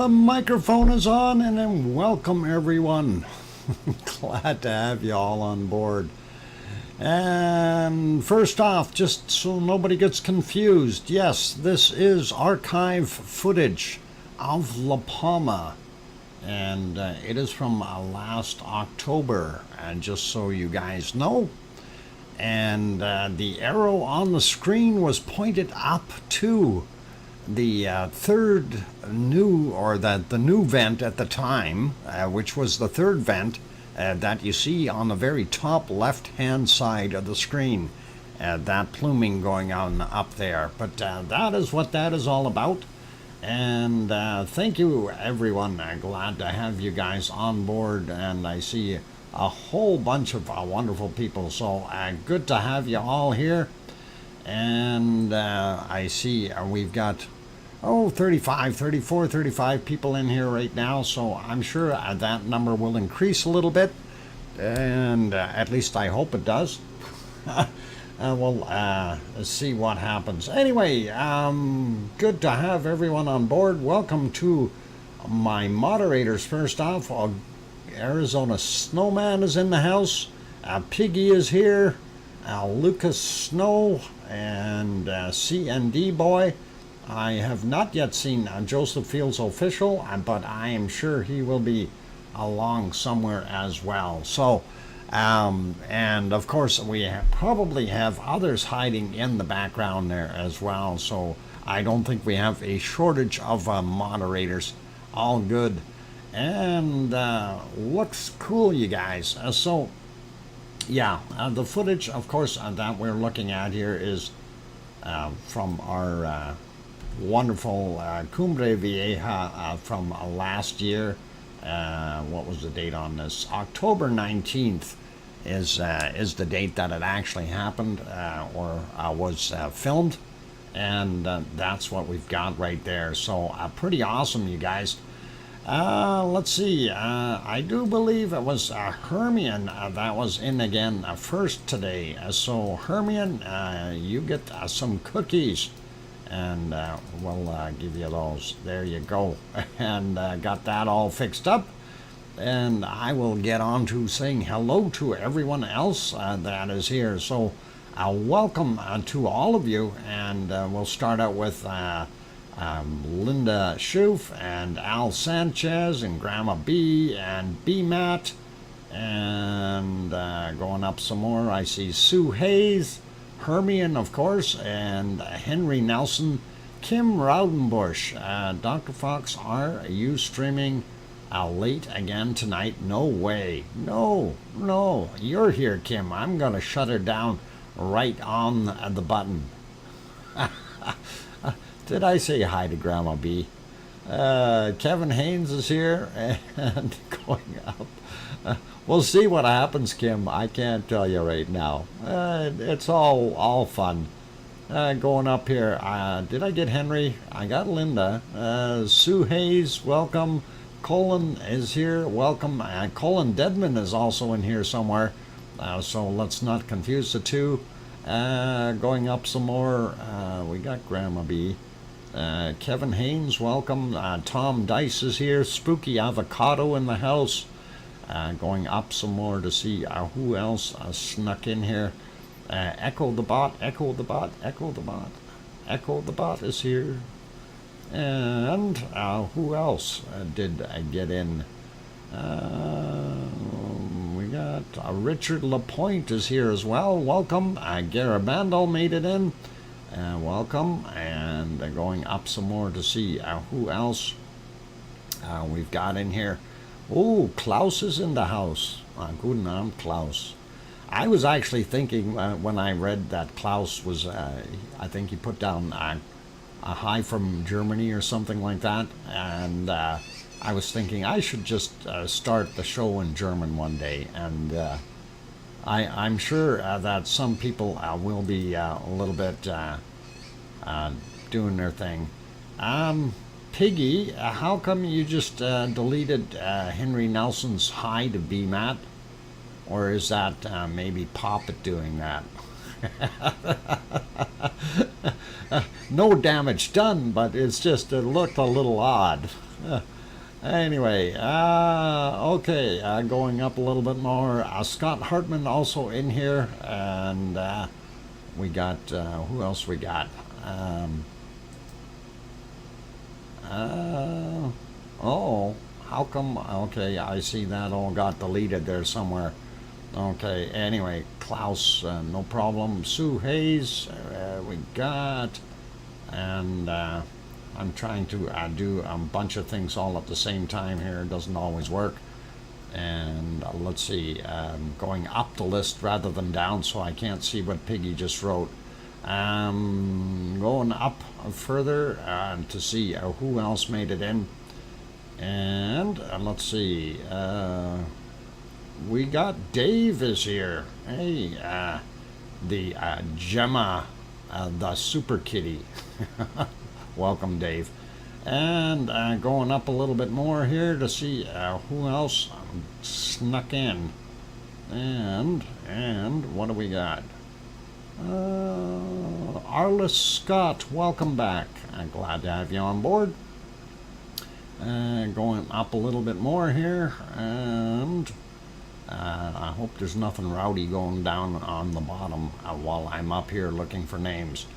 The microphone is on, and then welcome everyone. Glad to have you all on board. And first off, just so nobody gets confused, yes, this is archive footage of La Palma, and it is from last October, and just so you guys know. And the arrow on the screen was pointed up to the third new, or the new vent at the time, which was the third vent that you see on the very top left-hand side of the screen. That pluming going on up there. But that is what that is all about. And thank you, everyone. Glad to have you guys on board. And I see a whole bunch of wonderful people. So good to have you all here. And I see we've got 35 people in here right now, so I'm sure that number will increase a little bit, and at least I hope it does. We'll see what happens. Anyway, good to have everyone on board. Welcome to my moderators. First off, Arizona Snowman is in the house, Piggy is here, Lucas Snow, and CND Boy. I have not yet seen Joseph Fields Official, but I am sure he will be along somewhere as well. So, and of course, we probably have others hiding in the background there as well. So, I don't think we have a shortage of moderators. All good. And looks cool, you guys. So, yeah, the footage, of course, that we're looking at here is from our wonderful Cumbre Vieja from last year. What was the date on this? October 19th is the date that it actually happened, or was filmed, and that's what we've got right there. So pretty awesome, you guys. Let's see, I do believe it was Hermian that was in again first today. So Hermian, you get some cookies, and we'll give you those. There you go. And got that all fixed up, and I will get on to saying hello to everyone else that is here. So welcome to all of you, and we'll start out with Linda Schoof and Al Sanchez and Grandma B and B Matt, and going up some more, I see Sue Hayes, Hermian, of course, and Henry Nelson, Kim Raudenbush. Dr. Fox, are you streaming late again tonight? No way. No, you're here, Kim. I'm going to shut her down right on the button. Did I say hi to Grandma B? Kevin Haynes is here and going up. We'll see what happens, Kim. I can't tell you right now. It's all fun. Going up here. Did I get Henry? I got Linda. Sue Hayes, welcome. Colin is here. Welcome. Colin Deadman is also in here somewhere. So let's not confuse the two. Going up some more. We got Grandma B. Kevin Haynes, welcome. Tom Dice is here. Spooky Avocado in the house. Going up some more to see who else snuck in here. Echo the Bot is here. And who else did get in? We got Richard Lapointe is here as well. Welcome. Garabandal made it in. Welcome. And going up some more to see who else we've got in here. Oh, Klaus is in the house. Guten Abend, Klaus. I was actually thinking when I read that Klaus was, I think he put down a hi from Germany or something like that. And I was thinking I should just start the show in German one day. And I'm sure that some people will be a little bit doing their thing. Piggy, how come you just deleted Henry Nelson's hi to BMAT? Or is that maybe Poppet doing that? No damage done, but it's just, it looked a little odd. Anyway, okay, going up a little bit more. Scott Hartman also in here, and we got who else we got? Oh, how come? Okay, I see that all got deleted there somewhere. Okay, anyway, Klaus, no problem. Sue Hayes, we got, and I'm trying to do a bunch of things all at the same time here. It doesn't always work. And let's see, going up the list rather than down, so I can't see what Piggy just wrote. Going up further to see who else made it in. And let's see, we got Dave is here. Hey, the Gemma, the super kitty. Welcome, Dave. And going up a little bit more here to see who else snuck in. And what do we got? Arliss Scott, welcome back. I'm glad to have you on board. Going up a little bit more here, and I hope there's nothing rowdy going down on the bottom while I'm up here looking for names.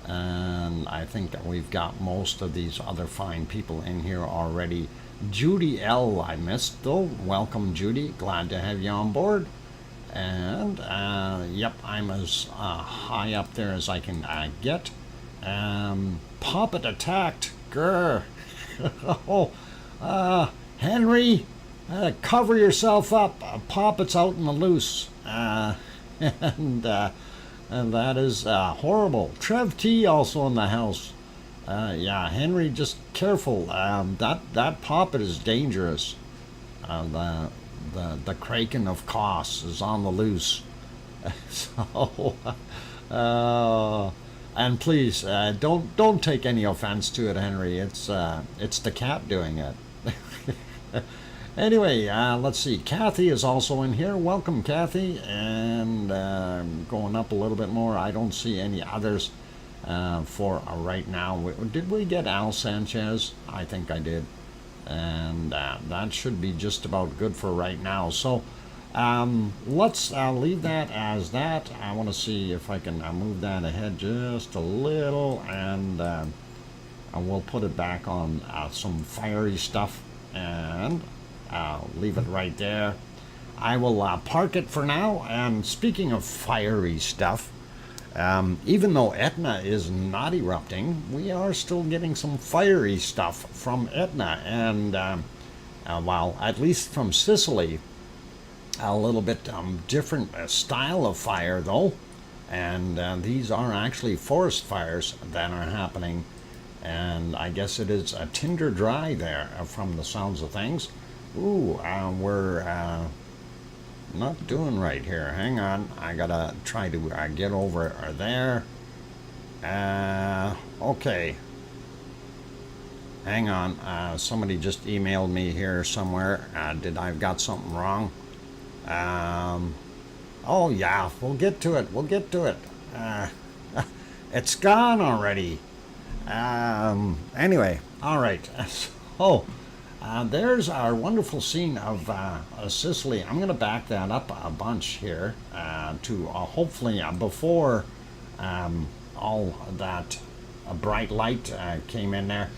And I think that we've got most of these other fine people in here already. Judy L. I missed though. Welcome, Judy. Glad to have you on board. And yep, I'm as high up there as I can get. Poppet attacked. Grr. Oh, Henry, cover yourself up. Poppet's out in the loose. And that is horrible. Trev T also in the house. Yeah, Henry, just careful. That poppet is dangerous. The Kraken of Kos is on the loose. So, and please don't take any offense to it, Henry. It's the cat doing it. Anyway, let's see. Kathy is also in here. Welcome, Kathy. And going up a little bit more, I don't see any others for right now. Did we get Al Sanchez? I think I did. And that should be just about good for right now. So let's leave that as that. I want to see if I can move that ahead just a little, and we'll put it back on some fiery stuff, and I'll leave it right there. I will park it for now. And speaking of fiery stuff, even though Etna is not erupting, we are still getting some fiery stuff from Etna, and well, at least from Sicily, a little bit different style of fire though, and these are actually forest fires that are happening, and I guess it is a tinder dry there from the sounds of things. Ooh, we're not doing right here. Hang on, I gotta try to get over there. Okay, hang on. Somebody just emailed me here somewhere. Did I've got something wrong? Oh yeah, we'll get to it. It's gone already. Anyway, all right. So there's our wonderful scene of Sicily. I'm going to back that up a bunch here to hopefully before all that bright light came in there.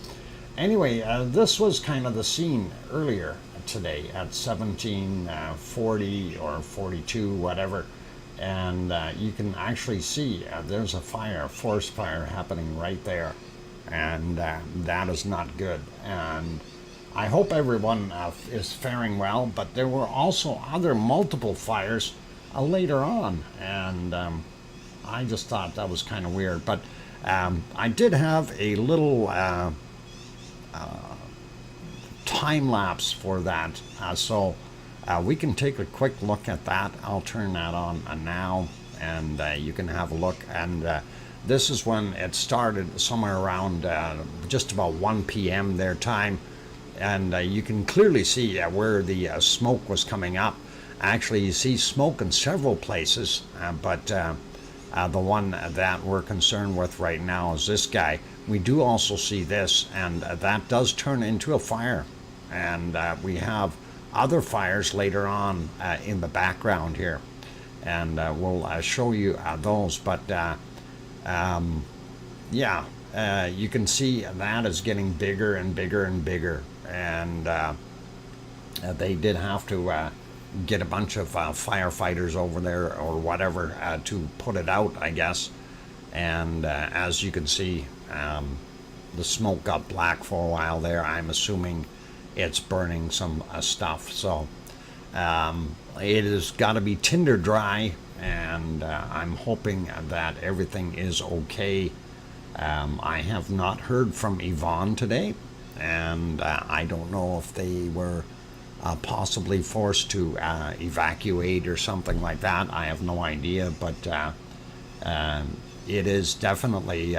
Anyway, this was kind of the scene earlier today at 1740 or 42, whatever. And you can actually see there's a forest fire happening right there. And that is not good. And I hope everyone is faring well, but there were also other multiple fires later on, and I just thought that was kind of weird. But I did have a little time lapse for that, so we can take a quick look at that. I'll turn that on now, and you can have a look. And this is when it started, somewhere around just about 1 p.m. their time. And you can clearly see where the smoke was coming up. Actually, you see smoke in several places, but the one that we're concerned with right now is this guy. We do also see this, and that does turn into a fire. and we have other fires later on in the background here, and we'll show you those. But yeah, you can see that is getting bigger and bigger and bigger, and they did have to get a bunch of firefighters over there or whatever to put it out, I guess. And as you can see, the smoke got black for a while there. I'm assuming it's burning some stuff. So it has got to be tinder dry, and I'm hoping that everything is okay. I have not heard from Yvonne today, and I don't know if they were possibly forced to evacuate or something like that. I have no idea, but it is definitely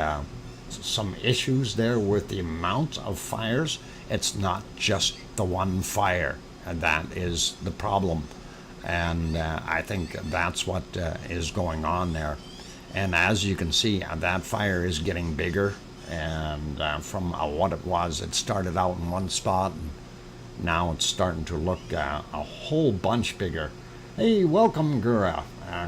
some issues there with the amount of fires. It's not just the one fire, and that is the problem. And I think that's what is going on there. And as you can see, that fire is getting bigger. And from what it was, it started out in one spot, and now it's starting to look a whole bunch bigger. Hey, welcome, Gura.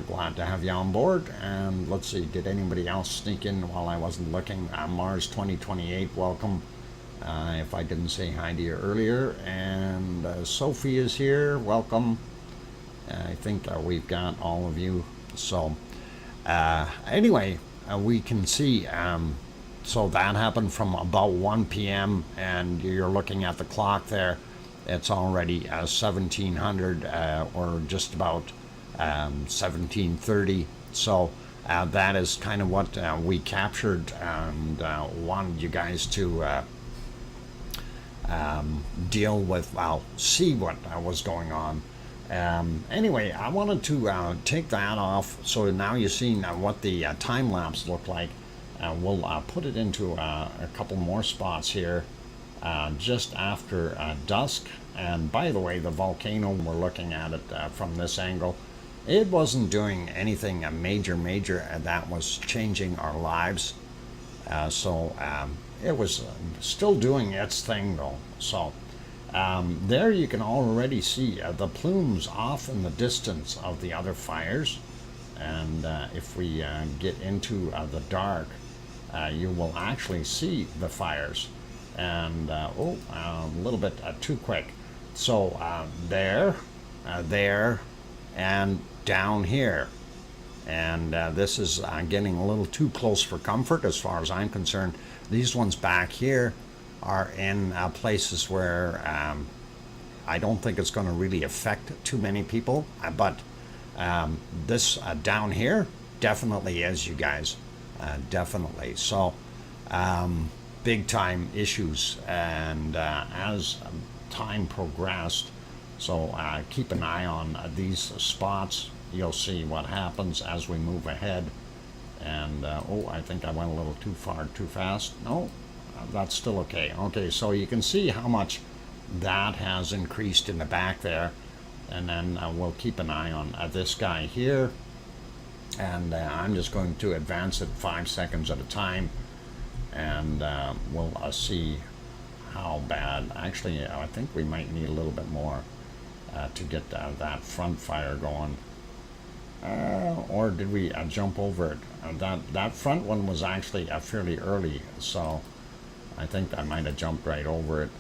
Glad to have you on board. And let's see, did anybody else sneak in while I wasn't looking? Mars 2028, welcome. If I didn't say hi to you earlier. And Sophie is here, welcome. I think we've got all of you. So anyway, we can see, so that happened from about 1 p.m. and you're looking at the clock there. It's already 1700 or just about 1730. So that is kind of what we captured, and wanted you guys to deal with, well, see what was going on. Anyway, I wanted to take that off, so now you're seeing what the time lapse looked like. We'll put it into a couple more spots here just after dusk. And by the way, the volcano, we're looking at it from this angle. It wasn't doing anything major that was changing our lives. So it was still doing its thing though. So there you can already see the plumes off in the distance of the other fires. And if we get into the dark, you will actually see the fires. And a little bit too quick. So there, and down here. And this is getting a little too close for comfort as far as I'm concerned. These ones back here are in places where I don't think it's going to really affect too many people. But this down here definitely is, you guys. Definitely. So big time issues. And as time progressed, so keep an eye on these spots. You'll see what happens as we move ahead. And I think I went a little too far too fast. No, that's still okay. Okay, so you can see how much that has increased in the back there. And then we'll keep an eye on this guy here, and I'm just going to advance it 5 seconds at a time, and we'll see how bad. Actually, I think we might need a little bit more to get that front fire going. Or did we jump over it? That front one was actually fairly early, so I think I might have jumped right over it.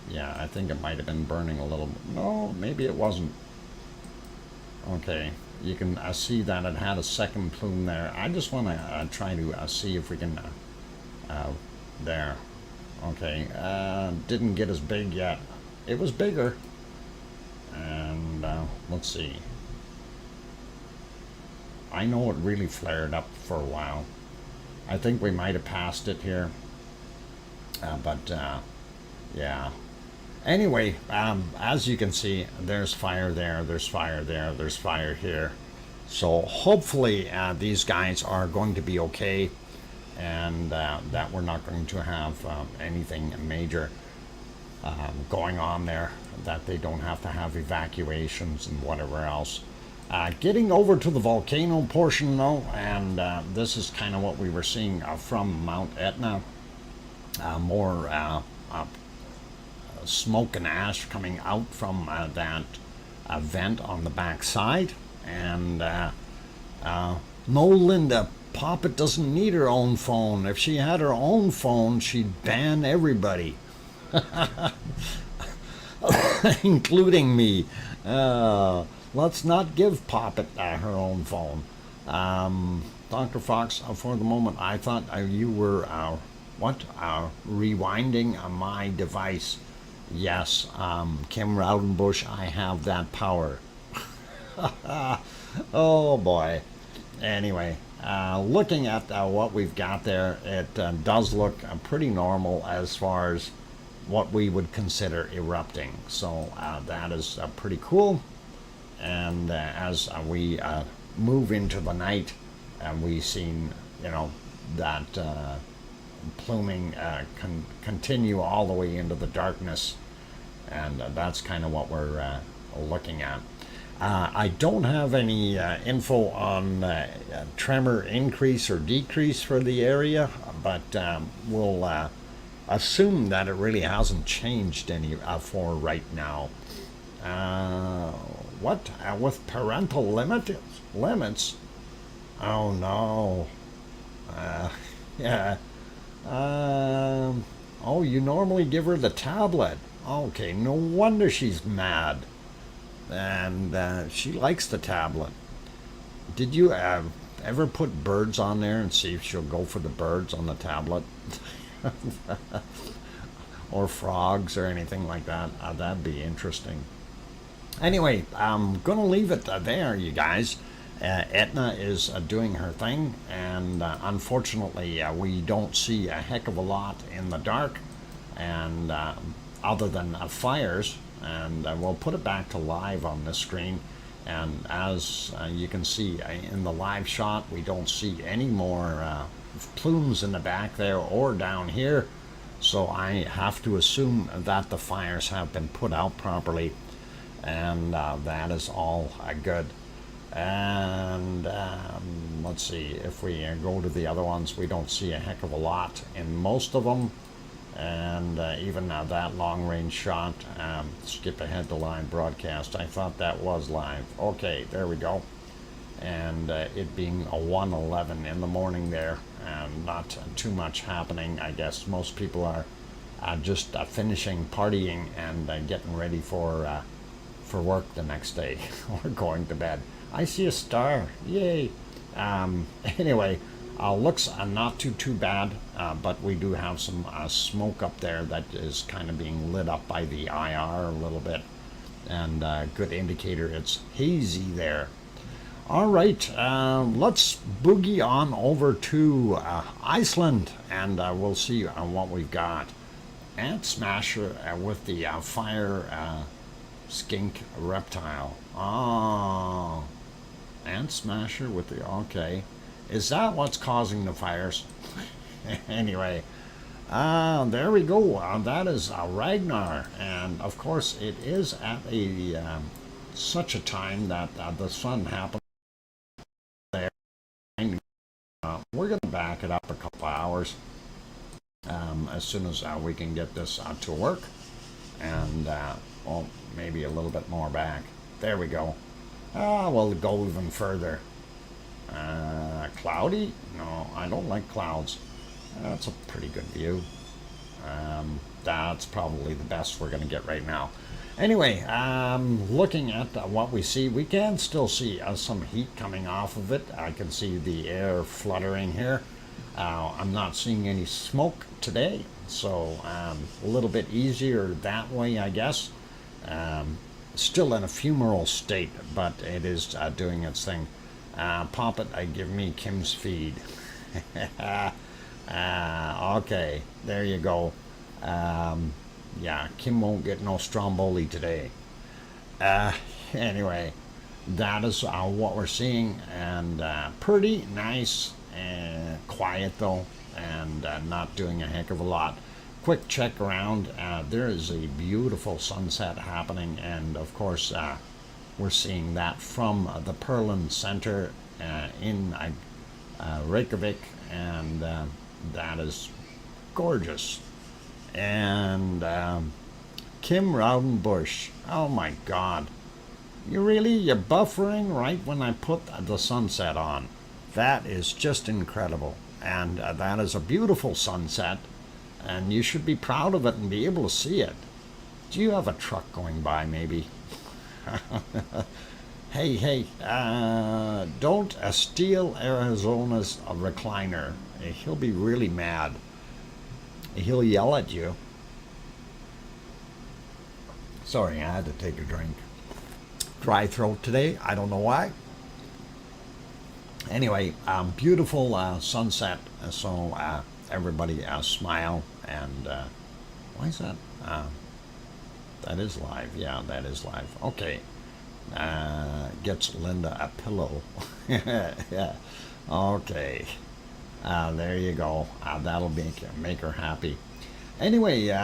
Yeah, I think it might have been burning a little. No, maybe it wasn't. Okay, you can see that it had a second plume there. I just want to try to see if we can. There. Okay, didn't get as big yet. It was bigger. And let's see. I know it really flared up for a while. I think we might have passed it here. But yeah. Anyway, as you can see, there's fire there, there's fire there, there's fire here. So hopefully these guys are going to be okay, and that we're not going to have anything major going on there, that they don't have to have evacuations and whatever else. Getting over to the volcano portion though, and this is kind of what we were seeing from Mount Etna. more smoke and ash coming out from that vent on the back side. And no, Linda, Poppet doesn't need her own phone. If she had her own phone, she'd ban everybody, including me. Let's not give Poppet her own phone. Dr. Fox, for the moment, I thought you were, rewinding my device. Yes, Kim Raudenbush, I have that power. Oh boy. Anyway, looking at what we've got there, it does look pretty normal as far as what we would consider erupting. So that is pretty cool. And as we move into the night, we've seen, that pluming continue all the way into the darkness. And that's kind of what we're looking at. I don't have any info on tremor increase or decrease for the area, but we'll assume that it really hasn't changed any for right now. What? With parental limits? Oh no. Yeah. Oh, you normally give her the tablet. Okay, no wonder she's mad. And she likes the tablet. Did you ever put birds on there and see if she'll go for the birds on the tablet? Or frogs or anything like that? That'd be interesting. Anyway, I'm going to leave it there, you guys. Etna is doing her thing, and unfortunately, we don't see a heck of a lot in the dark, and other than fires. And we'll put it back to live on this screen. And as you can see in the live shot, we don't see any more plumes in the back there or down here. So I have to assume that the fires have been put out properly, and that is all good. And let's see, if we go to the other ones, we don't see a heck of a lot in most of them. And even that long range shot, skip ahead to live broadcast. I thought that was live. Okay, there we go. And it being a 1:11 in the morning there, and not too much happening. I guess most people are just finishing partying and getting ready for work the next day or going to bed. I see a star. Yay. Anyway. Looks not too bad, but we do have some smoke up there that is kind of being lit up by the IR a little bit, and good indicator it's hazy there. All right, let's boogie on over to Iceland, and we'll see what we've got. Ant Smasher with the fire skink reptile. Oh, Ant Smasher with the, okay. Is that what's causing the fires? Anyway, there we go. That is Ragnar, and of course it is at a such a time that the sun happens there. We're going to back it up a couple hours as soon as we can get this to work, and well, maybe a little bit more back. There we go. We'll go even further. Cloudy? No, I don't like clouds. That's a pretty good view. That's probably the best we're going to get right now. Anyway, looking at what we see, we can still see some heat coming off of it. I can see the air fluttering here. I'm not seeing any smoke today, so a little bit easier that way, I guess. Still in a fumarole state, but it is doing its thing. Pop it, give me Kim's feed. Okay, there you go. Yeah, Kim won't get no Stromboli today. Anyway, that is what we're seeing, and pretty nice, quiet though, and not doing a heck of a lot. Quick check around, there is a beautiful sunset happening, and of course we're seeing that from the Perlin Center in Reykjavik, and that is gorgeous. And Kim Raudenbush, oh my God. You're buffering right when I put the sunset on. That is just incredible. And that is a beautiful sunset. And you should be proud of it and be able to see it. Do you have a truck going by, maybe? Hey, don't steal Arizona's recliner. He'll be really mad. He'll yell at you. Sorry, I had to take a drink. Dry throat today. I don't know why. Anyway, beautiful sunset. So everybody smile. And why is that? That is live. Yeah, that is live. Okay. Gets Linda a pillow. Yeah. Okay. There you go. That'll make her happy. Anyway,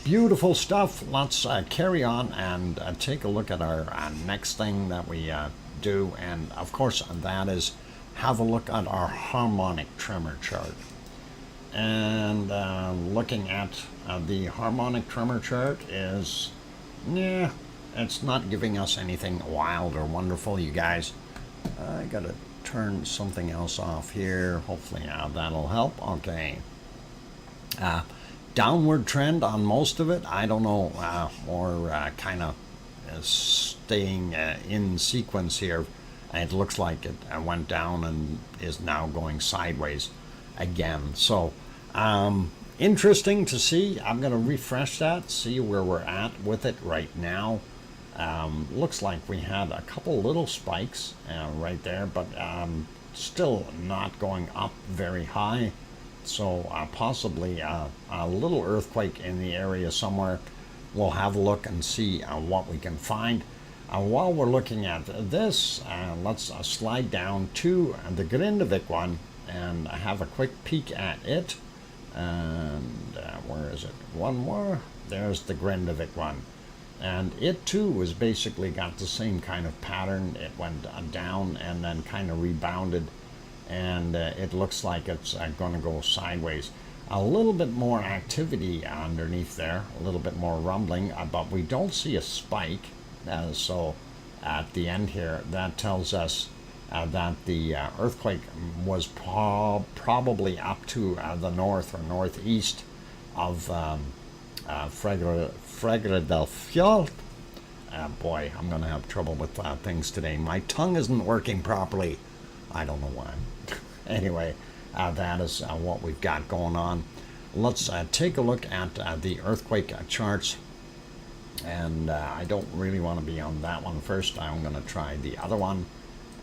beautiful stuff. Let's carry on and take a look at our next thing that we do. And of course, that is have a look at our harmonic tremor chart. And looking at the harmonic tremor chart is, yeah, it's not giving us anything wild or wonderful, you guys. I gotta turn something else off here. Hopefully that'll help. Okay. Downward trend on most of it. I don't know, or kind of staying in sequence here. It looks like it went down and is now going sideways again. So interesting to see. I'm going to refresh that, see where we're at with it right now. Looks like we had a couple little spikes right there, but still not going up very high. So possibly a little earthquake in the area somewhere. We'll have a look and see what we can find. While we're looking at this, let's slide down to the Grindavik one and have a quick peek at it. And where is it? One more. There's the Grindavik one. And it too was basically got the same kind of pattern. It went down and then kind of rebounded. And it looks like it's going to go sideways. A little bit more activity underneath there, a little bit more rumbling, but we don't see a spike. So at the end here, that tells us that the earthquake was probably up to the north or northeast of Fregradalfjall. Boy, I'm going to have trouble with things today. My tongue isn't working properly. I don't know why. Anyway, that is what we've got going on. Let's take a look at the earthquake charts. And I don't really want to be on that one first. I'm going to try the other one.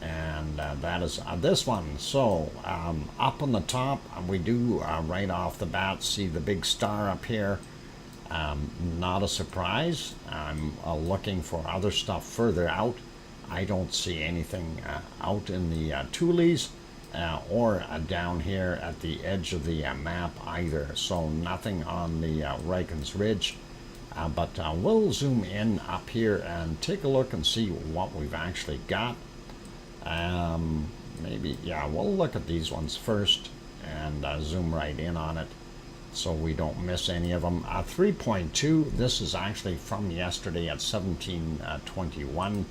And that is this one. So up on the top, we do right off the bat see the big star up here. Not a surprise. I'm looking for other stuff further out. I don't see anything out in the Tules or down here at the edge of the map either. So nothing on the Rikens Ridge. But we'll zoom in up here and take a look and see what we've actually got. Maybe, yeah, we'll look at these ones first and zoom right in on it so we don't miss any of them. 3.2, this is actually from yesterday at 1721.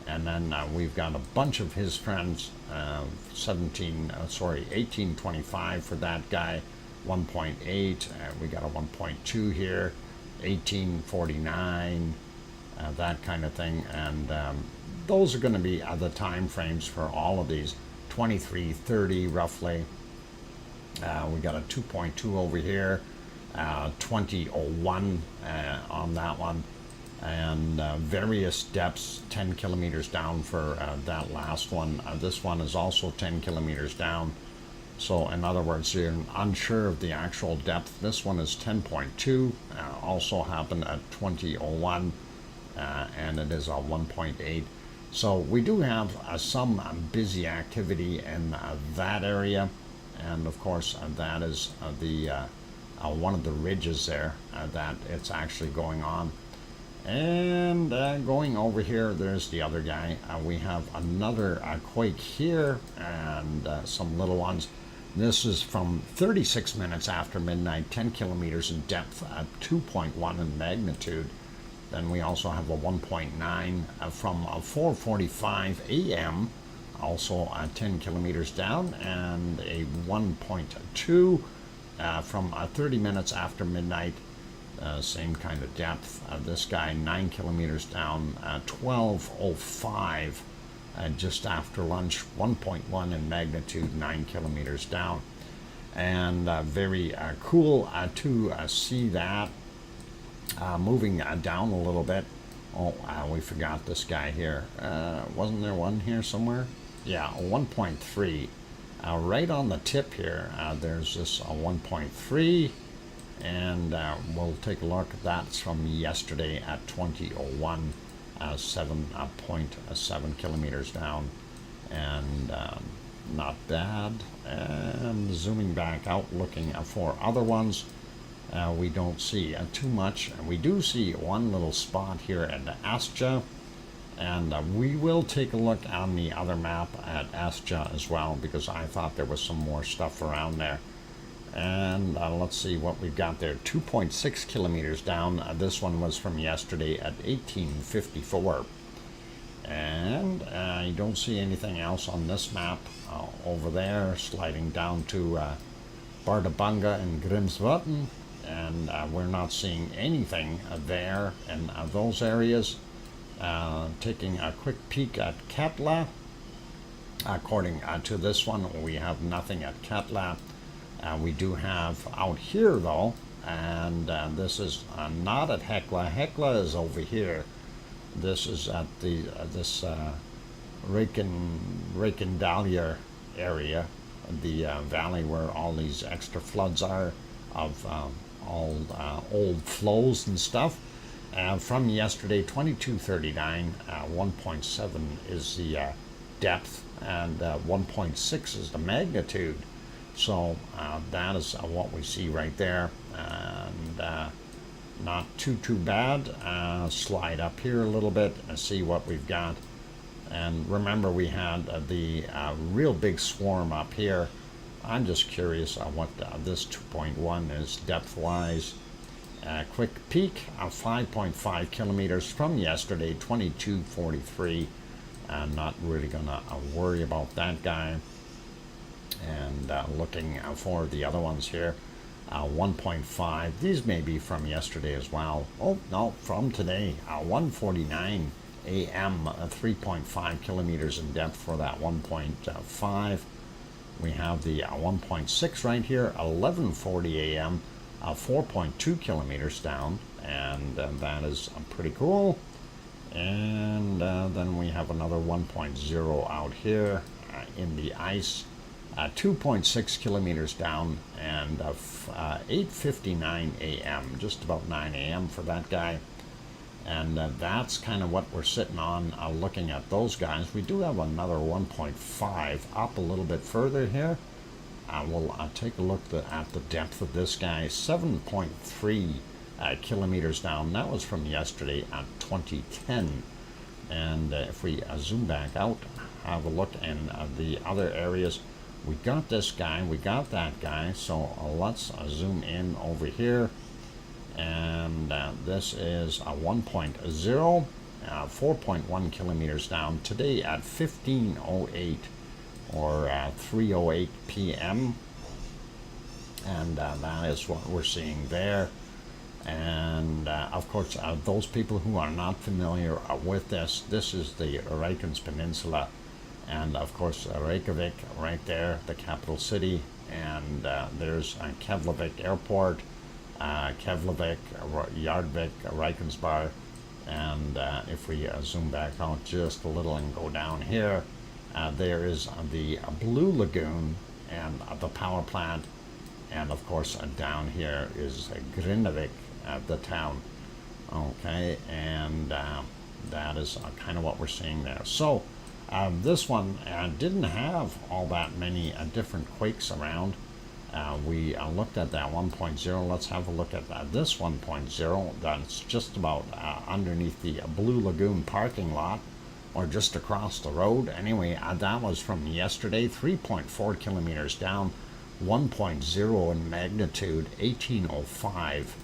And then we've got a bunch of his friends, 1825 for that guy, 1.8, we got a 1.2 here. 1849, that kind of thing, and those are going to be the time frames for all of these. 2330 roughly. We got a 2.2 over here, 2001 on that one, and various depths, 10 kilometers down for that last one. This one is also 10 kilometers down. So in other words, you're unsure of the actual depth. This one is 10.2, also happened at 2001, and it is a 1.8. So we do have some busy activity in that area, and of course that is the one of the ridges there that it's actually going on. And going over here, there's the other guy. We have another quake here and some little ones. This is from 36 minutes after midnight, 10 kilometers in depth, 2.1 in magnitude. Then we also have a 1.9 from 4:45 a.m., also 10 kilometers down, and a 1.2 from 30 minutes after midnight, same kind of depth. This guy 9 kilometers down, 12:05 just after lunch, 1.1 in magnitude, 9 kilometers down. And very cool to see that. Moving down a little bit. Oh, we forgot this guy here. Wasn't there one here somewhere? Yeah, 1.3. Right on the tip here, there's this 1.3, and we'll take a look. That's from yesterday at 20:01, 7.7 kilometers down, and not bad. And zooming back out, looking for other ones. We don't see too much. We do see one little spot here at Astja, and we will take a look on the other map at Astja as well, because I thought there was some more stuff around there. And let's see what we've got there. 2.6 kilometers down. This one was from yesterday at 18:54. And you don't see anything else on this map over there, sliding down to Bardabunga and Grimsvatn. And we're not seeing anything there in those areas. Taking a quick peek at Katla. According to this one, we have nothing at Katla. We do have out here though, and this is not at Hekla. Hekla is over here. This is at the this Reykjadalur area, the valley where all these extra floods are of all old flows and stuff. From yesterday, 22:39, 1.7 is the depth, and 1.6 is the magnitude. So that is what we see right there, and not too bad. Slide up here a little bit and see what we've got. And remember, we had the real big swarm up here. I'm just curious what this 2.1 is depth-wise. Quick peek, 5.5 kilometers from yesterday, 22:43. I'm not really gonna worry about that guy. And looking for the other ones here, 1.5. These may be from yesterday as well. Oh no, from today, 1:49 a.m. 3.5 kilometers in depth for that 1.5. We have the 1.6 right here, 11:40 a.m. 4.2 kilometers down, and that is pretty cool. And then we have another 1.0 out here in the ice, 2.6 kilometers down, and 8:59 a.m., just about 9 a.m. for that guy. And that's kind of what we're sitting on, looking at those guys. We do have another 1.5 up a little bit further here. We'll take a look at the depth of this guy, 7.3 kilometers down. That was from yesterday at 2010. And if we zoom back out, have a look in the other areas. We got this guy, we got that guy, so let's zoom in over here. And this is a 1.0, 4.1 kilometers down, today at 15:08 or 3:08 p.m. And that is what we're seeing there. And of course, those people who are not familiar with this is the Reykjanes Peninsula, and of course Reykjavik right there, the capital city, and there's Keflavik Airport, Keflavik, Yardvik, Reykjanesbær, and if we zoom back out just a little and go down here, there is the Blue Lagoon and the power plant, and of course down here is Grindavik, the town. Okay, and that is kind of what we're seeing there. So this one didn't have all that many different quakes around. We looked at that 1.0. Let's have a look at this 1.0. That's just about underneath the Blue Lagoon parking lot, or just across the road. Anyway, that was from yesterday, 3.4 kilometers down, 1.0 in magnitude. 1805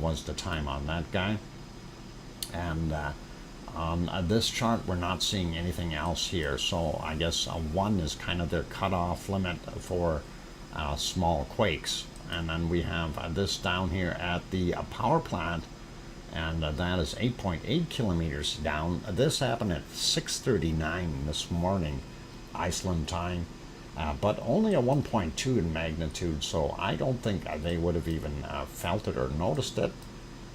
was the time on that guy. And on this chart, we're not seeing anything else here. So I guess 1 is kind of their cutoff limit for small quakes. And then we have this down here at the power plant, and that is 8.8 kilometers down. This happened at 6:39 this morning, Iceland time, but only a 1.2 in magnitude, so I don't think they would have even felt it or noticed it.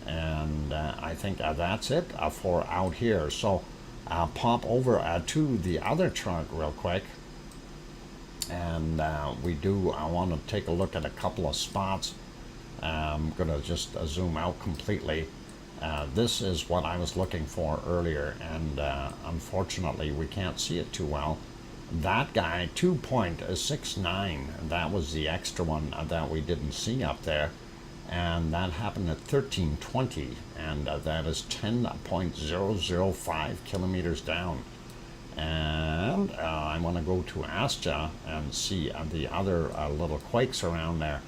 And I think that's it for out here. So I'll pop over to the other chart real quick. And I want to take a look at a couple of spots. I'm going to just zoom out completely. This is what I was looking for earlier, and unfortunately we can't see it too well. That guy, 2.69, that was the extra one that we didn't see up there. And that happened at 1320, and that is 10.005 kilometers down. And I want to go to Astia and see the other little quakes around there.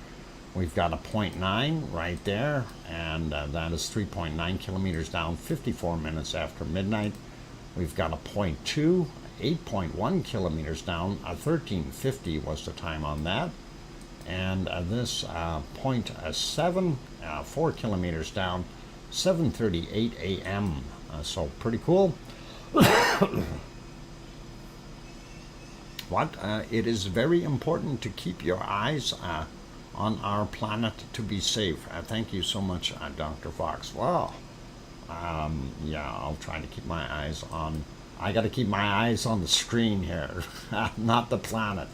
We've got a 0.9 right there, and that is 3.9 kilometers down, 54 minutes after midnight. We've got a 0.2, 8.1 kilometers down, 1350 was the time on that. And this 0.7, 4 kilometers down, 7:38 a.m. So pretty cool. It is very important to keep your eyes on our planet to be safe. Thank you so much, Dr. Fox. Wow. Yeah, I'll try to keep my eyes on. I got to keep my eyes on the screen here, not the planet.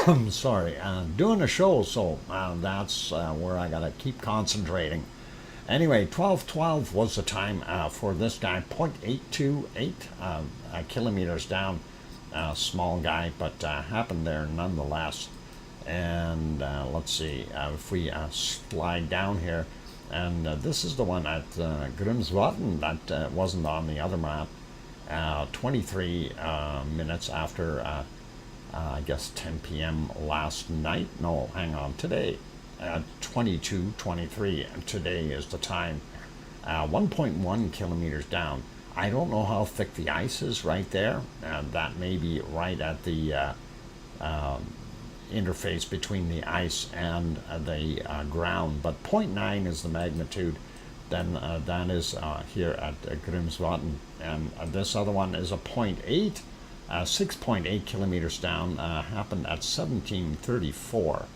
I'm sorry. Doing a show, so that's where I got to keep concentrating. Anyway, 1212 was the time for this guy, 0.828 kilometers down. Small guy, but happened there nonetheless. And let's see if we slide down here. And this is the one at Grimsvatn that wasn't on the other map. 23 minutes after, I guess, 10 p.m. last night. No, hang on, today. 22:23, and today is the time. 1.1 kilometers down. I don't know how thick the ice is right there. That may be right at the interface between the ice and the ground, but 0.9 is the magnitude. Then that is here at Grimsvatn, and this other one is a 0.8, 6.8 kilometers down, happened at 1734.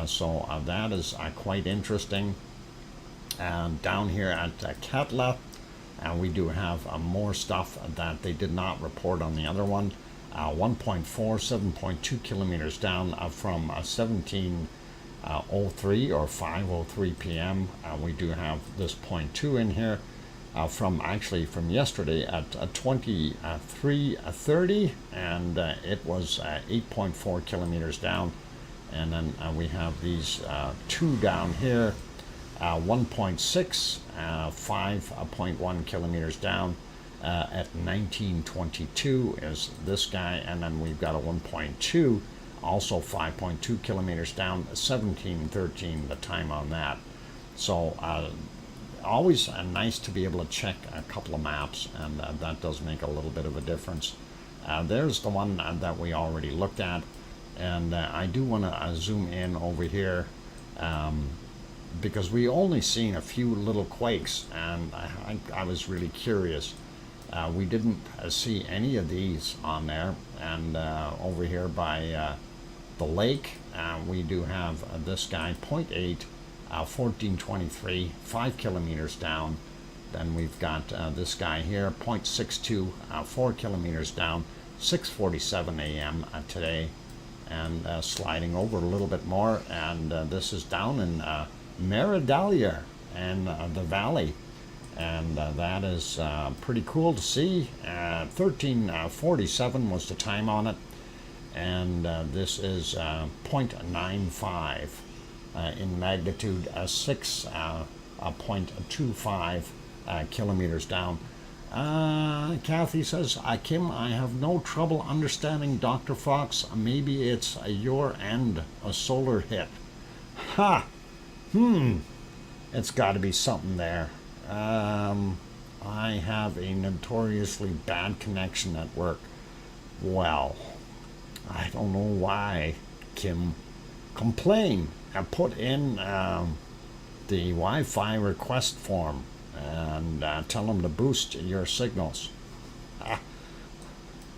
So that is quite interesting. And down here at Katla, and we do have more stuff that they did not report on the other one. 1.4, 7.2 kilometers down from 1703 or 5:03 p.m. We do have this 0.2 in here from yesterday at 23:30, and it was 8.4 kilometers down. And then we have these two down here. 1.6, 5.1 kilometers down at 1922 is this guy, and then we've got a 1.2, also 5.2 kilometers down, 1713 the time on that. So always nice to be able to check a couple of maps, and that does make a little bit of a difference. There's the one that we already looked at, and I do want to zoom in over here. Because we only seen a few little quakes, and I was really curious. We didn't see any of these on there. And over here by the lake, we do have this guy, 0.8, 1423, 5 kilometers down. Then we've got this guy here, 0.62, 4 kilometers down, 6:47 a.m. Today. And sliding over a little bit more, and this is down in Merapi and the valley, and that is pretty cool to see. 1347 was the time on it, and this is 0.95 in magnitude, 6.25 kilometers down. Kathy says, Kim, I have no trouble understanding Dr. Fox. Maybe it's your end, a solar hit. Ha! It's got to be something there. I have a notoriously bad connection at work. Well, I don't know why, Kim. Complain and put in the Wi-Fi request form and tell them to boost your signals.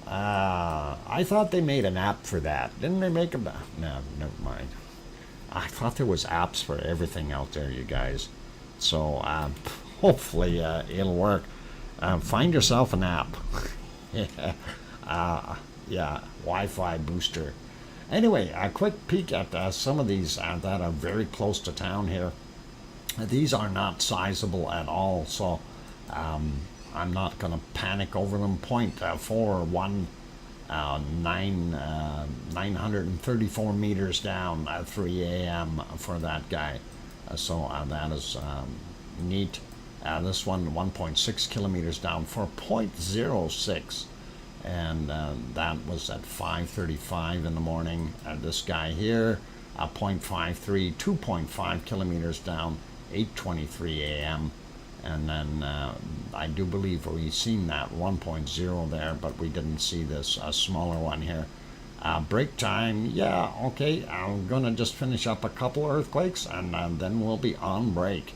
I thought they made an app for that. Didn't they make a... No, never mind. I thought there was apps for everything out there, you guys. So hopefully it'll work. Find yourself an app. Yeah, Wi-Fi booster. Anyway, a quick peek at some of these that are very close to town here. These are not sizable at all, so I'm not going to panic over them. 0.41, 934 meters down at 3 a.m. for that guy. So that is neat. This one, 1.6 kilometers down for 0.06. And that was at 5:35 in the morning. This guy here, 0.53, 2.5 kilometers down, 8:23 a.m. And then I do believe we've seen that 1.0 there, but we didn't see this smaller one here. Break time, yeah, okay. I'm gonna just finish up a couple earthquakes, and then we'll be on break.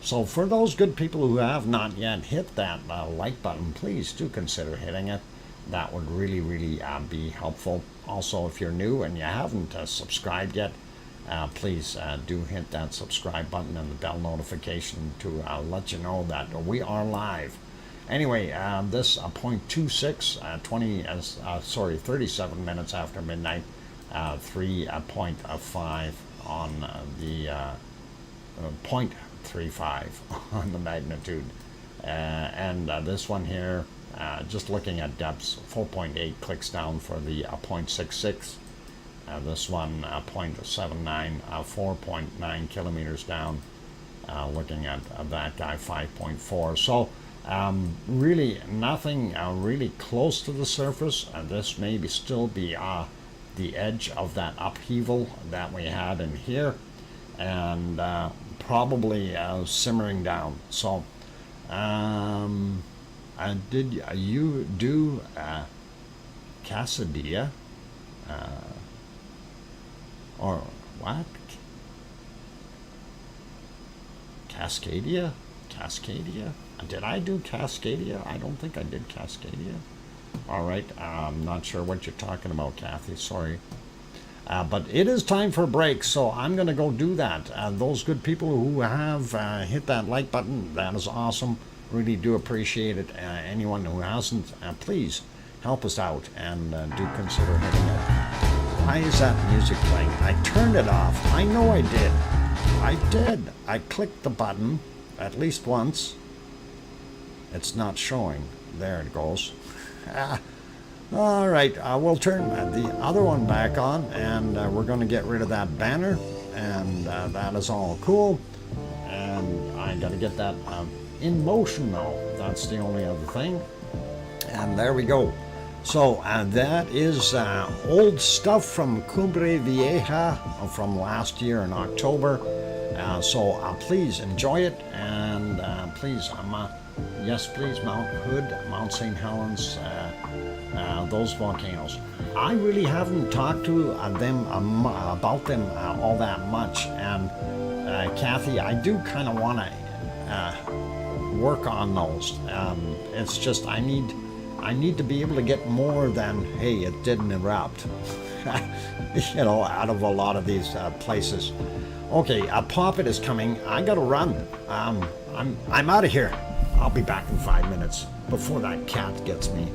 So for those good people who have not yet hit that like button, please do consider hitting it. That would really, really be helpful. Also, if you're new and you haven't subscribed yet, please do hit that subscribe button and the bell notification to let you know that we are live. Anyway, this 0.26, 37 minutes after midnight, 3.5 on the 0.35 on the magnitude. And this one here, just looking at depths, 4.8 clicks down for the 0.66. This one, 0.79, 4.9 kilometers down. Looking at that guy, 5.4. So really nothing really close to the surface. This may still be the edge of that upheaval that we had in here, and probably simmering down. So did you do Cascadia? Or what? Cascadia? Cascadia? Did I do Cascadia? I don't think I did Cascadia. All right, I'm not sure what you're talking about, Kathy. Sorry. But it is time for a break, so I'm going to go do that. Those good people who have hit that like button, that is awesome. Really do appreciate it. Anyone who hasn't, please help us out and do consider hitting it. Why is that music playing? I turned it off. I know I did. I did. I clicked the button at least once. It's not showing. There it goes. All right, we'll turn the other one back on, and we're going to get rid of that banner, and that is all cool. And I got to get that in motion now. That's the only other thing. And there we go. So that is old stuff from Cumbre Vieja from last year in October. So please enjoy it, and please, yes, please, Mount Hood, Mount St. Helens, those volcanoes. I really haven't talked to them about them all that much, and Kathy, I do kind of want to work on those. It's just I need to be able to get more than, hey, it didn't erupt, you know, out of a lot of these places. Okay, a Poppet is coming. I gotta run. I'm out of here. I'll be back in 5 minutes before that cat gets me.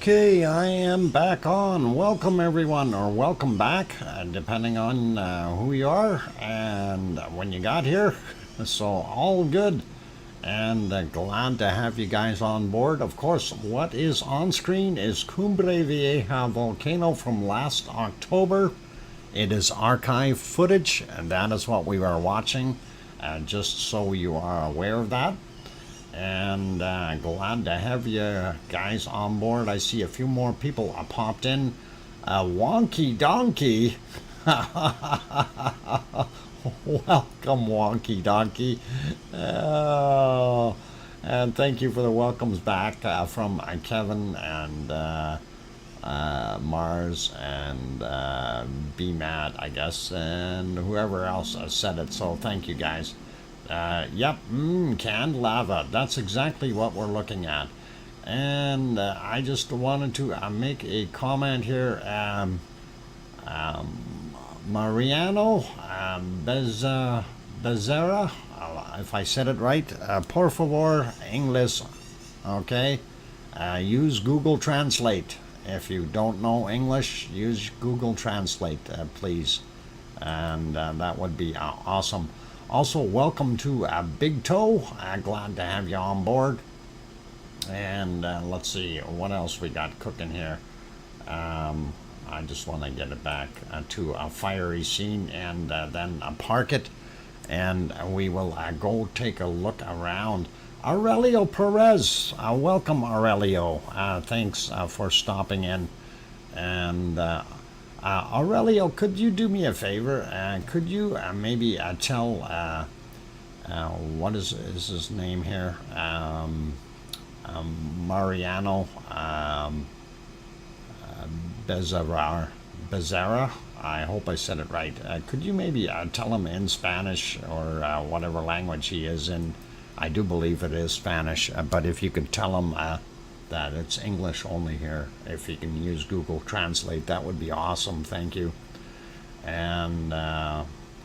Okay, I am back on. Welcome everyone, or welcome back, depending on who you are and when you got here. So all good, and glad to have you guys on board. Of course, what is on screen is Cumbre Vieja volcano from last October. It is archive footage, and that is what we are watching, just so you are aware of that. And glad to have you guys on board. I see a few more people popped in. Wonky Donkey. Welcome, Wonky Donkey. And thank you for the welcomes back from Kevin and Mars and BMAT, I guess, and whoever else said it. So thank you guys. Yep, canned lava. That's exactly what we're looking at. And I just wanted to make a comment here. Mariano Becerra, if I said it right, por favor, English, okay? Use Google Translate. If you don't know English, use Google Translate, please. And that would be awesome. Also, welcome to Big Toe. Glad to have you on board. And let's see what else we got cooking here. I just want to get it back to a fiery scene and then park it. And we will go take a look around. Aurelio Perez. Welcome, Aurelio. Thanks for stopping in. And Aurelio, could you do me a favor? Could you maybe tell what is his name here? Mariano Becerra. I hope I said it right. Could you maybe tell him in Spanish or whatever language he is in? I do believe it is Spanish, but if you could tell him that it's English only here, if you can use Google Translate, that would be awesome. Thank you. And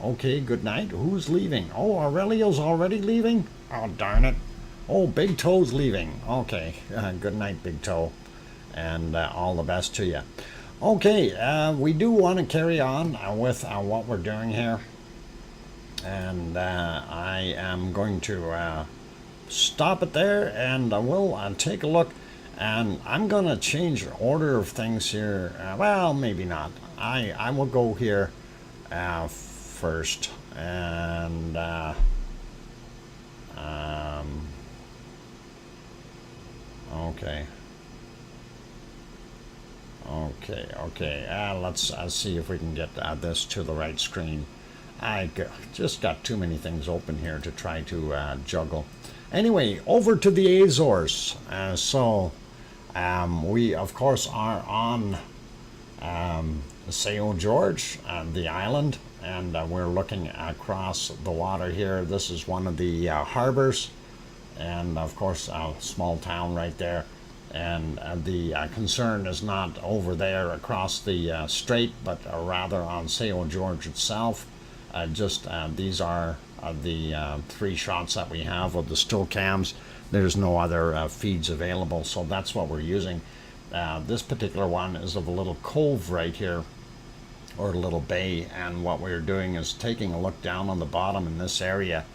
okay, good night. Who's leaving? Oh, Aurelio's already leaving? Oh, darn it. Oh, Big Toe's leaving. Okay, good night, Big Toe, and all the best to you. Okay, we do want to carry on with what we're doing here, and I am going to stop it there, and we'll take a look. And I'm going to change the order of things here. Well, maybe not. I will go here first. And okay. Let's see if we can get this to the right screen. I just got too many things open here to try to juggle. Anyway, over to the Azores. We, of course, are on São Jorge, the island, and we're looking across the water here. This is one of the harbors, and, of course, a small town right there. And the concern is not over there across the strait, but rather on São Jorge itself. These are the 3 shots that we have of the still cams. There's no other feeds available, so that's what we're using. This particular one is of a little cove right here, or a little bay, and what we're doing is taking a look down on the bottom in this area,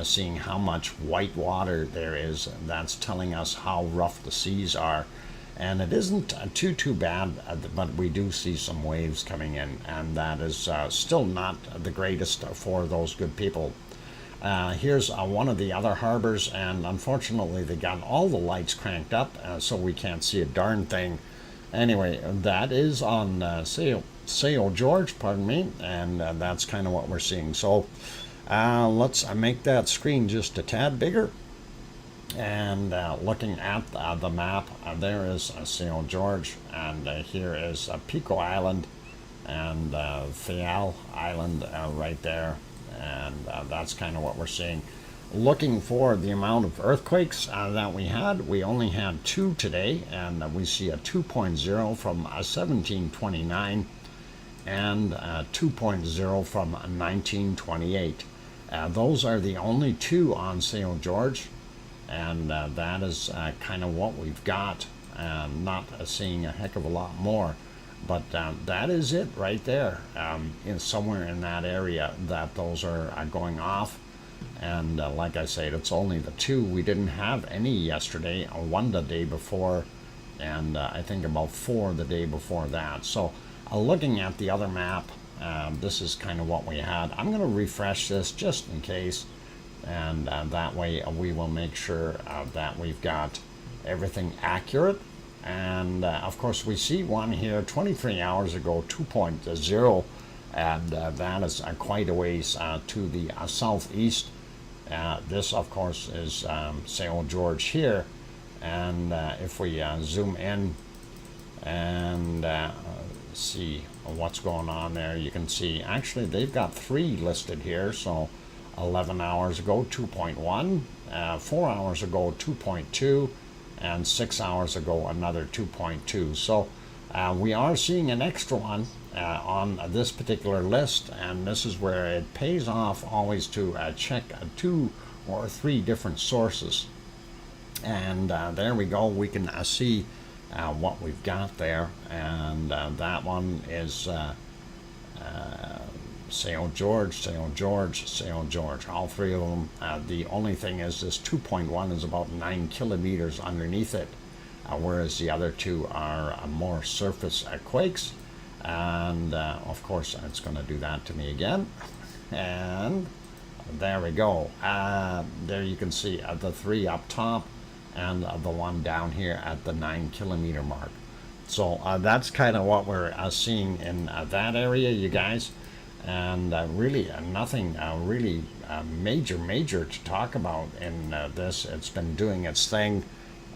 seeing how much white water there is. That's telling us how rough the seas are. And it isn't too bad, but we do see some waves coming in, and that is still not the greatest for those good people. Here's one of the other harbors, and unfortunately they got all the lights cranked up, so we can't see a darn thing. Anyway, that is on São Jorge, pardon me, and that's kind of what we're seeing. So let's make that screen just a tad bigger. And looking at the map, there is São Jorge, and here is Pico Island and Faial Island right there. And that's kind of what we're seeing. Looking for the amount of earthquakes that we had, we only had 2 today, and we see a 2.0 from 1729 and 2.0 from 1928. Those are the only 2 on São Jorge, and that is kind of what we've got not seeing a heck of a lot more. But that is it right there, in somewhere in that area that those are going off. And like I said, it's only the two. We didn't have any yesterday, one the day before, and I think about 4 the day before that. So looking at the other map, this is kind of what we had. I'm going to refresh this just in case, and that way we will make sure that we've got everything accurate. And of course we see one here 23 hours ago, 2.0, and that is quite a ways to the southeast. This of course is St. George here, and if we zoom in and see what's going on there, you can see actually they've got 3 listed here. So 11 hours ago 2.1, 4 hours ago 2.2, and 6 hours ago another 2.2. So we are seeing an extra one on this particular list, and this is where it pays off always to check 2 or 3 different sources. And there we go, we can see what we've got there, and that one is St. George, St. George, St. George, all 3 of them. The only thing is this 2.1 is about 9 kilometers underneath it, whereas the other 2 are more surface quakes. And of course it's going to do that to me again. And there we go. There you can see the 3 up top, and the one down here at the 9 kilometer mark. So that's kind of what we're seeing in that area, you guys. And really nothing really major to talk about in this. It's been doing its thing,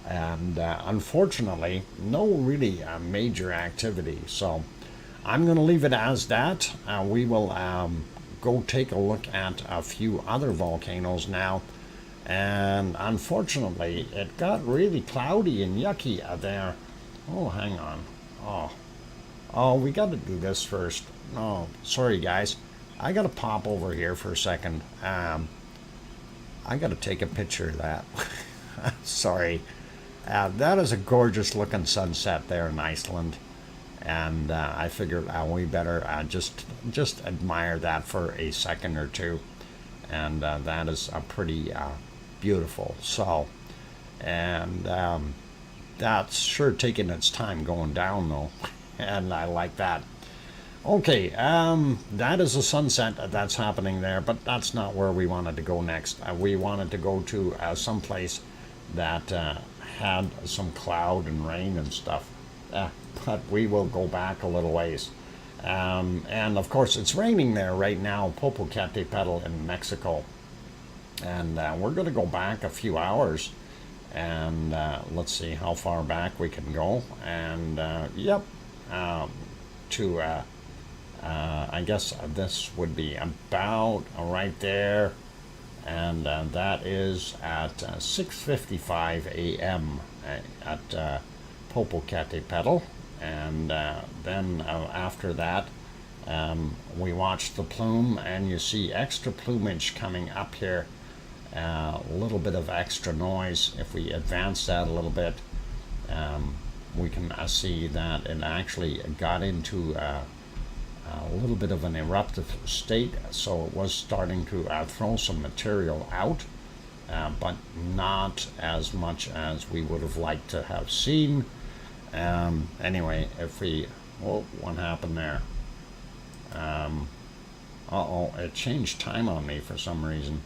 and unfortunately no really major activity. So I'm going to leave it as that. We will go take a look at a few other volcanoes now. And unfortunately it got really cloudy and yucky there. Oh, hang on. Oh, we got to do this first. Oh, sorry guys, I gotta pop over here for a second. I gotta take a picture of that. Sorry. That is a gorgeous looking sunset there in Iceland, and I figured we better just admire that for a second or two. And that is pretty beautiful. So, and that's sure taking its time going down though, and I like that. Okay, that is a sunset that's happening there, but that's not where we wanted to go next. We wanted to go to some place that had some cloud and rain and stuff, but we will go back a little ways. And of course it's raining there right now, Popocatepetl in Mexico, and we're going to go back a few hours, and let's see how far back we can go. And yep, to I guess this would be about right there, and that is at 6:55 a.m. at Popocatepetl. And then after that we watched the plume, and you see extra plumage coming up here, a little bit of extra noise. If we advance that a little bit, we can see that it actually got into a little bit of an eruptive state, so it was starting to throw some material out, but not as much as we would have liked to have seen. Anyway, if we, oh, what happened there? It changed time on me for some reason.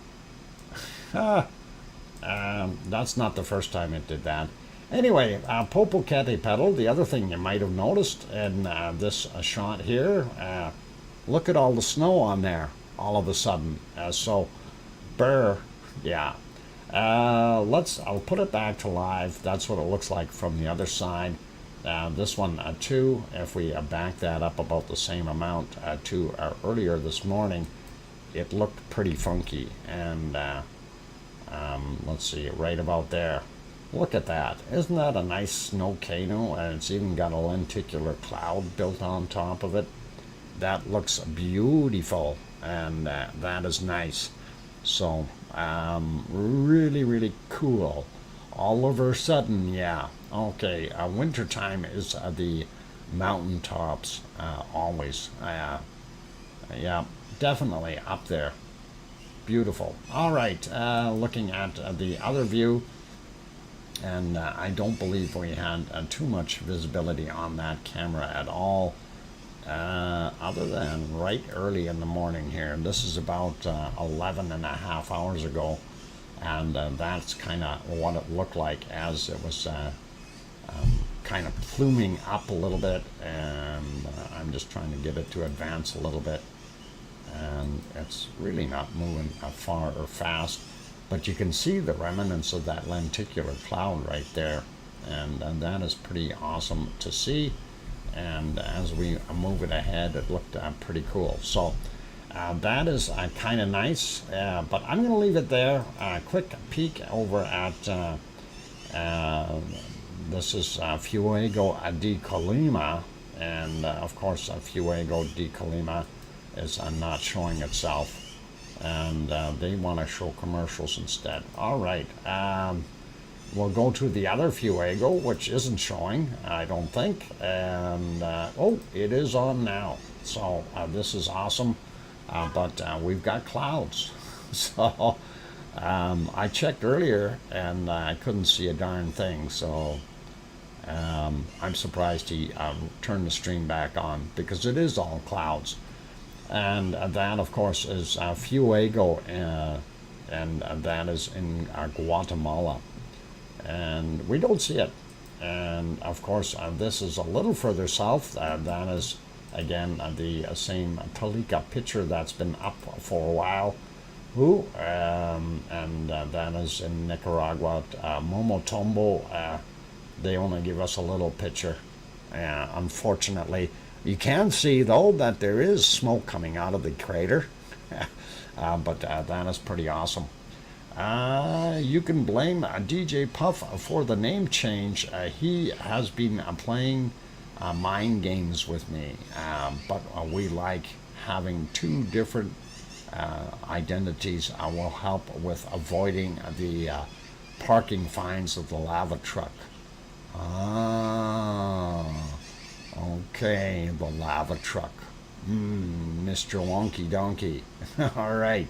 That's not the first time it did that. Anyway, Popocatepetl, the other thing you might have noticed in this shot here, look at all the snow on there all of a sudden. So, brr, yeah. I'll put it back to live. That's what it looks like from the other side. This one too, if we back that up about the same amount to earlier this morning, it looked pretty funky. And let's see, right about there. Look at that. Isn't that a nice snow cano? And it's even got a lenticular cloud built on top of it. That looks beautiful, and that is nice. So really cool. All of a sudden, yeah. Okay, winter time is the mountaintops always. Yeah, definitely up there. Beautiful. All right, looking at the other view, and I don't believe we had too much visibility on that camera at all, other than right early in the morning here. This is about 11 and a half hours ago, and that's kind of what it looked like as it was kind of pluming up a little bit, and I'm just trying to get it to advance a little bit, and it's really not moving far or fast, but you can see the remnants of that lenticular cloud right there, and that is pretty awesome to see. And as we move it ahead, it looked pretty cool. So that is kind of nice, but I'm going to leave it there. Quick peek over at this is Fuego de Colima, and of course Fuego de Colima is not showing itself, and they want to show commercials instead. All right, we'll go to the other Fuego, which isn't showing, I don't think, and oh, it is on now. So this is awesome, but we've got clouds. So I checked earlier and I couldn't see a darn thing, so I'm surprised he turned the stream back on, because it is all clouds. And that, of course, is Fuego, and that is in Guatemala. And we don't see it. And, of course, this is a little further south. That is, again, the same Tolica picture that's been up for a while. And that is in Nicaragua. Momotombo, they only give us a little picture, unfortunately. You can see, though, that there is smoke coming out of the crater, but that is pretty awesome. You can blame DJ Puff for the name change. He has been playing mind games with me, but we like having two different identities. Will help with avoiding the parking fines of the lava truck. Okay, the lava truck. Mr. Wonky Donkey. All right.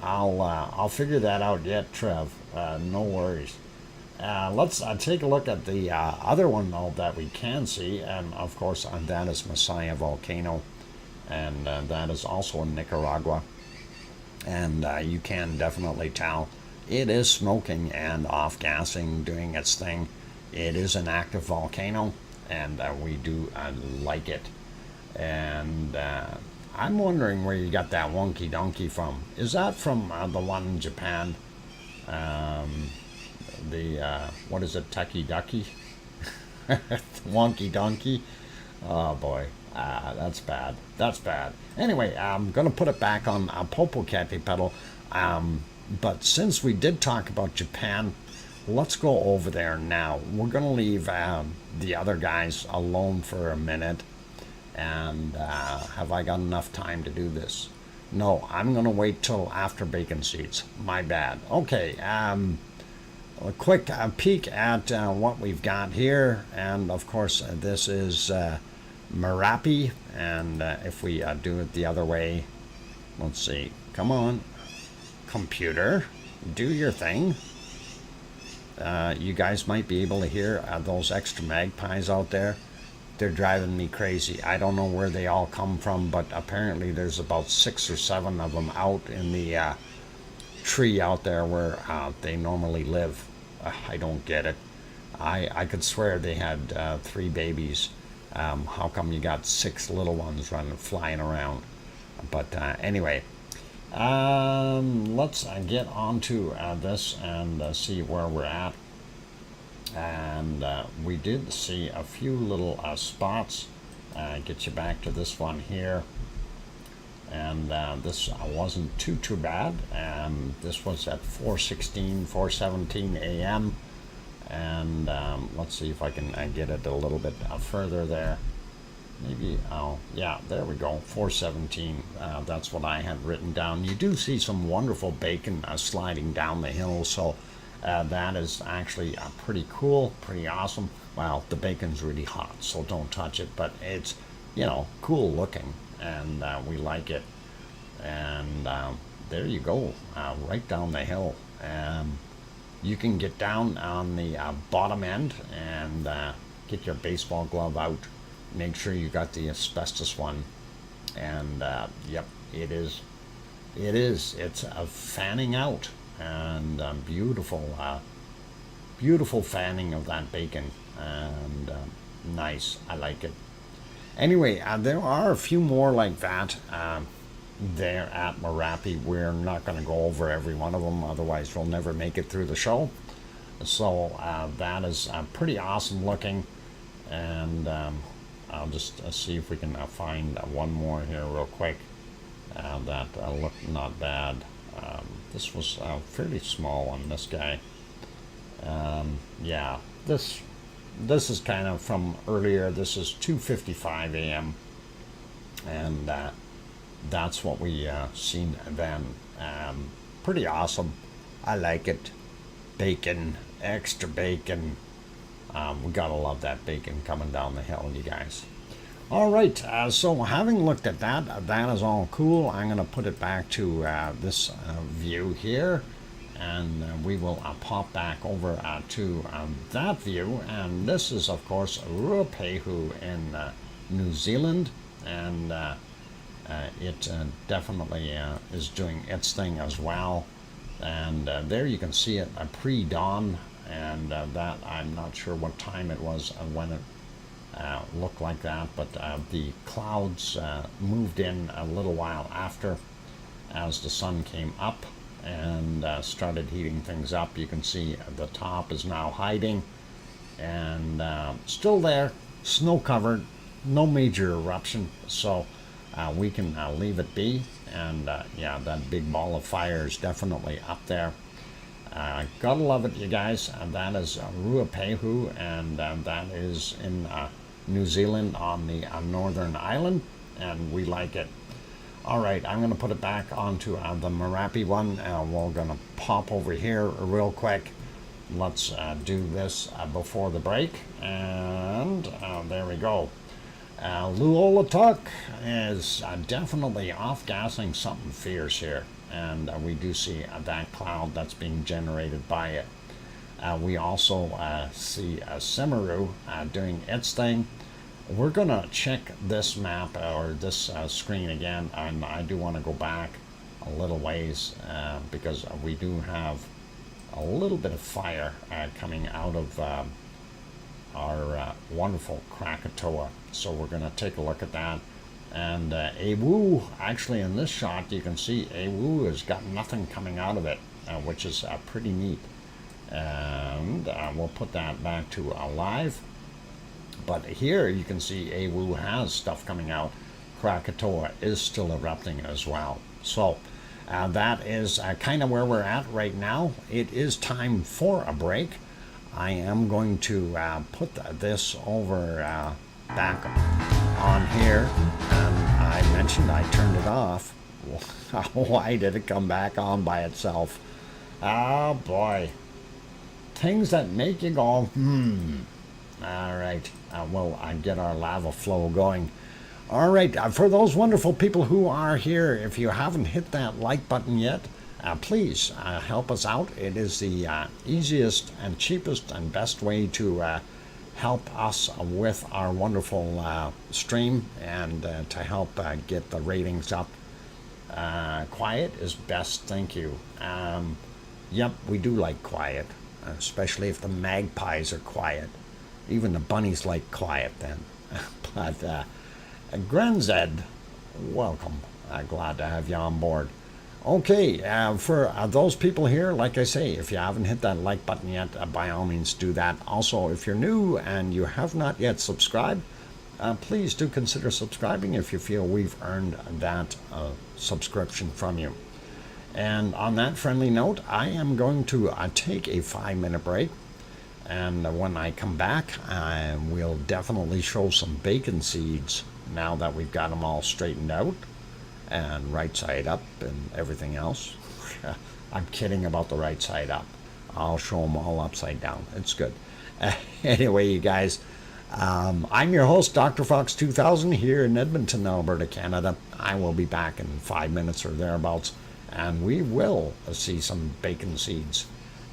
I'll figure that out yet, Trev. No worries. Let's take a look at the other one, though, that we can see, and of course that is Messiah Volcano, and that is also in Nicaragua, and you can definitely tell it is smoking and off-gassing, doing its thing. It is an active volcano, and we do like it. And I'm wondering where you got that wonky donkey from. Is that from the one in Japan? What is it, Tucky Ducky? Wonky donkey? Oh boy, that's bad. That's bad. Anyway, I'm going to put it back on Popocatepetl. But since we did talk about Japan, let's go over there now. We're going to leave the other guys alone for a minute. And have I got enough time to do this? No, I'm going to wait till after bacon seeds. My bad. Okay, a quick peek at what we've got here. And, of course, this is Merapi. And if we do it the other way, let's see. Come on. Computer, do your thing. You guys might be able to hear those extra magpies out there. They're driving me crazy. I don't know where they all come from, but apparently there's about 6 or 7 of them out in the tree out there where they normally live. I don't get it. I could swear they had 3 babies. How come you got 6 little ones flying around? But anyway, let's get on to this and see where we're at. And we did see a few little spots. Get you back to this one here. And this wasn't too bad. This was at 4:17 a.m. And let's see if I can get it a little bit further there. Maybe, oh, yeah, there we go, 417. That's what I had written down. You do see some wonderful bacon sliding down the hill, so That is actually pretty cool, pretty awesome. Well, the bacon's really hot, so don't touch it, but it's, cool looking, and we like it. And there you go, right down the hill. You can get down on the bottom end and get your baseball glove out. Make sure you got the asbestos one. And yep, it is. It's a fanning out, and beautiful, beautiful fanning of that bacon, and nice. I like it. Anyway, there are a few more like that there at Merapi. We're not going to go over every one of them, otherwise we'll never make it through the show. So that is pretty awesome looking, and I'll just see if we can find one more here real quick that looked not bad. This was a fairly small one, this guy. Yeah, this is kind of from earlier. This is 2:55 a.m. and that's what we seen then. Pretty awesome. I like it. Bacon, extra bacon. We gotta love that bacon coming down the hill, you guys. All right, so having looked at that, that is all cool. I'm gonna put it back to this view here, and we will pop back over to that view. And this is, of course, Ruapehu in New Zealand, and it definitely is doing its thing as well. And there you can see it pre-dawn, and that I'm not sure what time it was when it looked like that, but the clouds moved in a little while after, as the sun came up and started heating things up. You can see the top is now hiding, and still there, snow covered, no major eruption, so we can leave it be. And yeah, that big ball of fire is definitely up there. Gotta love it, you guys. That is Ruapehu, and that is in New Zealand on the northern island, and we like it. All right, I'm going to put it back onto the Merapi one. We're going to pop over here real quick. Let's do this before the break, and there we go. Luolatuk is definitely off-gassing something fierce here, and we do see that cloud that's being generated by it. We also see Semeru doing its thing. We're going to check this map or this screen again, and I do want to go back a little ways because we do have a little bit of fire coming out of our wonderful Krakatoa. So we're going to take a look at that. And Awu, actually in this shot you can see Awu has got nothing coming out of it, which is pretty neat. And we'll put that back to alive. But here you can see Awu has stuff coming out. Krakatoa is still erupting as well. So that is kind of where we're at right now. It is time for a break. I am going to put this over back on here. And I mentioned I turned it off. Why did it come back on by itself? Oh boy. Things that make you go, All right, we'll get our lava flow going. All right, for those wonderful people who are here, if you haven't hit that like button yet, please help us out. It is the easiest and cheapest and best way to help us with our wonderful stream, and to help get the ratings up. Quiet is best, thank you. Yep, we do like quiet, especially if the magpies are quiet. Even the bunnies like quiet then. But Granzed, welcome. Glad to have you on board. Okay, for those people here, like I say, if you haven't hit that like button yet, by all means do that. Also, if you're new and you have not yet subscribed, please do consider subscribing if you feel we've earned that subscription from you. And on that friendly note, I am going to take a 5-minute break. And when I come back, we'll definitely show some bacon seeds now that we've got them all straightened out and right side up and everything else. I'm kidding about the right side up. I'll show them all upside down. It's good. Anyway, you guys, I'm your host, DrFox2000, here in Edmonton, Alberta, Canada. I will be back in 5 minutes or thereabouts, and we will see some bacon seeds.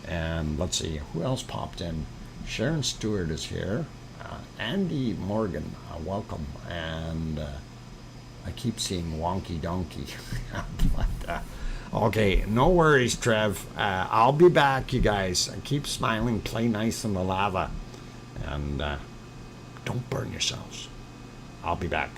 And let's see, who else popped in? Sharon Stewart is here. Andy Morgan, welcome. And I keep seeing Wonky Donkey. But, okay, no worries, Trev. I'll be back, you guys. Keep smiling, play nice in the lava, and don't burn yourselves. I'll be back.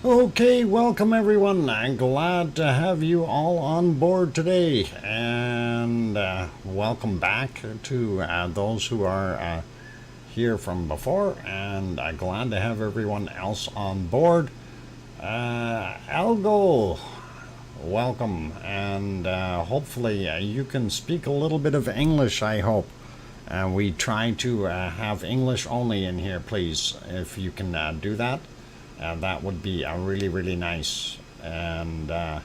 Okay, welcome everyone. I'm glad to have you all on board today, and welcome back to those who are here from before, and glad to have everyone else on board. Algo, welcome, and hopefully you can speak a little bit of English, I hope. We try to have English only in here, please, if you can do that. That would be really, really nice. And no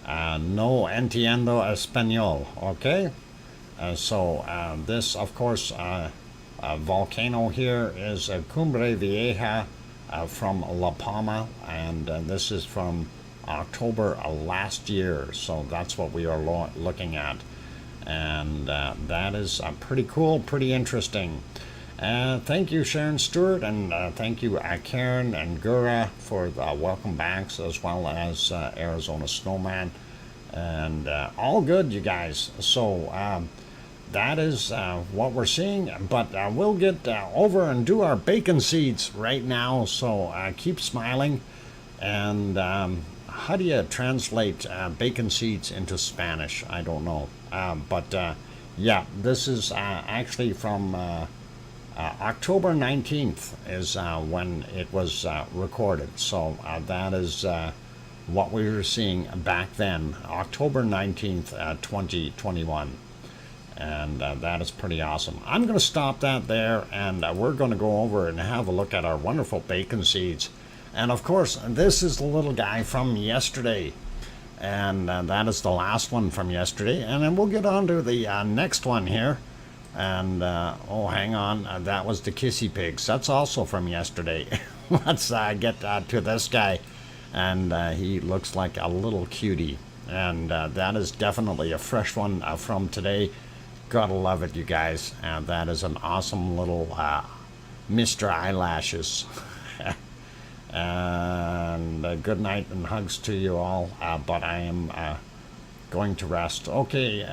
entiendo español, okay? So this, of course, volcano here is Cumbre Vieja from La Palma, and this is from October last year. So that's what we are looking at. And that is pretty cool, pretty interesting. Thank you, Sharon Stewart, and thank you, Karen and Gura, for the welcome backs, as well as Arizona Snowman. And all good, you guys. So that is what we're seeing. But we'll get over and do our bacon seeds right now. So keep smiling. And how do you translate bacon seeds into Spanish? I don't know. But yeah, this is actually from October 19th is when it was recorded. So that is what we were seeing back then, October 19th, 2021. And that is pretty awesome. I'm going to stop that there, and we're going to go over and have a look at our wonderful bacon seeds. And of course, this is the little guy from yesterday. And that is the last one from yesterday. And then we'll get on to the next one here. And, oh, hang on, that was the Kissy Pigs. That's also from yesterday. Let's get to this guy. And he looks like a little cutie. And that is definitely a fresh one from today. Gotta love it, you guys. That is an awesome little Mr. Eyelashes. And good night and hugs to you all. But I am going to rest. Okay,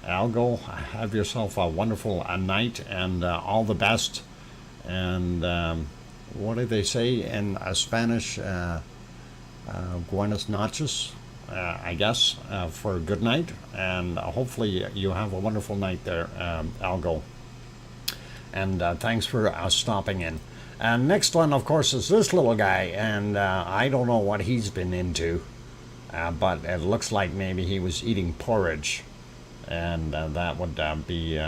Algo, have yourself a wonderful night, and all the best. And what do they say in Spanish? Buenas noches, I guess, for good night. And hopefully you have a wonderful night there, Algo. And thanks for stopping in. And next one, of course, is this little guy. And I don't know what he's been into, but it looks like maybe he was eating porridge. And that would be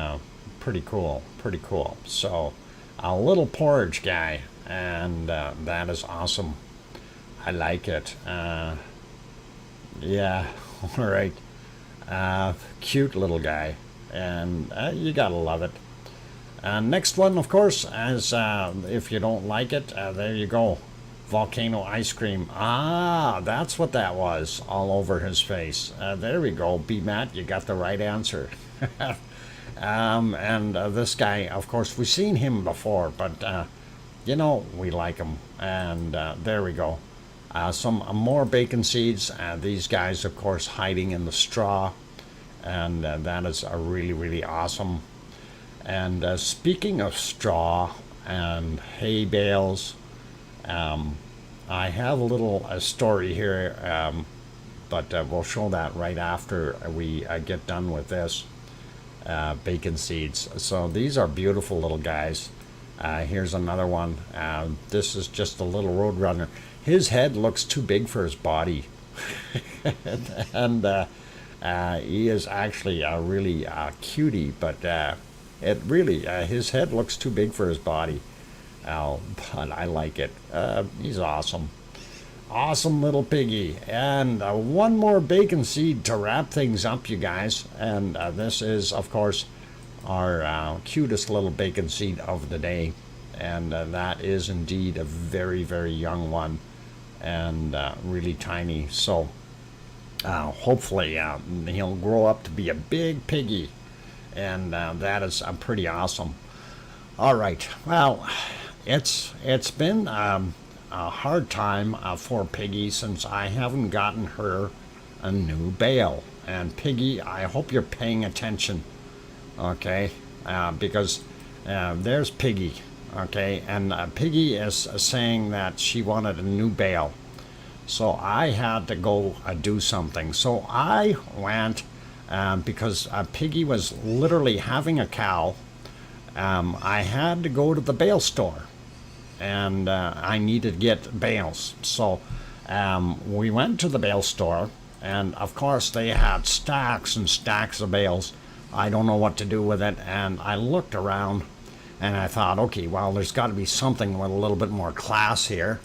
pretty cool, pretty cool. So a little porridge guy, and that is awesome. I like it. Yeah, all right. Cute little guy, and you gotta love it. Next one, of course, is if you don't like it, there you go. Volcano ice cream. Ah, that's what that was, all over his face. There we go. B. Matt, you got the right answer. And this guy, of course, we've seen him before, but, you know, we like him. And there we go. Some more bacon seeds. These guys, of course, hiding in the straw. And that is really, really awesome. And speaking of straw and hay bales, I have a little story here, but we'll show that right after we get done with this bacon seeds. So these are beautiful little guys. Here's another one. This is just a little roadrunner. His head looks too big for his body. And he is actually a really cutie, but it really, his head looks too big for his body. But I like it. He's awesome. Awesome little piggy. And one more bacon seed to wrap things up, you guys. And this is, of course, our cutest little bacon seed of the day. And that is indeed a very, very young one. And really tiny. So hopefully he'll grow up to be a big piggy. And that is pretty awesome. All right. Well, it's been a hard time for Piggy since I haven't gotten her a new bale. And Piggy, I hope you're paying attention, okay? Because there's Piggy, Okay, and Piggy is saying that she wanted a new bale. So I had to go do something. So I went because Piggy was literally having a cow. I had to go to the bale store, and I needed to get bales. So we went to the bale store, and of course they had stacks and stacks of bales. I don't know what to do with it, and I looked around, and I thought, okay, well, there's got to be something with a little bit more class here.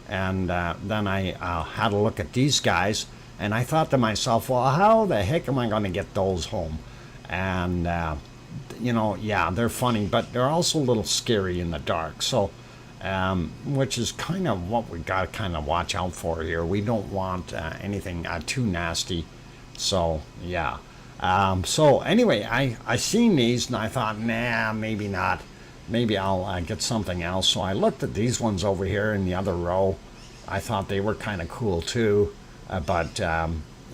And then I had a look at these guys, and I thought to myself, well, how the heck am I going to get those home? And you know, yeah, they're funny, but they're also a little scary in the dark. So, which is kind of what we got to kind of watch out for here. We don't want anything too nasty. So, yeah. So anyway, I seen these and I thought, nah, maybe not. Maybe I'll get something else. So I looked at these ones over here in the other row. I thought they were kind of cool too. But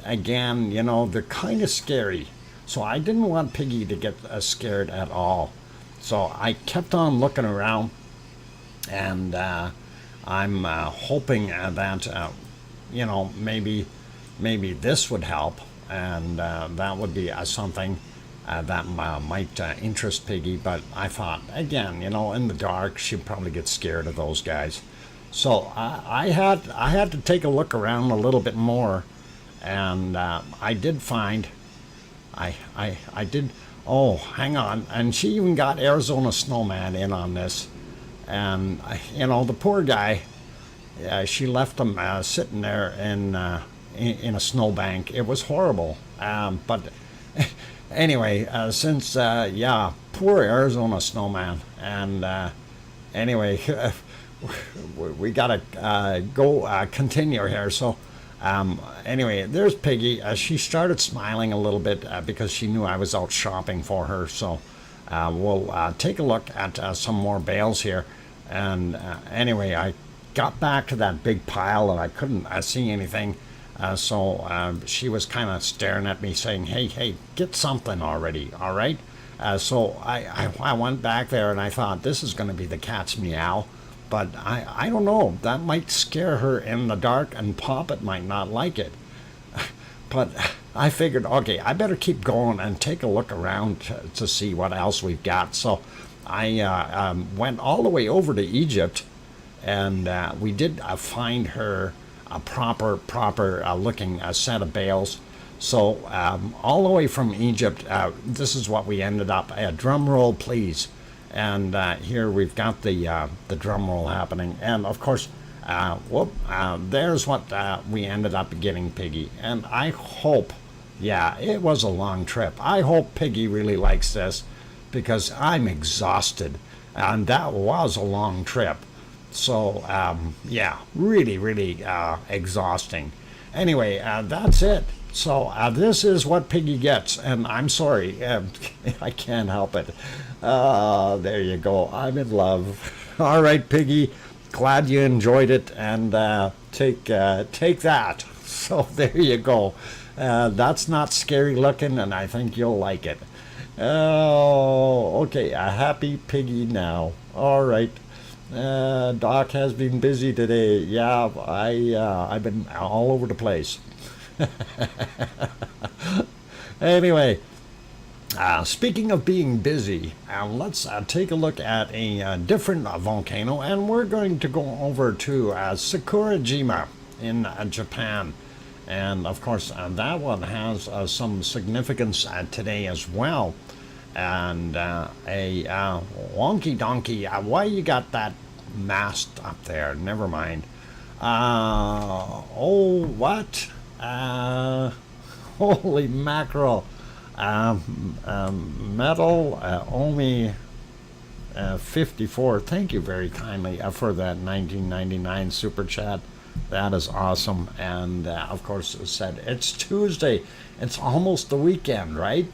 again, you know, they're kind of scary. So I didn't want Piggy to get scared at all. So I kept on looking around, and I'm hoping that, you know, maybe this would help, and that would be something that might interest Piggy. But I thought, again, you know, in the dark, she'd probably get scared of those guys. So I had to take a look around a little bit more, and I did find. I did. Oh, hang on. And she even got Arizona Snowman in on this. And, you know, the poor guy, she left him sitting there in a snowbank. It was horrible. But anyway, since, yeah, poor Arizona Snowman. And anyway, we got to go continue here. So. Anyway, there's Piggy. She started smiling a little bit because she knew I was out shopping for her. So we'll take a look at some more bales here. And anyway, I got back to that big pile and I couldn't see anything. So she was kind of staring at me saying, hey, get something already, all right? So I went back there and I thought, this is going to be the cat's meow. But I don't know, that might scare her in the dark, and Poppet might not like it. But I figured, okay, I better keep going and take a look around to see what else we've got. So I went all the way over to Egypt, and we did find her a proper looking set of bales. So all the way from Egypt, this is what we ended up. Drum roll, please. And here we've got the drum roll happening. And of course, there's what we ended up getting, Piggy. And I hope, yeah, it was a long trip. I hope Piggy really likes this because I'm exhausted. And that was a long trip. So, yeah, really exhausting. Anyway, that's it. So this is what Piggy gets. And I'm sorry, I can't help it. There you go. I'm in love. All right, Piggy. Glad you enjoyed it, and take that. So there you go. That's not scary looking, and I think you'll like it. Oh, okay. A happy Piggy now. All right. Doc has been busy today. Yeah, I've been all over the place. Anyway. Speaking of being busy, let's take a look at a different volcano, and we're going to go over to Sakurajima in Japan. And of course, that one has some significance today as well. And a wonky donkey, why you got that mast up there? Never mind. Oh, what? Holy mackerel. Metal only 54. Thank you very kindly for that 1999 super chat. That is awesome. And of course, it said it's Tuesday. It's almost the weekend, right?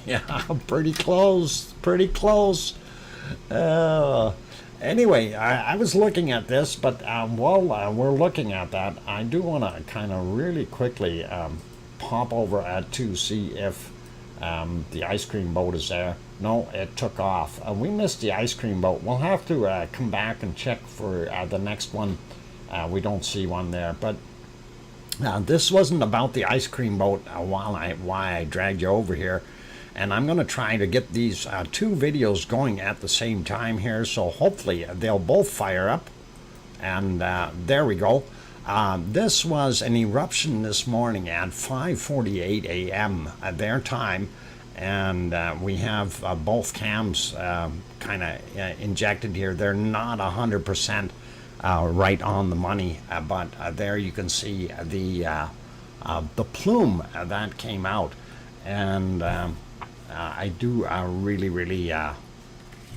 Yeah, pretty close. Anyway, I was looking at this, but while we're looking at that, I do want to kind of really quickly pop over to see if The ice cream boat is there. No, it took off. We missed the ice cream boat. We'll have to come back and check for the next one. We don't see one there, but this wasn't about the ice cream boat why I dragged you over here. And I'm going to try to get these two videos going at the same time here, so hopefully they'll both fire up. And there we go. This was an eruption this morning at 5:48 a.m. at their time, and we have both cams kind of injected here. They're not 100% right on the money, but there you can see the plume that came out, and I do really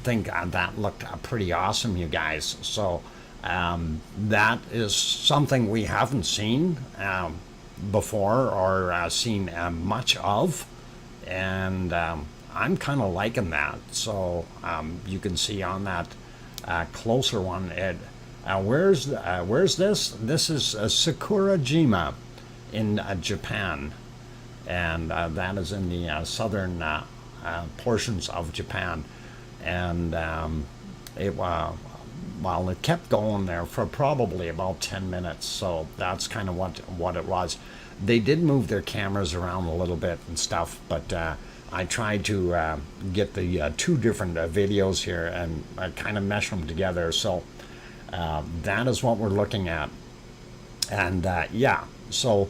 think that looked pretty awesome, you guys. So that is something we haven't seen before or seen much of, and I'm kind of liking that. So you can see on that closer one, where's this? This is Sakurajima in Japan, and that is in the southern portions of Japan, and it kept going there for probably about 10 minutes, so that's kind of what it was. They did move their cameras around a little bit and stuff, but I tried to get the two different videos here and kind of mesh them together, so that is what we're looking at. And yeah, so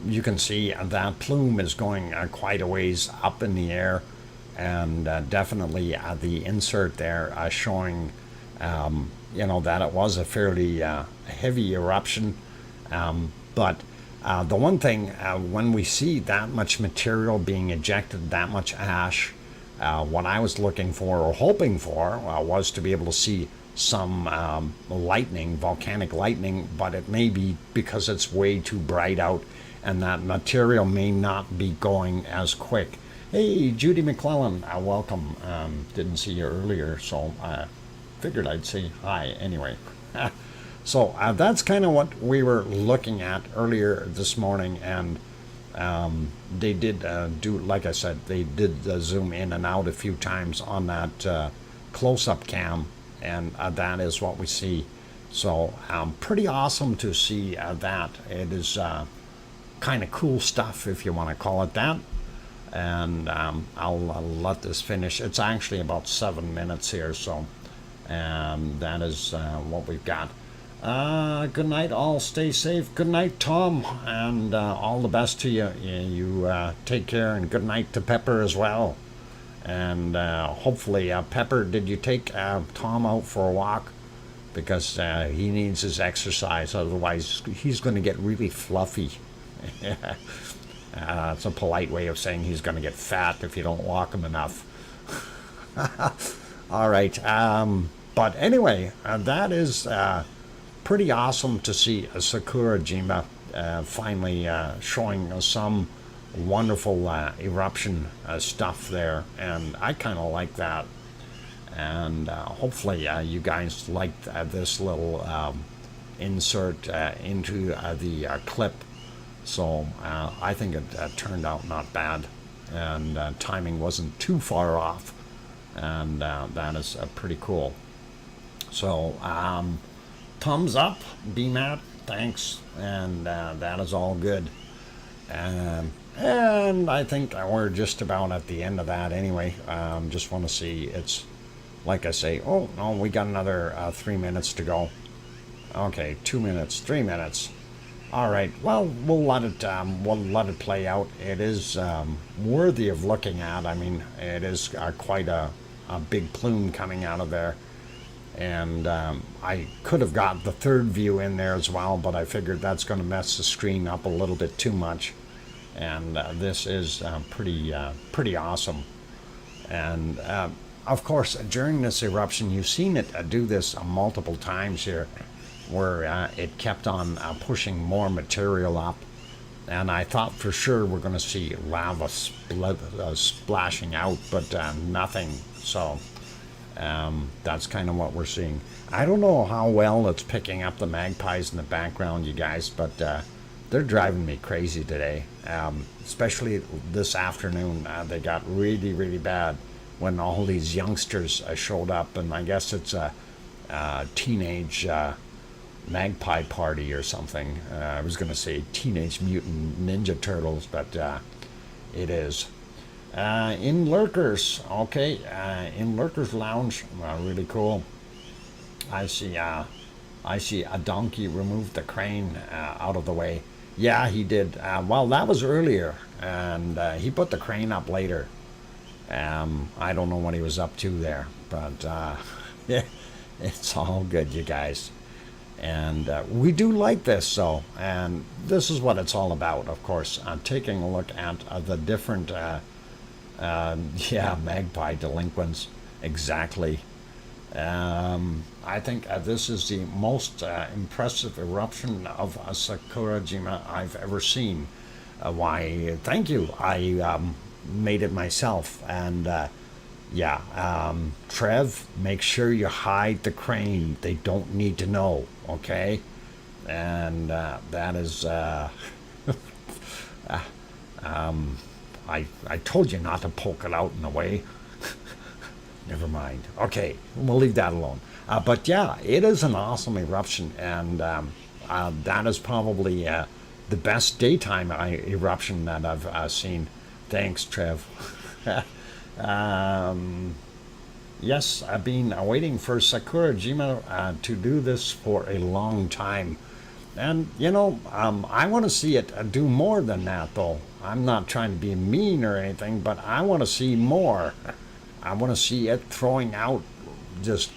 you can see that plume is going quite a ways up in the air, and definitely the insert there showing that it was a fairly heavy eruption, but the one thing, when we see that much material being ejected, that much ash, what I was looking for or hoping for was to be able to see some lightning, volcanic lightning, but it may be because it's way too bright out and that material may not be going as quick. Hey, Judy McClellan, welcome. Didn't see you earlier, so figured I'd say hi anyway. So that's kind of what we were looking at earlier this morning, and they did do, like I said, they did zoom in and out a few times on that close-up cam, and that is what we see. So pretty awesome to see that. It is kind of cool stuff, if you want to call it that. And I'll let this finish. It's actually about 7 minutes here, so that is what we've got. Good night, all. Stay safe. Good night, Tom, and all the best to you. You take care, and good night to Pepper as well. And hopefully, Pepper, did you take Tom out for a walk? Because he needs his exercise, otherwise he's going to get really fluffy. It's a polite way of saying he's going to get fat if you don't walk him enough. All right. But anyway, that is pretty awesome to see Sakurajima finally showing some wonderful eruption stuff there, and I kind of like that. And hopefully you guys liked this little insert into the clip. So I think it turned out not bad, and timing wasn't too far off, and that is pretty cool. So thumbs up, BMAT, thanks, and that is all good. And I think we're just about at the end of that anyway. Just want to see, it's like I say, oh no, we got another 3 minutes to go. Okay, 2 minutes, 3 minutes. All right, well, we'll let it play out. It is worthy of looking at. I mean, it is quite a big plume coming out of there. And I could have got the third view in there as well, but I figured that's going to mess the screen up a little bit too much. And this is pretty awesome. And of course, during this eruption, you've seen it do this multiple times here, where it kept on pushing more material up, and I thought for sure we're going to see lava splashing out, but nothing. So that's kind of what we're seeing. I don't know how well it's picking up the magpies in the background, you guys, but they're driving me crazy today. Especially this afternoon, they got really, really bad when all these youngsters showed up, and I guess it's a teenage magpie party or something. I was going to say Teenage Mutant Ninja Turtles, but it is. In Lurkers, okay, in Lurkers Lounge, really cool. I see a donkey remove the crane out of the way. Yeah, he did. Well, that was earlier, and he put the crane up later. I don't know what he was up to there, but yeah, it's all good, you guys. And we do like this, so, and this is what it's all about, of course, taking a look at the different, yeah, magpie delinquents, exactly. I think this is the most impressive eruption of Sakurajima I've ever seen. Why, thank you. I made it myself, and yeah, Trev, make sure you hide the crane. They don't need to know, okay? And that is, I told you not to poke it out in a way. Never mind. Okay, we'll leave that alone. But yeah, it is an awesome eruption, and that is probably the best daytime eruption that I've seen. Thanks, Trev. Yes, I've been waiting for Sakurajima to do this for a long time. And, you know, I want to see it do more than that, though. I'm not trying to be mean or anything, but I want to see more. I want to see it throwing out just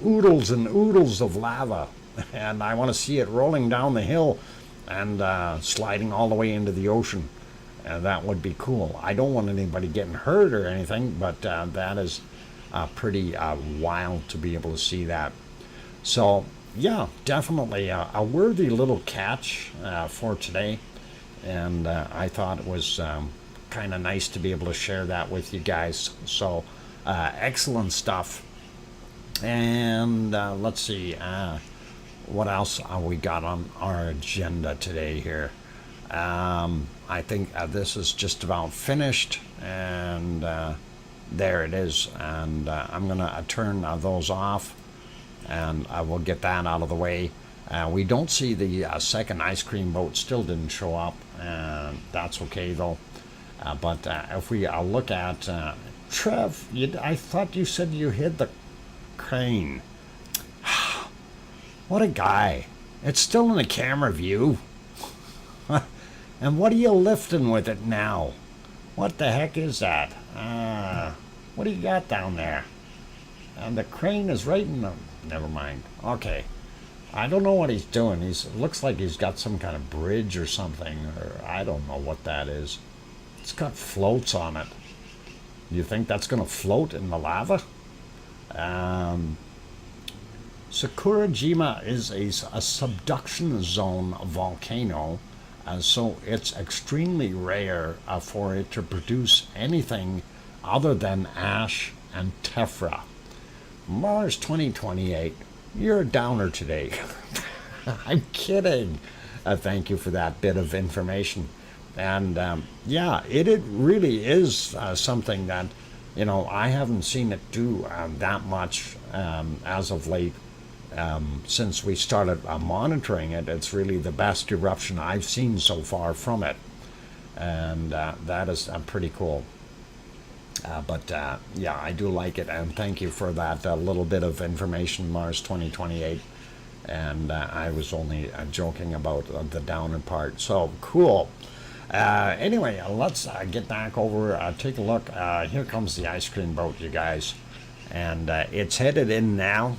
oodles and oodles of lava. And I want to see it rolling down the hill and sliding all the way into the ocean. That would be cool. I don't want anybody getting hurt or anything, but that is pretty wild to be able to see that. So, yeah, definitely a worthy little catch for today. And I thought it was kind of nice to be able to share that with you guys. So, excellent stuff. And let's see, what else we got on our agenda today here. I think this is just about finished, and there it is. And I'm going to turn those off, and I will get that out of the way. We don't see the second ice cream boat, still didn't show up, and that's okay though. But if we look at Trev, I thought you said you hid the crane. What a guy. It's still in the camera view. And what are you lifting with it now? What the heck is that? What do you got down there? And the crane is right in the... Never mind. Okay. I don't know what he's doing. Looks like he's got some kind of bridge or something, or I don't know what that is. It's got floats on it. You think that's going to float in the lava? Sakurajima is a subduction zone volcano, so it's extremely rare for it to produce anything other than ash and tephra. Mars 2028, you're a downer today. I'm kidding. Thank you for that bit of information. And yeah, it really is something that, you know, I haven't seen it do that much as of late. Since we started monitoring it, it's really the best eruption I've seen so far from it. And that is pretty cool. But yeah, I do like it, and thank you for that little bit of information, Mars 2028. And I was only joking about the downer part. So cool. Anyway, let's get back over, take a look. Here comes the ice cream boat, you guys. And it's headed in now.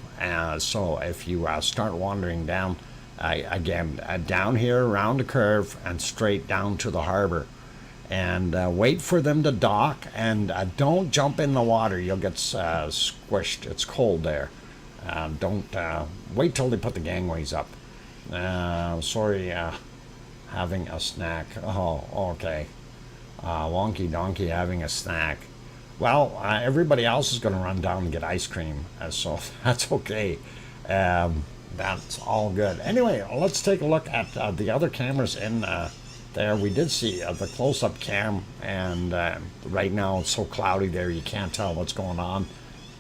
So if you start wandering down, again, down here around the curve and straight down to the harbor. And wait for them to dock, and don't jump in the water. You'll get squished. It's cold there. Don't wait till they put the gangways up. Sorry, having a snack. Oh, okay. Wonky donkey having a snack. Well, everybody else is going to run down and get ice cream, so that's okay. That's all good. Anyway, let's take a look at the other cameras in there. We did see the close-up cam, and right now it's so cloudy there you can't tell what's going on.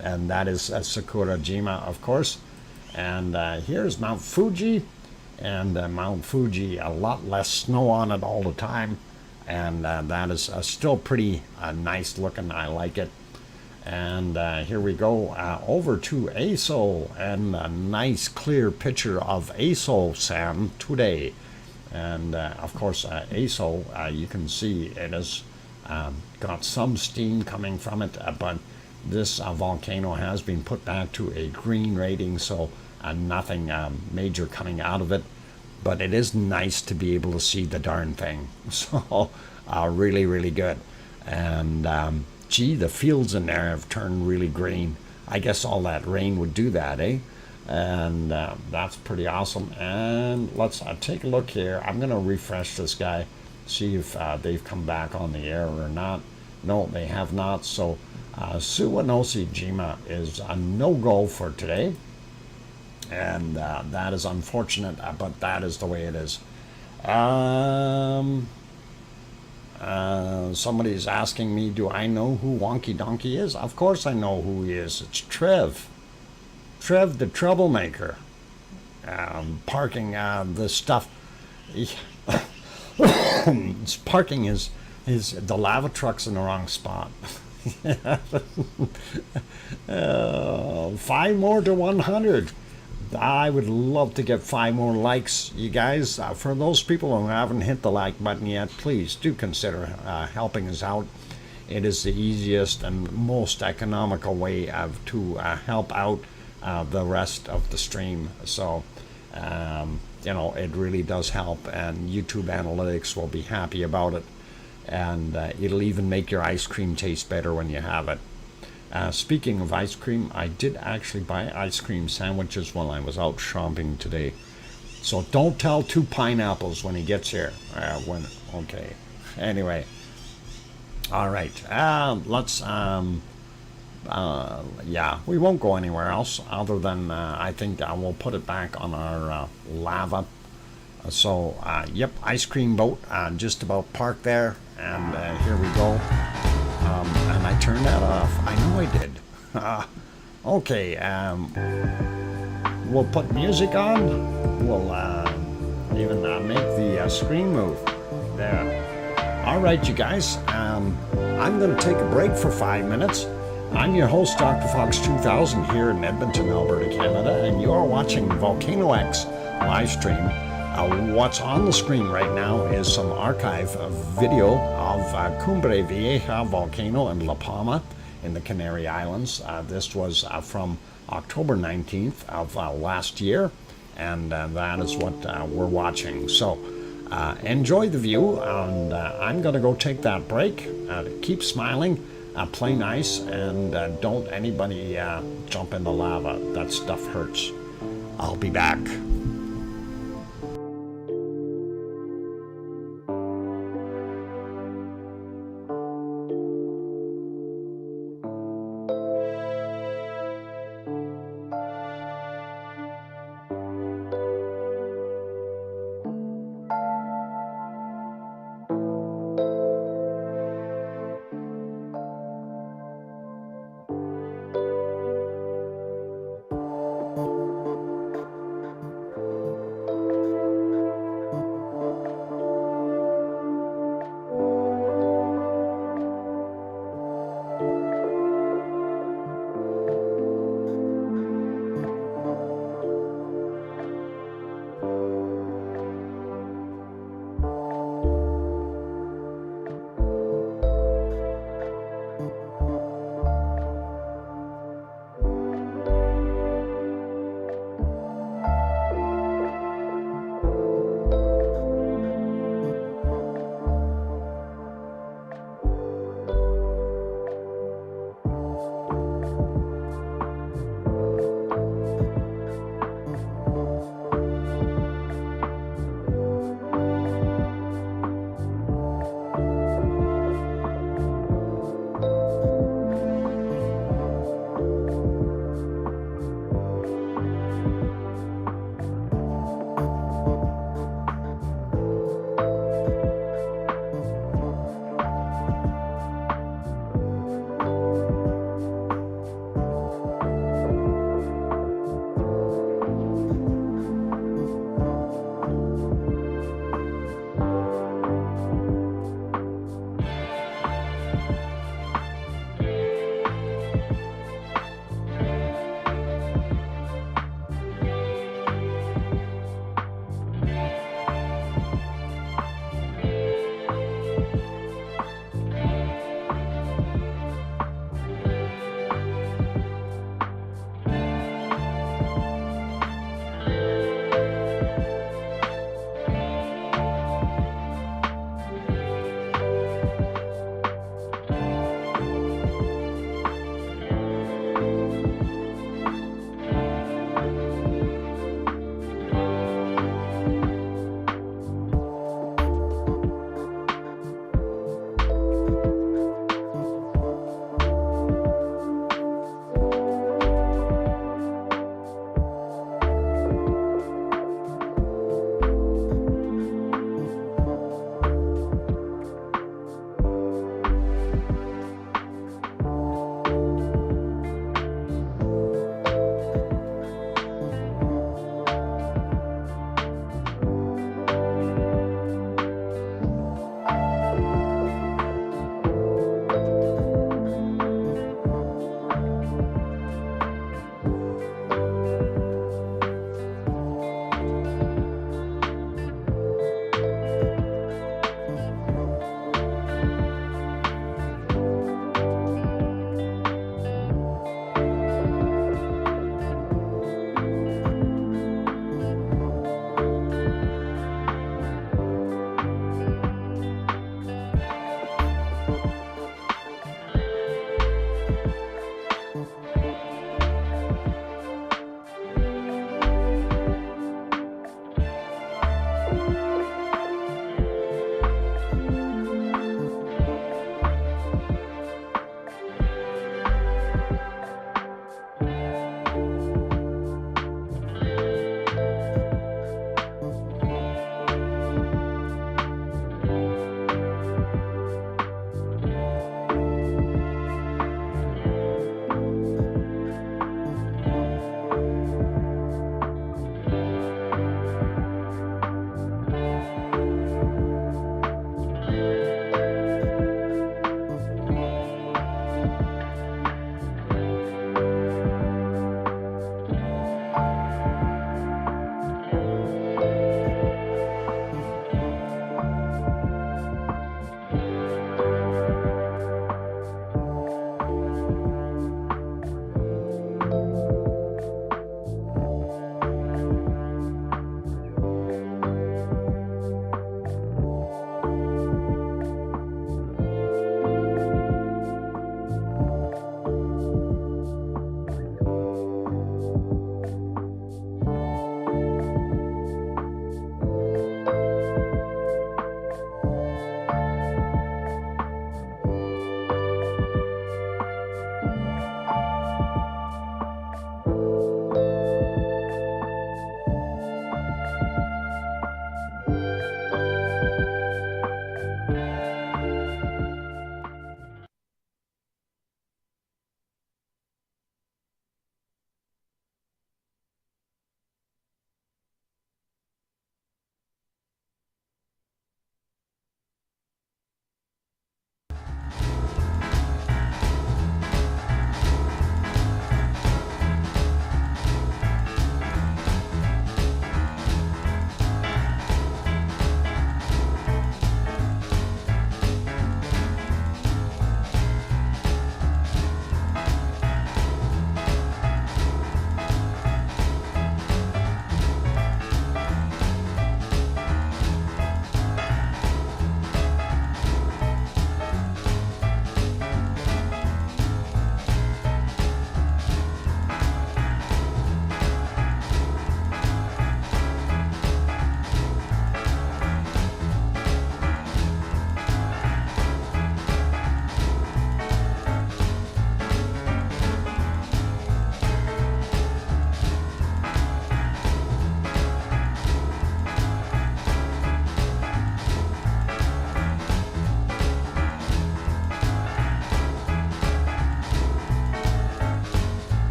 And that is Sakurajima, of course. And here's Mount Fuji, and Mount Fuji, a lot less snow on it all the time, and that is still pretty nice looking. I like it. And here we go over to Aso, and a nice clear picture of Aso-san today. And of course Aso, you can see it has got some steam coming from it, but this volcano has been put back to a green rating, so nothing major coming out of it. But it is nice to be able to see the darn thing. So really, really good. And gee, the fields in there have turned really green. I guess all that rain would do that, eh? And that's pretty awesome. And let's take a look here. I'm going to refresh this guy, see if they've come back on the air or not. No, they have not. So Suwanoshi-jima is a no-go for today. And that is unfortunate, but that is the way it is. Somebody's asking me, do I know who Wonky Donkey is? Of course I know who he is. It's Trev. Trev the troublemaker. Parking the stuff. It's parking his the lava truck's in the wrong spot. 5 more to 100. I would love to get 5 more likes, you guys. For those people who haven't hit the like button yet, please do consider helping us out. It is the easiest and most economical way to help out the rest of the stream. So, you know, it really does help, and YouTube Analytics will be happy about it. And it'll even make your ice cream taste better when you have it. Speaking of ice cream, I did actually buy ice cream sandwiches while I was out shopping today. So don't tell 2 pineapples when he gets here. Okay. Anyway. All right. Let's. Yeah, we won't go anywhere else other than I think we'll put it back on our lava. So, yep, ice cream boat just about parked there, and here we go. And I turned that off. I know I did. Okay, we'll put music on. We'll even make the screen move. There. All right, you guys. I'm going to take a break for 5 minutes. I'm your host, DrFox2000, here in Edmonton, Alberta, Canada, and you are watching VolcanoX live stream. What's on the screen right now is some archive video of Cumbre Vieja volcano in La Palma in the Canary Islands. This was from October 19th of last year, and that is what we're watching. So enjoy the view, and I'm going to go take that break. Keep smiling, play nice, and don't anybody jump in the lava. That stuff hurts. I'll be back.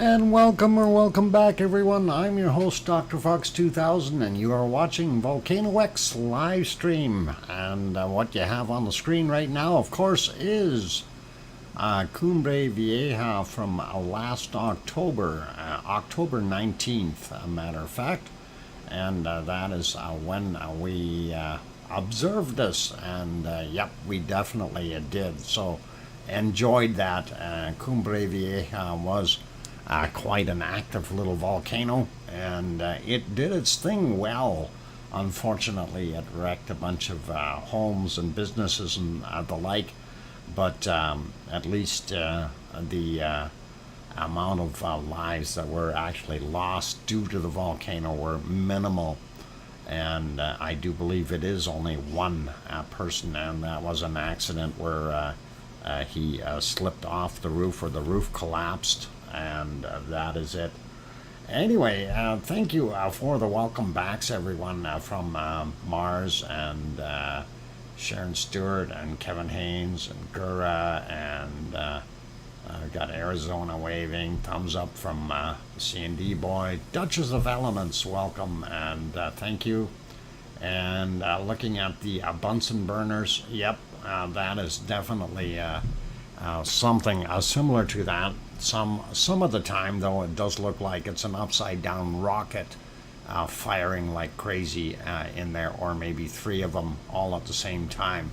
And welcome back, everyone. I'm your host, DrFox2000, and you are watching VolcanoX live stream. And what you have on the screen right now, of course, is Cumbre Vieja from last October, October 19th, a matter of fact. And that is when we observed this, and yep, we definitely did. So enjoyed that. Cumbre Vieja was quite an active little volcano, and it did its thing well. Unfortunately, it wrecked a bunch of homes and businesses and the like, but at least the amount of lives that were actually lost due to the volcano were minimal. And I do believe it is only one person, and that was an accident where he slipped off the roof, or the roof collapsed, and that is it. Anyway, thank you for the welcome backs, everyone, from Mars and Sharon Stewart and Kevin Haynes and Gura, and got Arizona waving, thumbs up from C&D Boy, Duchess of Elements, welcome, and thank you. And looking at the Bunsen burners, yep, that is definitely something similar to that. Some of the time, though, it does look like it's an upside down rocket firing like crazy in there, or maybe three of them all at the same time.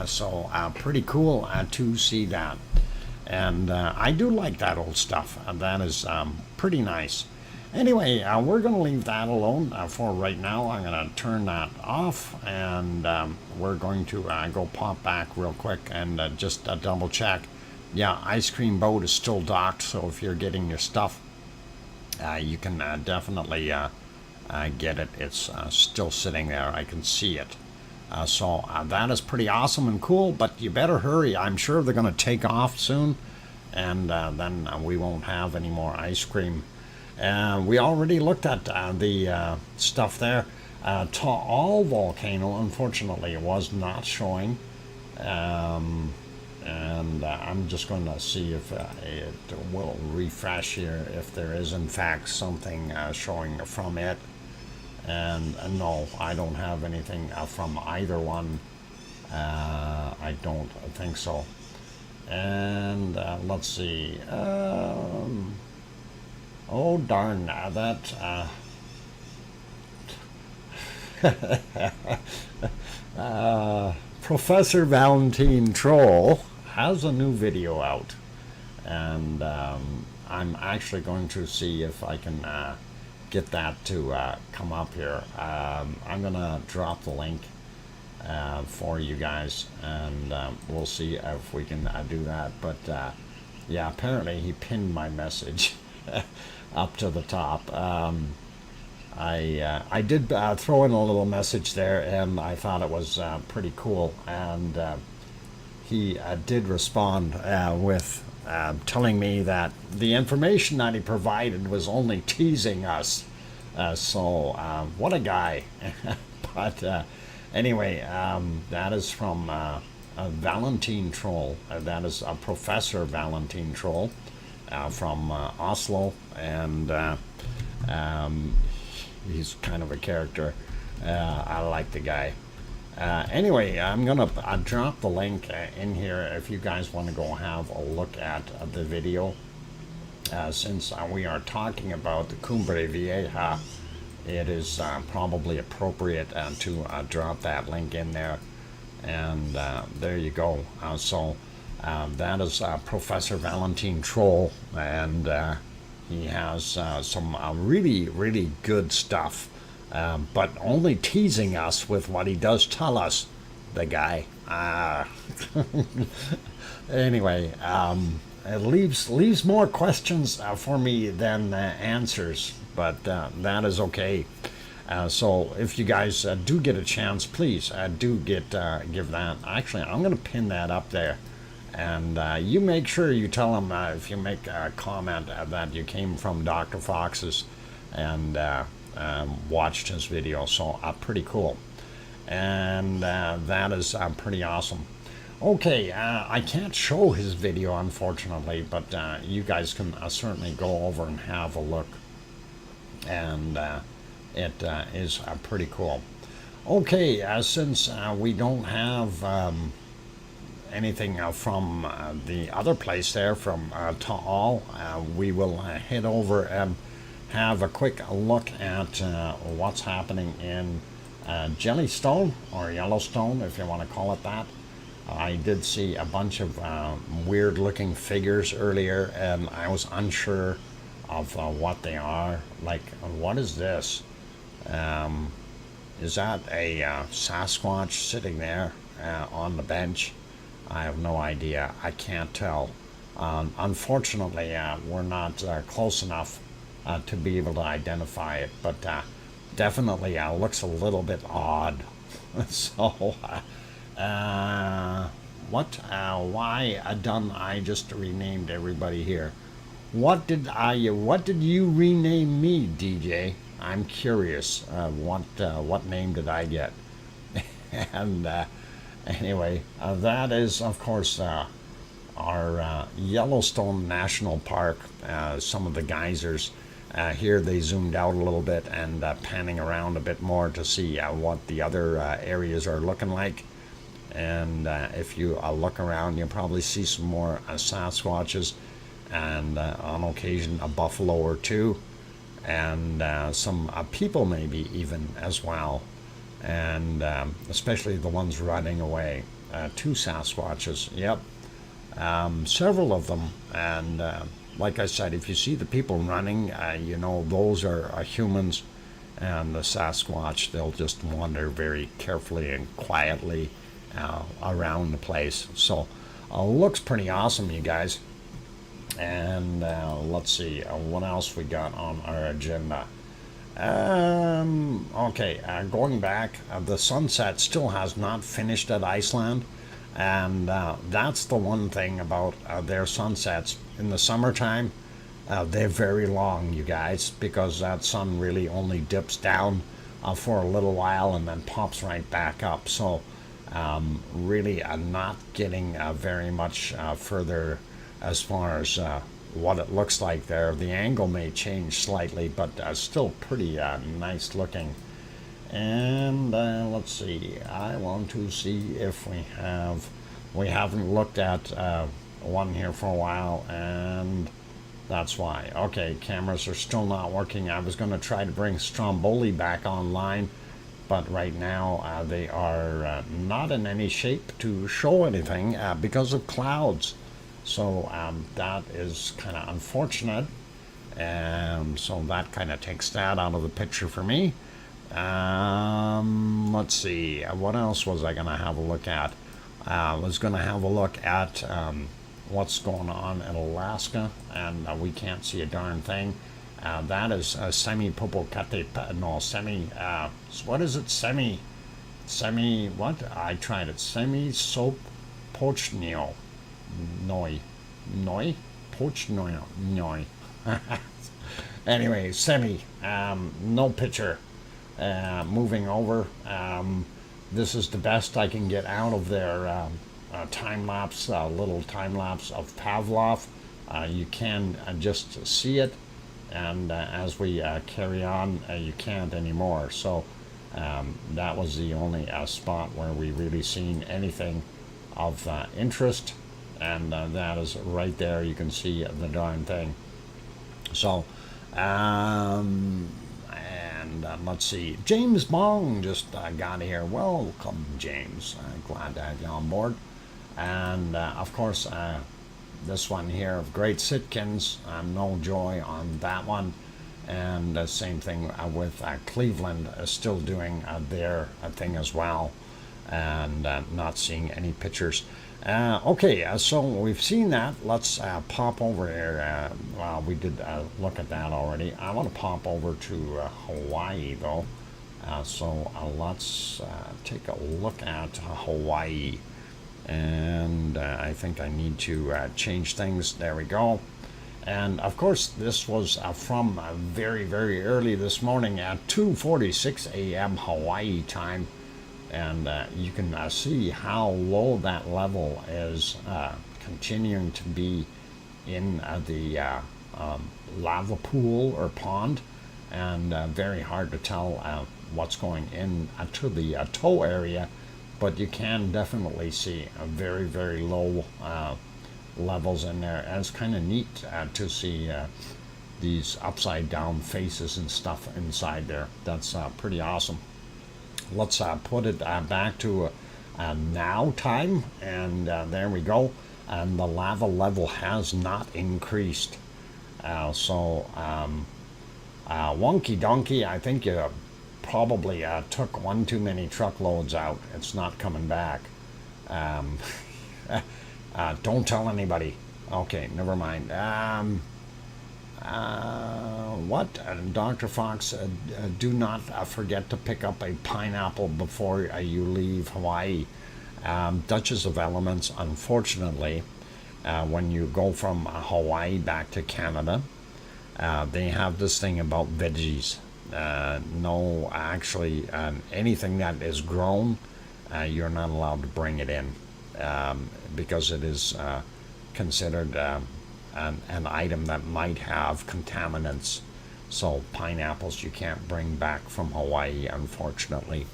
So pretty cool to see that. And I do like that old stuff. That is pretty nice. Anyway, we're going to leave that alone for right now. I'm going to turn that off, and we're going to go pop back real quick and just double check. Yeah, Ice Cream Boat is still docked, so if you're getting your stuff, you can definitely get it. It's still sitting there. I can see it. So that is pretty awesome and cool, but you better hurry. I'm sure they're going to take off soon, and then we won't have any more ice cream. We already looked at the stuff there. Taal Volcano, unfortunately, was not showing. And I'm just going to see if it will refresh here, if there is in fact something showing from it. And no, I don't have anything from either one. I don't think so. And let's see. Oh darn, that Professor Valentine Troll has a new video out, and I'm actually going to see if I can get that to come up here. I'm gonna drop the link for you guys, and we'll see if we can do that. But yeah, apparently he pinned my message up to the top. I did throw in a little message there, and I thought it was pretty cool, and he did respond with telling me that the information that he provided was only teasing us. So what a guy. But anyway, that is from Valentine Troll. That is Professor Valentine Troll from Oslo, and he's kind of a character. I like the guy. Anyway, I'm gonna drop the link in here if you guys want to go have a look at the video. Since we are talking about the Cumbre Vieja, it is probably appropriate to drop that link in there. And there you go. So that is Professor Valentine Troll, and he has some really good stuff. But only teasing us with what he does tell us, the guy. Anyway, it leaves more questions for me than answers, but that is okay. So if you guys do get a chance, please do give that. Actually, I'm going to pin that up there, and you make sure you tell him if you make a comment that you came from Dr. Fox's and watched his video. So pretty cool, and that is pretty awesome. Okay, I can't show his video unfortunately, but you guys can certainly go over and have a look, and it is pretty cool. Okay, since we don't have anything from the other place there, from Taal, we will head over and have a quick look at what's happening in Jellystone, or Yellowstone, if you want to call it that. I did see a bunch of weird looking figures earlier, and I was unsure of what they are. Like, what is this? Is that a Sasquatch sitting there on the bench? I have no idea. I can't tell. Unfortunately, we're not close enough to be able to identify it, but definitely looks a little bit odd. So, why done I just renamed everybody here? What did you rename me, DJ? I'm curious. What name did I get? And anyway, that is of course our Yellowstone National Park. Some of the geysers here, they zoomed out a little bit and panning around a bit more to see what the other areas are looking like. And if you look around, you'll probably see some more Sasquatches, and on occasion a buffalo or two, and some people maybe even as well, and especially the ones running away. 2 Sasquatches, yep, several of them. And like I said, if you see the people running, you know those are humans, and the Sasquatch, they'll just wander very carefully and quietly around the place. So looks pretty awesome, you guys. And let's see what else we got on our agenda. Okay, going back, the sunset still has not finished at Iceland, and that's the one thing about their sunsets in the summertime. They're very long, you guys, because that sun really only dips down for a little while and then pops right back up. So really not getting very much further as far as what it looks like there. The angle may change slightly, but still pretty nice looking. And let's see, I want to see if we haven't looked at one here for a while, and that's why. Okay, cameras are still not working. I was going to try to bring Stromboli back online, but right now they are not in any shape to show anything because of clouds. So that is kind of unfortunate, and so that kind of takes that out of the picture for me. Let's see, what else was I going to have a look at? I was going to have a look at what's going on in Alaska, and we can't see a darn thing. That is Popocatepetl. No, what is it? What? I tried it. Sopochnio. Noi. Pochnio. Noi. Anyway, no picture. Moving over. This is the best I can get out of their time-lapse, little time-lapse of Pavlov. You can just see it, and as we carry on, you can't anymore. So that was the only spot where we really seen anything of interest, and that is right there. You can see the darn thing. So let's see, James Bong just got here. Welcome, James. Glad to have you on board. And of course, this one here of Great Sitkins, no joy on that one. And same thing with Cleveland, still doing their thing as well, and not seeing any pictures. Okay, so we've seen that. Let's pop over here. Well, we did look at that already. I want to pop over to Hawaii, though. So let's take a look at Hawaii. And I think I need to change things. There we go. And of course, this was from very, very early this morning at 2:46 a.m. Hawaii time. and you can see how low that level is continuing to be in the lava pool or pond, and very hard to tell what's going in to the toe area, but you can definitely see a very, very low levels in there, and it's kind of neat to see these upside down faces and stuff inside there. That's pretty awesome. Let's put it back to now time, and there we go. And the lava level has not increased. Wonky donkey, I think you probably took one too many truckloads out. It's not coming back. Don't tell anybody. Okay, never mind. What? Dr. Fox, do not forget to pick up a pineapple before you leave Hawaii. Duchess of Elements, unfortunately, when you go from Hawaii back to Canada, they have this thing about veggies. No, actually, anything that is grown, you're not allowed to bring it in, because it is considered an item that might have contaminants. So pineapples you can't bring back from Hawaii, unfortunately.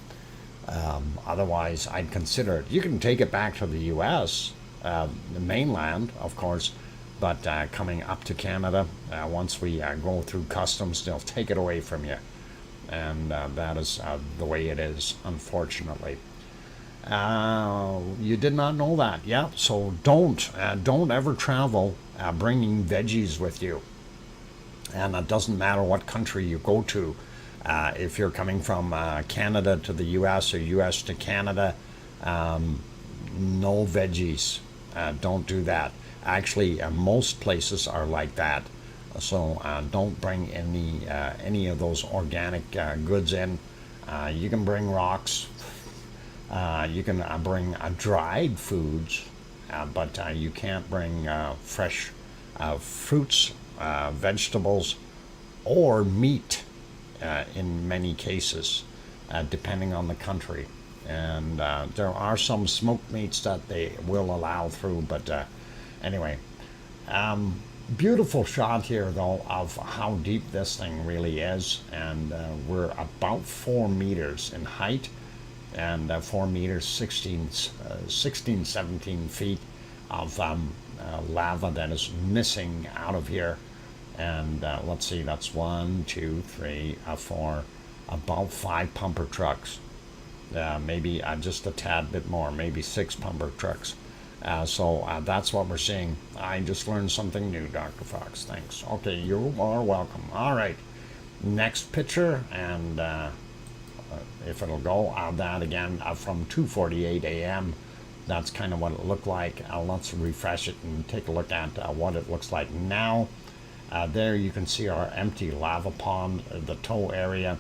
Otherwise, I'd consider it. You can take it back to the U.S., the mainland, of course, but coming up to Canada, once we go through customs, they'll take it away from you. And that is the way it is, unfortunately. You did not know that. Yeah, so don't ever travel bringing veggies with you. And it doesn't matter what country you go to. If you're coming from Canada to the U.S. or U.S. to Canada, no veggies. Don't do that. Actually, most places are like that. So don't bring any of those organic goods in. You can bring rocks. You can bring dried foods, but you can't bring fresh fruits, vegetables, or meat in many cases, depending on the country. And there are some smoked meats that they will allow through, but anyway. Beautiful shot here, though, of how deep this thing really is. And we're about 4 meters in height, and 4 meters, 16, 17 feet of lava that is missing out of here. And let's see, that's 1, 2, 3, 4, about 5 pumper trucks. Maybe just a tad bit more, maybe 6 pumper trucks. So that's what we're seeing. I just learned something new, Dr. Fox. Thanks. Okay, you are welcome. All right, next picture, and if it'll go, that again from 2:48 a.m. That's kind of what it looked like. Let's refresh it and take a look at what it looks like now. There you can see our empty lava pond, the toe area.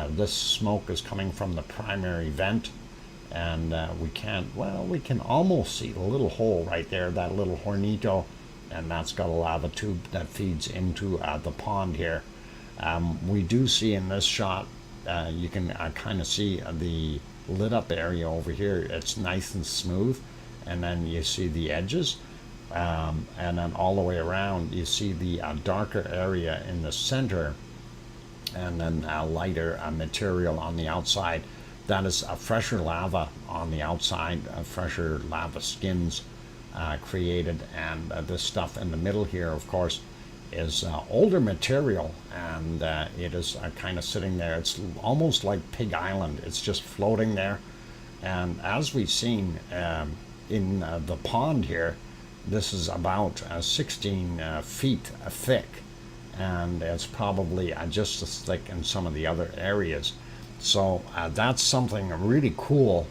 This smoke is coming from the primary vent. And we can almost see the little hole right there, that little hornito, and that's got a lava tube that feeds into the pond here. We do see in this shot, you can kind of see the lit up area over here. It's nice and smooth, and then you see the edges, and then all the way around you see the darker area in the center, and then lighter material on the outside. That is fresher lava on the outside, fresher lava skins created, and this stuff in the middle here, of course, is older material, and it is kind of sitting there. It's almost like Pig Island. It's just floating there, and as we've seen in the pond here, this is about 16 feet thick, and it's probably just as thick in some of the other areas. So that's something really cool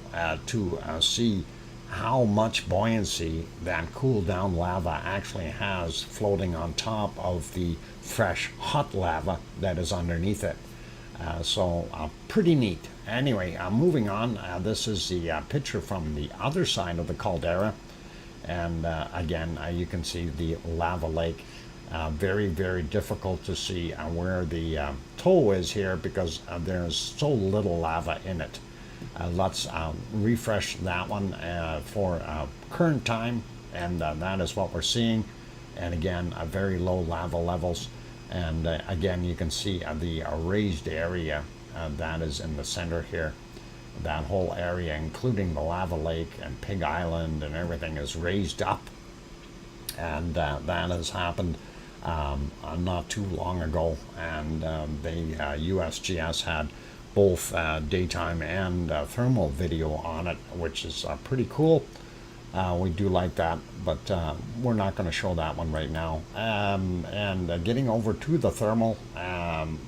to see how much buoyancy that cooled down lava actually has floating on top of the fresh hot lava that is underneath it. So pretty neat. Anyway, moving on. This is the picture from the other side of the caldera, and again you can see the lava lake. Very, very difficult to see where the toe is here, because there's so little lava in it. Let's refresh that one for current time, and that is what we're seeing. And again, very low lava levels. And again, you can see the raised area that is in the center here. That whole area, including the lava lake and Pig Island and everything, is raised up. And that has happened not too long ago. And the USGS had both daytime and thermal video on it, which is pretty cool. We do like that, but we're not going to show that one right now. And getting over to the thermal,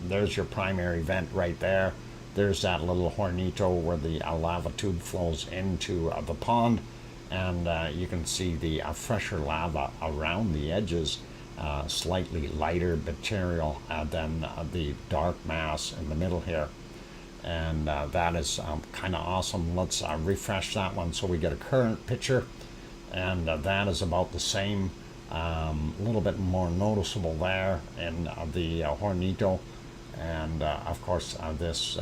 there's your primary vent right there. There's that little hornito where the lava tube flows into the pond, and you can see the fresher lava around the edges, slightly lighter material than the dark mass in the middle here. And that is kind of awesome. Let's refresh that one so we get a current picture. And that is about the same, a little bit more noticeable there in the hornito. And of course, this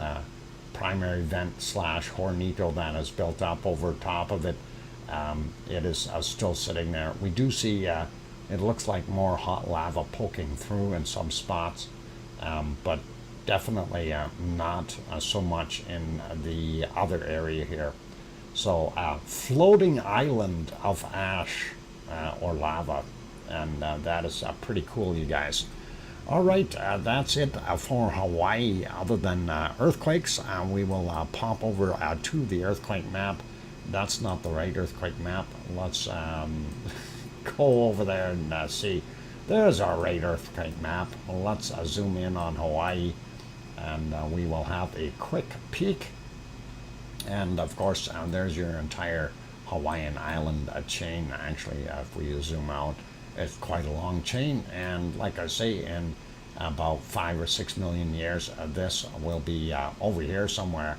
primary vent slash hornito that is built up over top of it, it is still sitting there. We do see it looks like more hot lava poking through in some spots, but definitely not so much in the other area here. So floating island of ash or lava, and that is pretty cool, you guys. All right, that's it for Hawaii. Other than earthquakes, we will pop over to the earthquake map. That's not the right earthquake map. Let's go over there and see. There's our right earthquake map. Let's zoom in on Hawaii, and we will have a quick peek. And of course, there's your entire Hawaiian island chain. Actually, if we zoom out, it's quite a long chain. And like I say, in about 5 or 6 million years, this will be over here somewhere.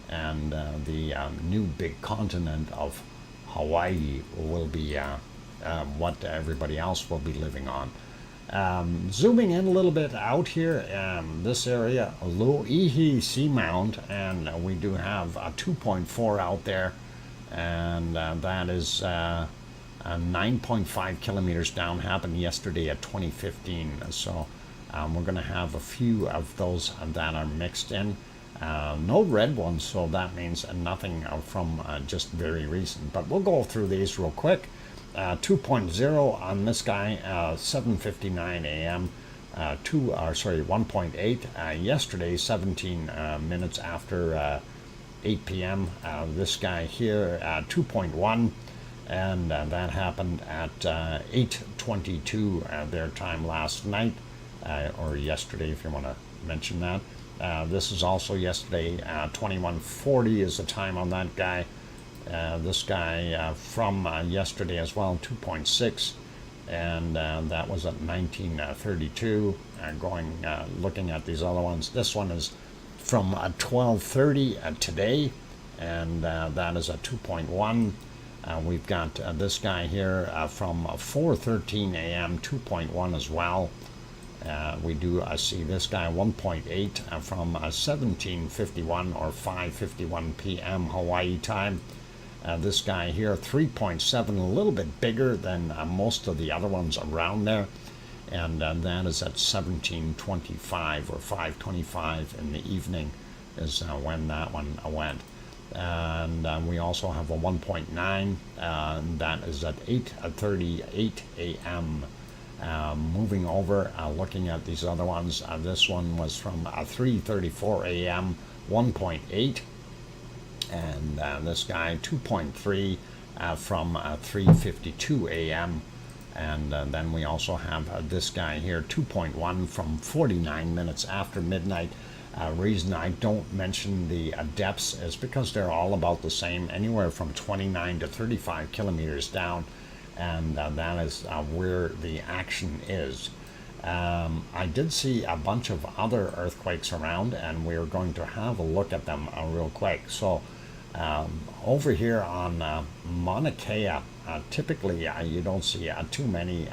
And the new big continent of Hawaii will be what everybody else will be living on. Zooming in a little bit out here, this area, Loihi Seamount, and we do have a 2.4 out there, and that is 9.5 kilometers down, happened yesterday at 2015, so we're going to have a few of those that are mixed in. No red ones, so that means nothing from just very recent, but we'll go through these real quick. 2.0 on this guy, 7:59 a.m. 1.8 yesterday, 17 minutes after 8 p.m. This guy here, 2.1, and that happened at 8:22 their time last night, or yesterday, if you want to mention that. This is also yesterday. 21:40 is the time on that guy. This guy from yesterday as well, 2.6, and that was at 19:32. Looking at these other ones, this one is from 12:30 today, and that is a 2.1. We've got this guy here from 4:13 a.m., 2.1 as well. We do see this guy 1.8 from 17:51 or 5:51 p.m. Hawaii time. This guy here, 3.7, a little bit bigger than most of the other ones around there, and that is at 17:25 or 5:25 in the evening is when that one went. And we also have a 1.9, that is at 8:38 a.m. Moving over, looking at these other ones, this one was from 3:34 a.m., 1.8. And this guy 2.3 from 3:52 a.m. And then we also have this guy here 2.1 from 49 minutes after midnight. Reason I don't mention the depths is because they're all about the same, anywhere from 29 to 35 kilometers down, and that is where the action is. I did see a bunch of other earthquakes around, and we're going to have a look at them real quick. So over here on Mauna Kea, typically you don't see too many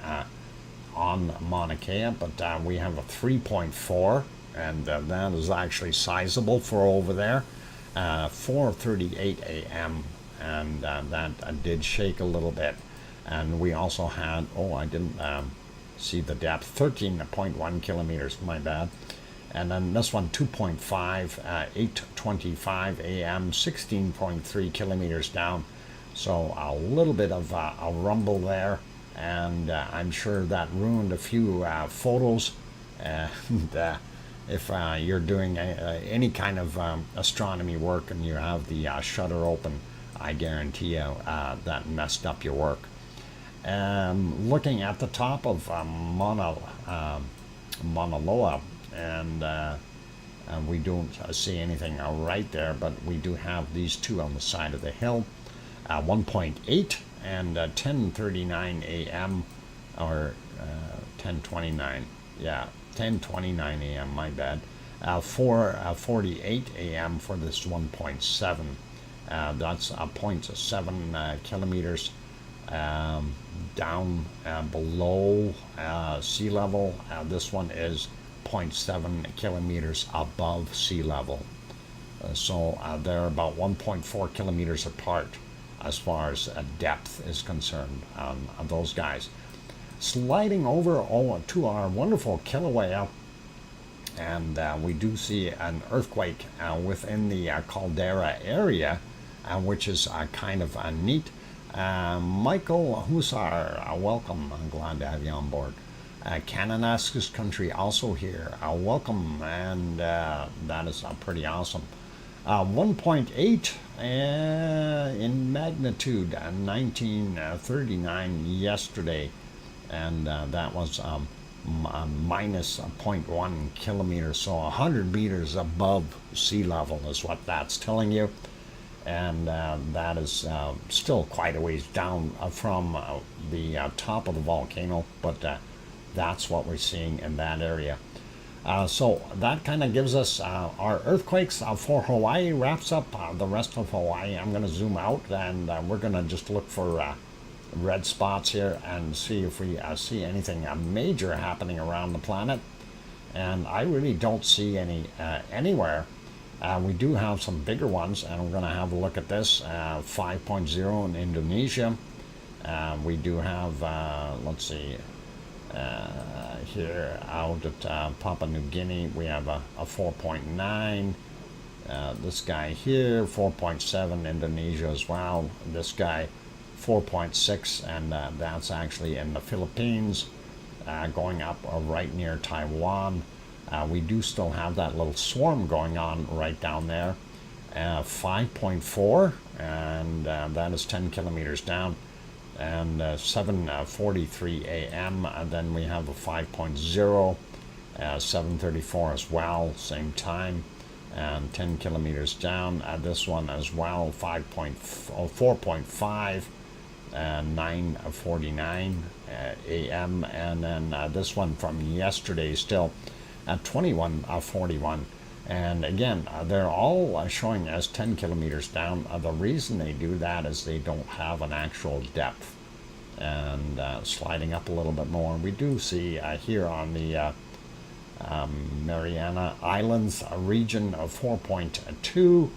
on Mauna Kea, but we have a 3.4, and that is actually sizable for over there. 4:38 a.m. and that did shake a little bit. And we also had, oh, I didn't see the depth, 13.1 kilometers, my bad. And then this one, 2.5, 8:25 a.m., 16.3 kilometers down. So a little bit of a rumble there, and I'm sure that ruined a few photos. And if you're doing any kind of astronomy work and you have the shutter open, I guarantee you that messed up your work. Looking at the top of Mauna Loa, and we don't see anything right there, but we do have these two on the side of the hill, 1.8 and 10:39 a.m. or 10:29, yeah, 10:29 a.m. my bad. 4:48 a.m. for this 1.7. That's 0.7 kilometers down below sea level. This one is 0.7 kilometers above sea level. So they're about 1.4 kilometers apart as far as depth is concerned on those guys. Sliding over to our wonderful Kilauea, and we do see an earthquake within the caldera area, which is kind of neat. Michael Husar, welcome. I'm glad to have you on board. Kananaskis country also here. Welcome, and that is pretty awesome. 1.8 in magnitude, 1939 yesterday, and that was minus 0.1 kilometers, so 100 meters above sea level is what that's telling you. And that is still quite a ways down from the top of the volcano, but that's what we're seeing in that area. So that kind of gives us our earthquakes for Hawaii. Wraps up the rest of Hawaii. I'm going to zoom out, and we're going to just look for red spots here and see if we see anything major happening around the planet. And I really don't see any anywhere. We do have some bigger ones, and we're going to have a look at this. 5.0 in Indonesia. We do have, let's see, here out at Papua New Guinea, we have a 4.9. This guy here, 4.7, Indonesia as well. This guy, 4.6, and that's actually in the Philippines, going up right near Taiwan. We do still have that little swarm going on right down there. 5.4, and that is 10 kilometers down. And 7:43 a.m. Then we have a 5.0, 7:34 as well, same time, and 10 kilometers down. This one as well, 4.5, 9:49 a.m. And then this one from yesterday still at 21:41. And again, they're all showing as 10 kilometers down. The reason they do that is they don't have an actual depth. And sliding up a little bit more, we do see here on the Mariana Islands region of 4.2,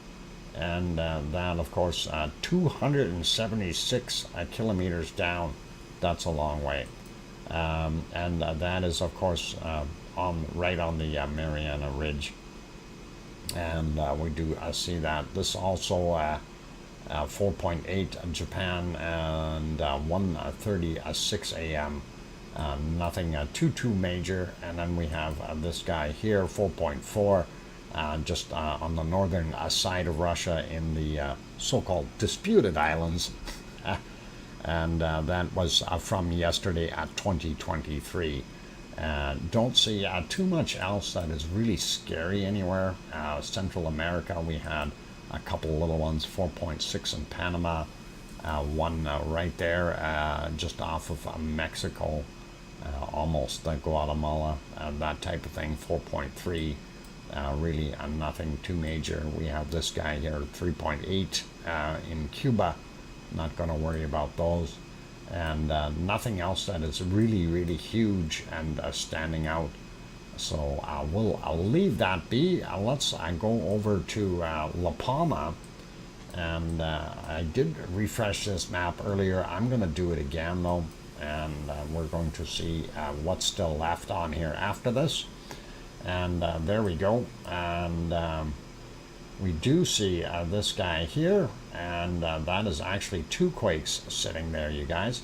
and that, of course, 276 kilometers down. That's a long way. And that is, of course, right on the Mariana Ridge. And we do see that. This also 4.8 Japan, and 1:36 a.m. Nothing too major. And then we have this guy here, 4.4, just on the northern side of Russia in the so-called disputed islands. And that was from yesterday at 2023. Don't see too much else that is really scary anywhere. Central America, we had a couple little ones, 4.6 in Panama, one right there just off of Mexico, almost Guatemala, that type of thing, 4.3. Really nothing too major. We have this guy here, 3.8 in Cuba. Not going to worry about those. And nothing else that is really huge and standing out So I'll leave that be. Let's go over to La Palma. And I did refresh this map earlier. I'm going to do it again though. And we're going to see what's still left on here after this. And there we go. And we do see this guy here. And that is actually 2 quakes sitting there, you guys.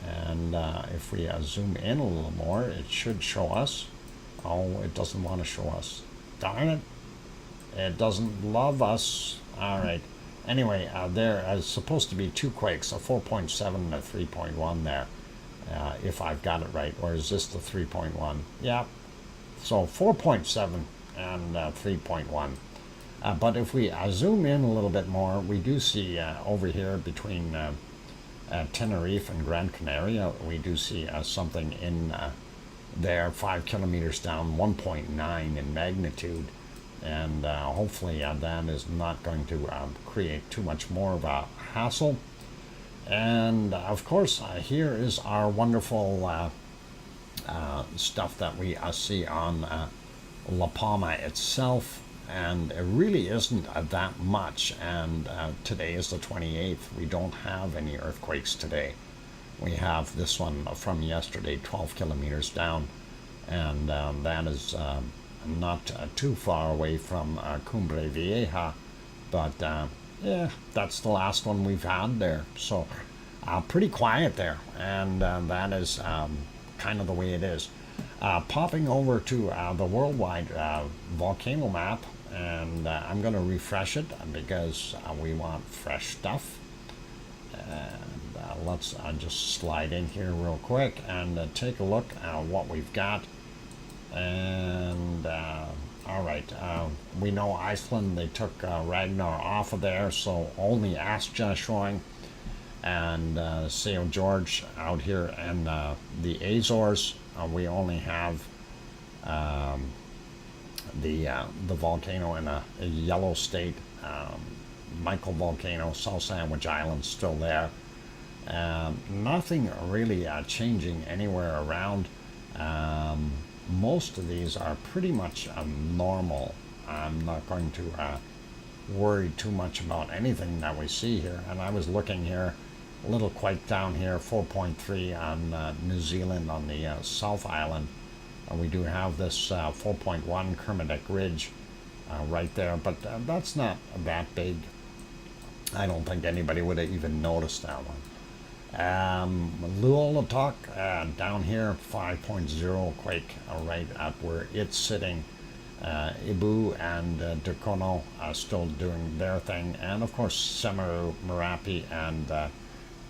And if we zoom in a little more, it should show us. Oh, it doesn't want to show us. Darn it. It doesn't love us. All right. Anyway, there is supposed to be 2 quakes, a 4.7 and a 3.1 there, if I've got it right. Or is this the 3.1? Yeah. So 4.7 and 3.1. But if we zoom in a little bit more, we do see over here between Tenerife and Gran Canaria, we do see something in there, 5 kilometers down, 1.9 in magnitude. And hopefully that is not going to create too much more of a hassle. And of course, here is our wonderful stuff that we see on La Palma itself. And it really isn't that much. And today is the 28th. We don't have any earthquakes today. We have this one from yesterday, 12 kilometers down. And that is not too far away from Cumbre Vieja. But yeah, that's the last one we've had there. So pretty quiet there. And that is kind of the way it is. Popping over to the worldwide volcano map. And I'm going to refresh it because we want fresh stuff. And let's just slide in here real quick and take a look at what we've got. And all right, we know Iceland, they took Ragnar off of there, so only Astja showing. And St. George out here in the Azores, we only have the volcano in a yellow state. Michael volcano, South Sandwich Island still there. Nothing really changing anywhere around. Most of these are pretty much normal. I'm not going to worry too much about anything that we see here. And I was looking here, a little quake down here, 4.3 on New Zealand on the South Island. We do have this 4.1 Kermadec Ridge right there, but that's not that big. I don't think anybody would have even noticed that one. Luolatok down here, 5.0 quake right at where it's sitting. Ibu and Dukono still doing their thing, and of course Semeru, Merapi, and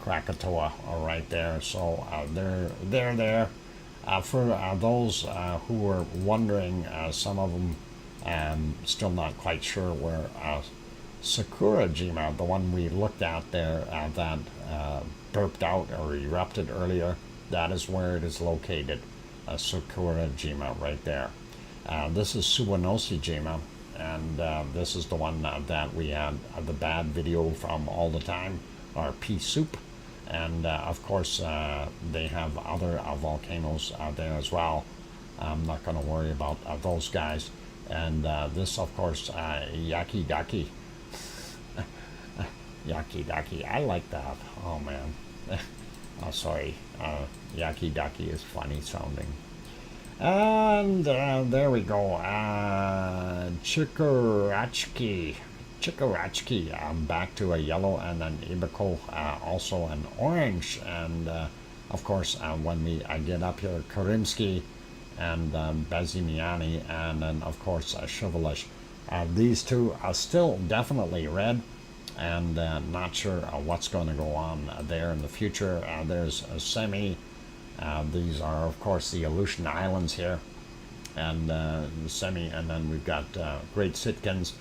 Krakatoa are right there. So they're there. For those who were wondering, some of them still not quite sure where Sakurajima, the one we looked at there that burped out or erupted earlier, that is where it is located. Sakurajima right there. This is Suwanoshijima, and this is the one that we had the bad video from all the time, or pea soup. And of course, they have other volcanoes there as well. I'm not going to worry about those guys. And this, of course, Yaki Daki. Yaki Daki, I like that. Oh man. Sorry. Yaki Daki is funny sounding. And there we go. Chikorachki. Back to a yellow, and then Ibako also an orange. And of course, when we get up here, Karimsky and Bazimiani, and then of course Shivalish. These two are still definitely red, and not sure what's going to go on there in the future. There's a Semi. These are of course the Aleutian Islands here, and Semi, and then we've got Great Sitkins.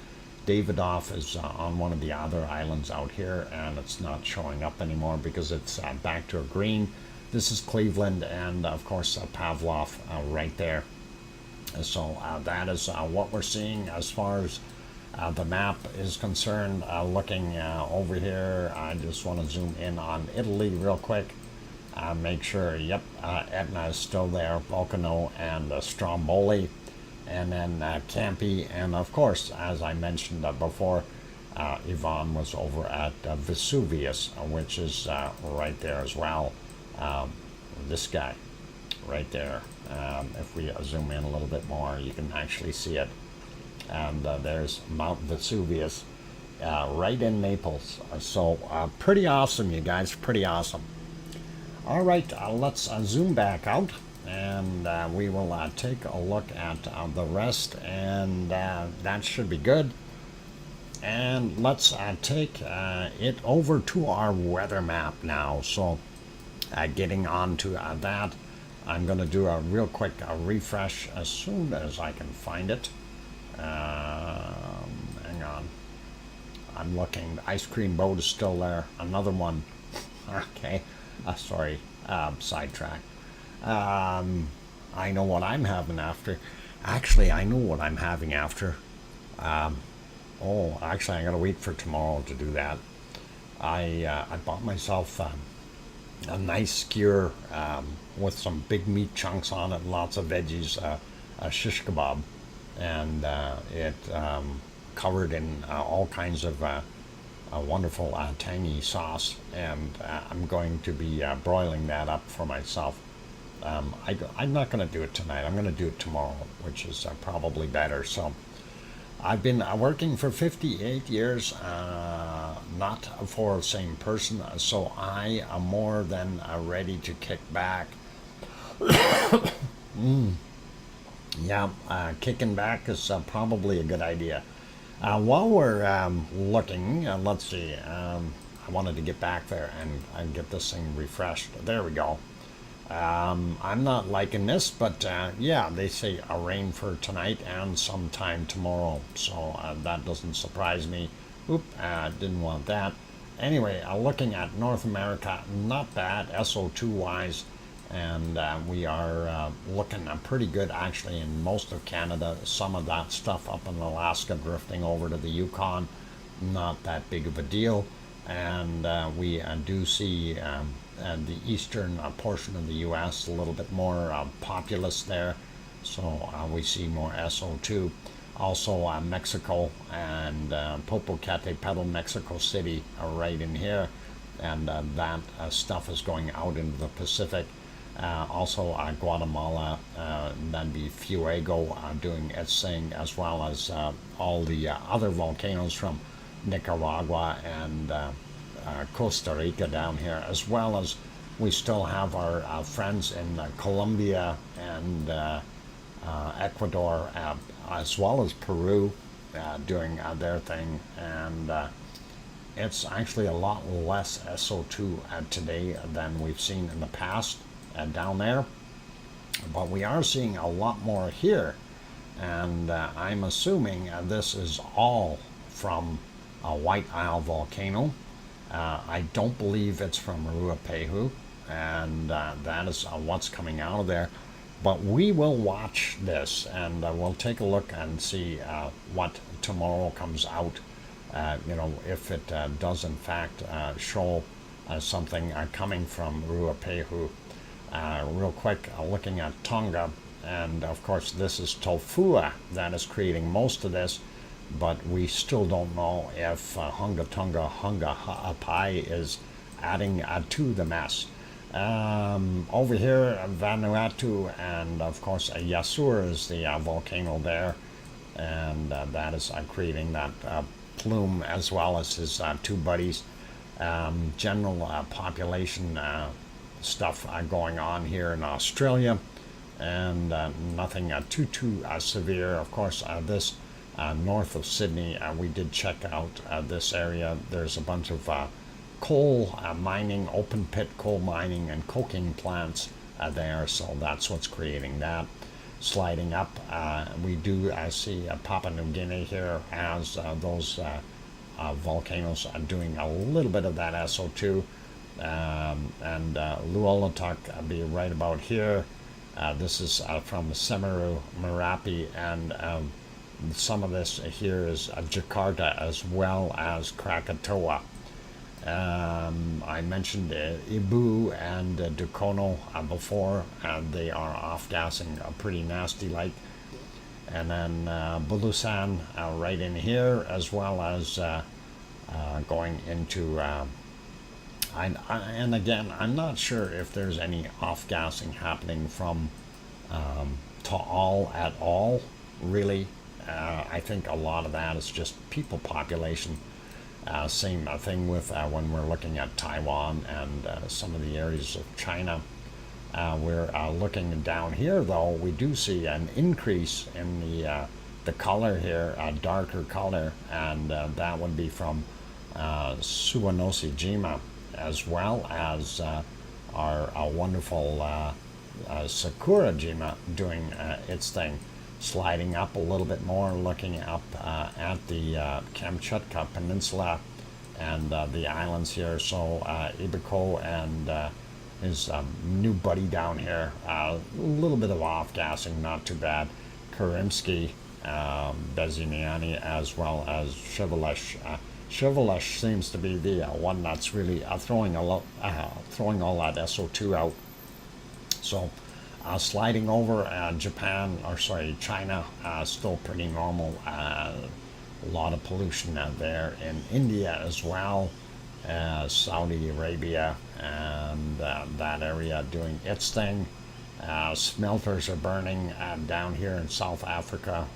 Davidoff is on one of the other islands out here, and it's not showing up anymore because it's back to a green. This is Cleveland, and of course Pavlov right there. So that is what we're seeing as far as the map is concerned. Looking over here, I just want to zoom in on Italy real quick. make sure, yep, Etna is still there, Volcano and Stromboli, and then Campi, and of course, as I mentioned before, Yvonne was over at Vesuvius, which is right there as well. This guy, right there. If we zoom in a little bit more, you can actually see it. And there's Mount Vesuvius right in Naples. So pretty awesome, you guys, pretty awesome. All right, let's zoom back out, and we will take a look at the rest, and that should be good. And let's take it over to our weather map now. So getting on to that, I'm going to do a real quick refresh as soon as I can find it. Hang on. I'm looking. The ice cream boat is still there. Another one. Okay. Sorry. Sidetrack. I know what I'm having after. Actually, I know what I'm having after. Oh, actually, I gotta wait for tomorrow to do that. I bought myself a nice skewer with some big meat chunks on it, lots of veggies, a shish kebab, and it covered in all kinds of a wonderful tangy sauce, and I'm going to be broiling that up for myself. I'm not going to do it tonight. I'm going to do it tomorrow, which is probably better. So I've been working for 58 years, not for the same person, so I am more than ready to kick back. Yeah, kicking back is probably a good idea. While we're looking, let's see, I wanted to get back there and get this thing refreshed. There we go. I'm not liking this, but yeah, they say a rain for tonight and sometime tomorrow, so that doesn't surprise me. Oop, didn't want that. Anyway, looking at North America, not bad SO2 wise, and we are looking pretty good actually in most of Canada. Some of that stuff up in Alaska drifting over to the Yukon, not that big of a deal, and we do see the eastern portion of the U.S. a little bit more populous there, so we see more SO2. Also Mexico and Popocatepetl, Mexico City are right in here, and that stuff is going out into the Pacific. Also Guatemala, that'd be Fuego doing its thing, as well as all the other volcanoes from Nicaragua and Costa Rica down here, as well as we still have our friends in Colombia and Ecuador, as well as Peru doing their thing, and it's actually a lot less SO2 today than we've seen in the past down there, but we are seeing a lot more here, and I'm assuming this is all from a White Isle volcano. I don't believe it's from Ruapehu, and that is what's coming out of there. But we will watch this, and we'll take a look and see what tomorrow comes out. If it does in fact show something coming from Ruapehu. Real quick, looking at Tonga, and of course this is Tofua that is creating most of this, but we still don't know if Hunga Tonga Hunga Ha'apai is adding to the mess. Over here, Vanuatu, and of course Yasur is the volcano there, and that is creating that plume, as well as his two buddies. General population stuff going on here in Australia, and nothing too severe. Of course, this north of Sydney, we did check out this area. There's a bunch of coal mining, open pit coal mining and coking plants there, so that's what's creating that. Sliding up, we do see Papua New Guinea here as those volcanoes are doing a little bit of that SO2, and Luolatuk be right about here. This is from Semeru, Merapi, and some of this here is Jakarta, as well as Krakatoa. I mentioned Ibu and Dukono before, and they are off-gassing pretty nasty like. And then Bulusan right in here, as well as going into and again, I'm not sure if there's any off-gassing happening from Taal at all, really. I think a lot of that is just people population. Same thing with when we're looking at Taiwan and some of the areas of China. We're looking down here, though, we do see an increase in the color here, a darker color, and that would be from Suwanosi-jima, as well as our wonderful Sakurajima doing its thing, sliding up a little bit more, looking up at the Kamchatka Peninsula and the islands here. So Ibiko and his new buddy down here, a little bit of off-gassing, not too bad. Karimsky, Bezimiani, as well as Shivalesh. Shivalesh seems to be the one that's really throwing all that SO2 out. So sliding over China, still pretty normal. A lot of pollution there in India as well. Saudi Arabia and that area doing its thing. Smelters are burning down here in South Africa,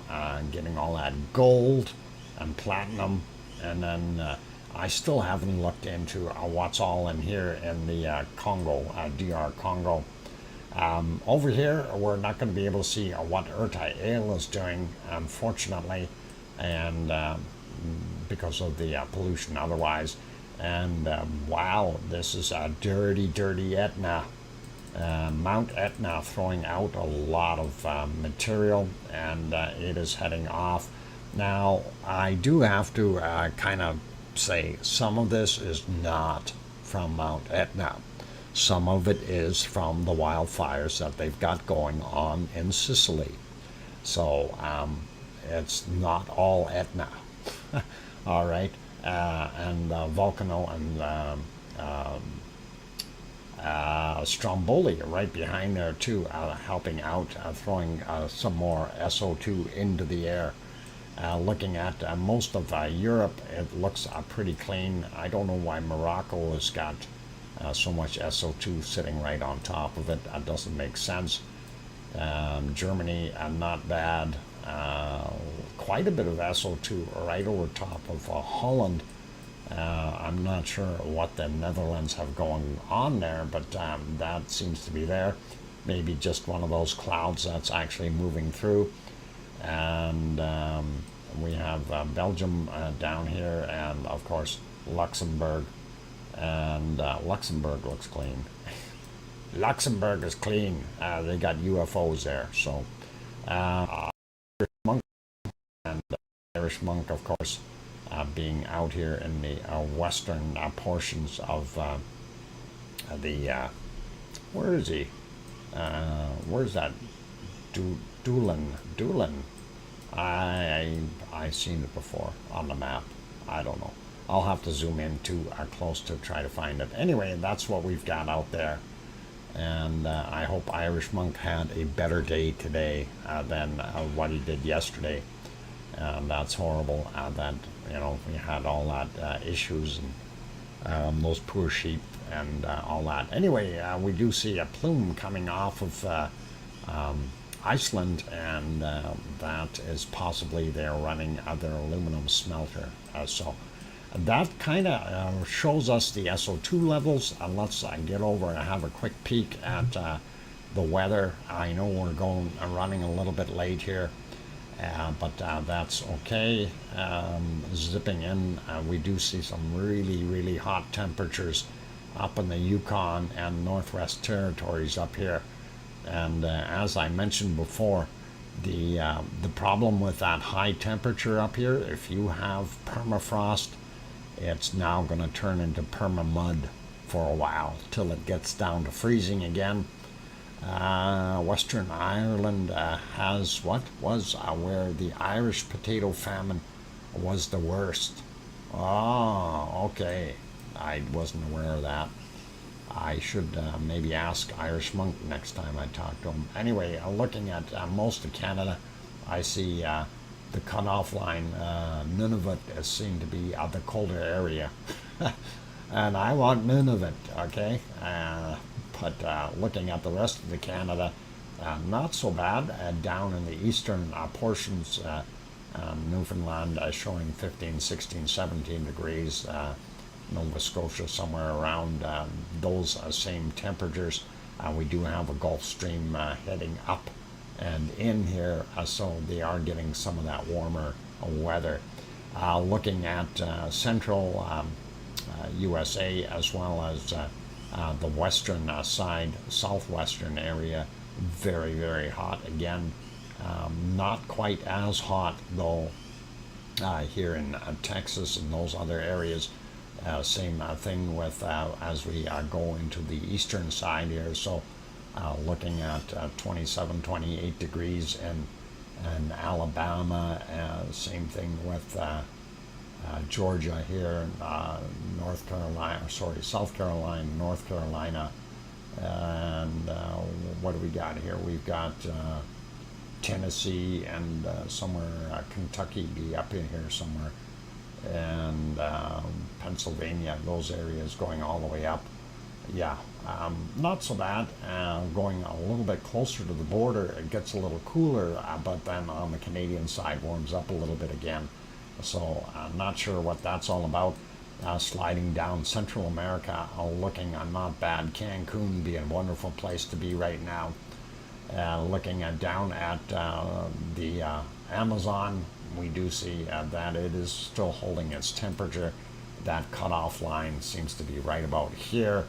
getting all that gold and platinum. And then I still haven't looked into what's all in here in the Congo, DR Congo. Over here, we're not going to be able to see what RTVE is doing, unfortunately, and because of the pollution otherwise. And wow, this is a dirty, dirty Etna. Mount Etna throwing out a lot of material, and it is heading off. Now, I do have to kind of say some of this is not from Mount Etna. Some of it is from the wildfires that they've got going on in Sicily. So it's not all Etna. All right. And Volcano and Stromboli right behind there too, helping out, throwing some more SO2 into the air. Looking at most of Europe, it looks pretty clean. I don't know why Morocco has got so much SO2 sitting right on top of it. That doesn't make sense. Germany, not bad. Quite a bit of SO2 right over top of Holland. I'm not sure what the Netherlands have going on there, but that seems to be there. Maybe just one of those clouds that's actually moving through. And we have Belgium down here, and of course Luxembourg. And Luxembourg looks clean. Luxembourg is clean. They got UFOs there. So Irish monk and Irish monk, of course, being out here in the western portions of the where is he? Where's that? Doolin. I seen it before on the map. I don't know. I'll have to zoom in too close to try to find it. Anyway, that's what we've got out there. And I hope Irish Monk had a better day today than what he did yesterday. That's horrible that, we had all that issues and those poor sheep and all that. Anyway, we do see a plume coming off of Iceland, and that is possibly they're running their aluminum smelter. So that kind of shows us the SO2 levels. Let's get over and have a quick peek at the weather. I know we're running a little bit late here, but that's okay. Zipping in, we do see some really, really hot temperatures up in the Yukon and Northwest Territories up here. And as I mentioned before, the problem with that high temperature up here, if you have permafrost, it's now going to turn into perma-mud for a while till it gets down to freezing again. Western Ireland has what was where the Irish potato famine was the worst. Oh, okay. I wasn't aware of that. I should maybe ask Irish Monk next time I talk to him. Anyway, looking at most of Canada, I see the cutoff line. None of it is seen to be the colder area. And I want none of it, okay? But looking at the rest of the Canada, not so bad. Down in the eastern portions, Newfoundland showing 15, 16, 17 degrees. Nova Scotia somewhere around those same temperatures. We do have a Gulf Stream heading up and in here, so they are getting some of that warmer weather. Looking at central USA as well as the western side, southwestern area, very, very hot again. Not quite as hot though here in Texas and those other areas. Same thing with as we go into the eastern side here. So looking at 27, 28 degrees in Alabama. Same thing with Georgia here, North Carolina, South Carolina, North Carolina. And what do we got here? We've got Tennessee and somewhere Kentucky be up in here somewhere. And Pennsylvania, those areas going all the way up. Yeah, not so bad. Going a little bit closer to the border, it gets a little cooler, but then on the Canadian side warms up a little bit again. So I'm not sure what that's all about. Sliding down Central America, looking not bad. Cancun being a wonderful place to be right now. Looking down at the Amazon, we do see that it is still holding its temperature. That cutoff line seems to be right about here.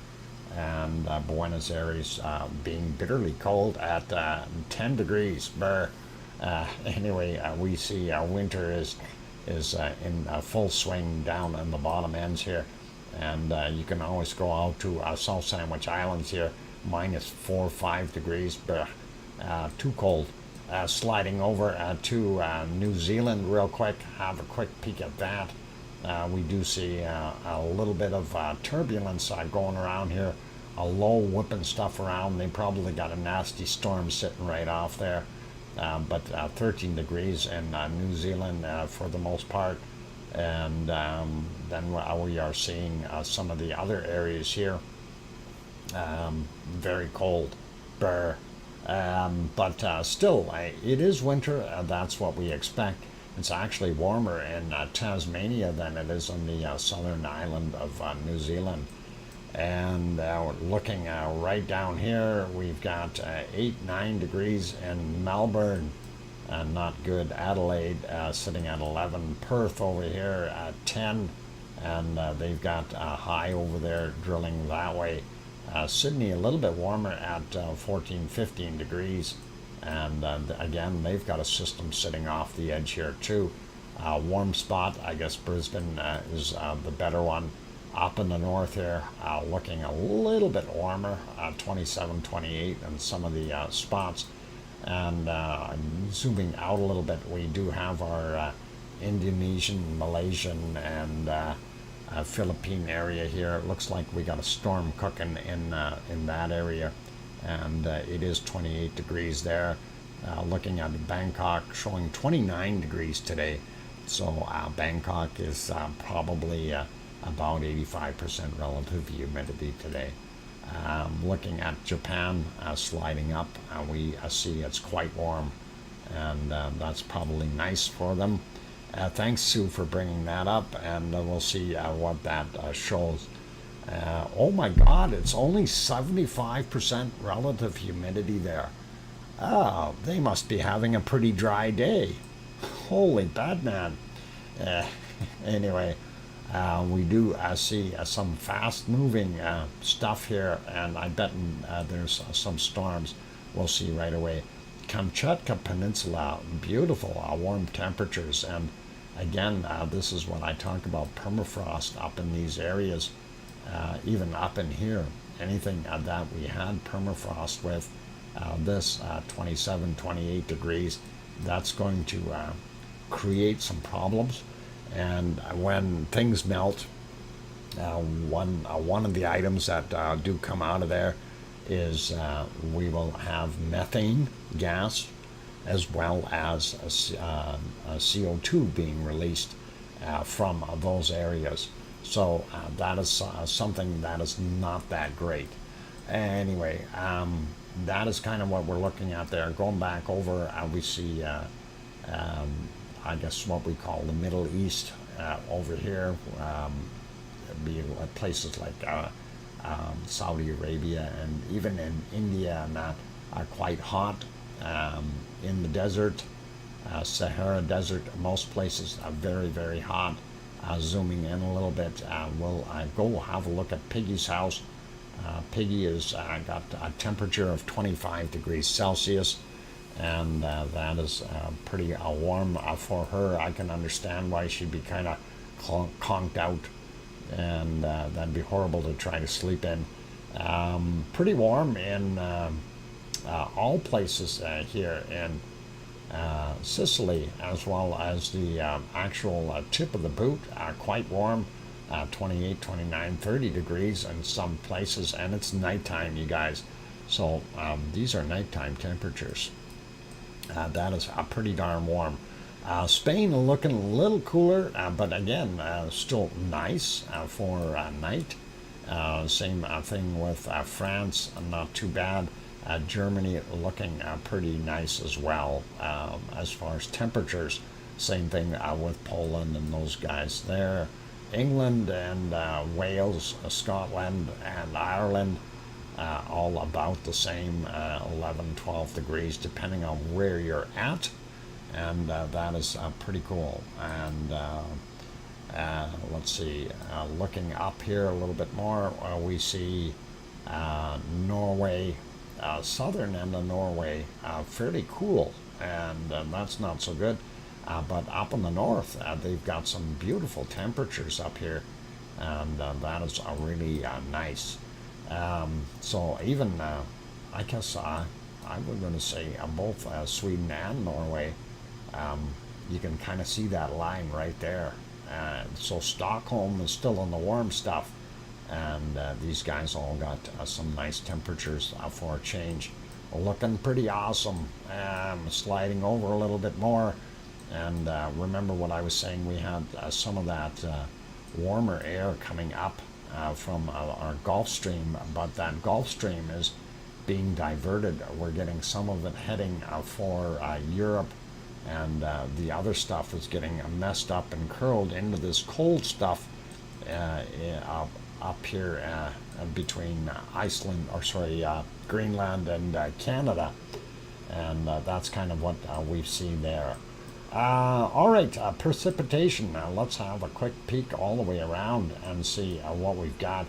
And Buenos Aires being bitterly cold at 10 degrees. Brr. Anyway, we see winter is in full swing down in the bottom ends here. And you can always go out to South Sandwich Islands here, minus 4 or 5 degrees. Brr. Too cold. Sliding over to New Zealand real quick, have a quick peek at that. We do see a little bit of turbulence going around here, a low whipping stuff around. They probably got a nasty storm sitting right off there, but 13 degrees in New Zealand for the most part. And then we are seeing some of the other areas here, very cold. Brr. But still, it is winter. That's what we expect. It's actually warmer in Tasmania than it is on the southern island of New Zealand. And looking right down here, we've got 8, 9 degrees in Melbourne. Not good. Adelaide sitting at 11. Perth over here at 10. And they've got a high over there drilling that way. Sydney a little bit warmer at 14, 15 degrees. And again, they've got a system sitting off the edge here too. Warm spot, I guess Brisbane is the better one. Up in the north here, looking a little bit warmer, 27, 28 in some of the spots. And zooming out a little bit, we do have our Indonesian, Malaysian, and Philippine area here. It looks like we got a storm cooking in that area, and it is 28 degrees there. Looking at Bangkok, showing 29 degrees today. So Bangkok is probably about 85% relative humidity today. Looking at Japan, sliding up, we see it's quite warm, and that's probably nice for them. Thanks, Sue, for bringing that up, and we'll see what that shows. Oh my God, it's only 75% relative humidity there. Oh, they must be having a pretty dry day. Holy bad man. Anyway, we do see some fast-moving stuff here, and I bet there's some storms. We'll see right away. Kamchatka Peninsula, beautiful, warm temperatures, and again, this is what I talk about, permafrost up in these areas, even up in here. Anything that we had permafrost with, this 27, 28 degrees, that's going to create some problems. And when things melt, One of the items that do come out of there is we will have methane gas as well as CO2 being released from those areas. So that is something that is not that great. Anyway, that is kind of what we're looking at there. Going back over, we see, I guess, what we call the Middle East over here. Be places like Saudi Arabia and even in India and that are quite hot. In the desert, Sahara Desert, most places are very, very hot. Zooming in a little bit, we'll go have a look at Piggy's house. Piggy has got a temperature of 25 degrees Celsius, and that is pretty warm for her. I can understand why she'd be kind of conked out, and that'd be horrible to try to sleep in. Pretty warm in all places here in Sicily, as well as the actual tip of the boot, quite warm, 28, 29, 30 degrees in some places, and it's nighttime, you guys. So these are nighttime temperatures. That is pretty darn warm. Spain looking a little cooler, but again, still nice for night. Same thing with France, not too bad. Germany looking pretty nice as well as far as temperatures. Same thing with Poland and those guys there. England and Wales, Scotland and Ireland, all about the same, 11, 12 degrees depending on where you're at. And that is pretty cool. And let's see, looking up here a little bit more, we see Norway, southern end of Norway, fairly cool, and that's not so good. But up in the north, they've got some beautiful temperatures up here, and that is really nice. So even, I guess I was going to say both Sweden and Norway, you can kind of see that line right there. So Stockholm is still in the warm stuff, and these guys all got some nice temperatures for a change. Looking pretty awesome. Sliding over a little bit more, and remember what I was saying, we had some of that warmer air coming up from our Gulf Stream, but that Gulf Stream is being diverted. We're getting some of it heading for Europe, and the other stuff is getting messed up and curled into this cold stuff up here between Iceland, or sorry, Greenland and Canada, and that's kind of what we've seen there. All right, precipitation. Now let's have a quick peek all the way around and see what we've got,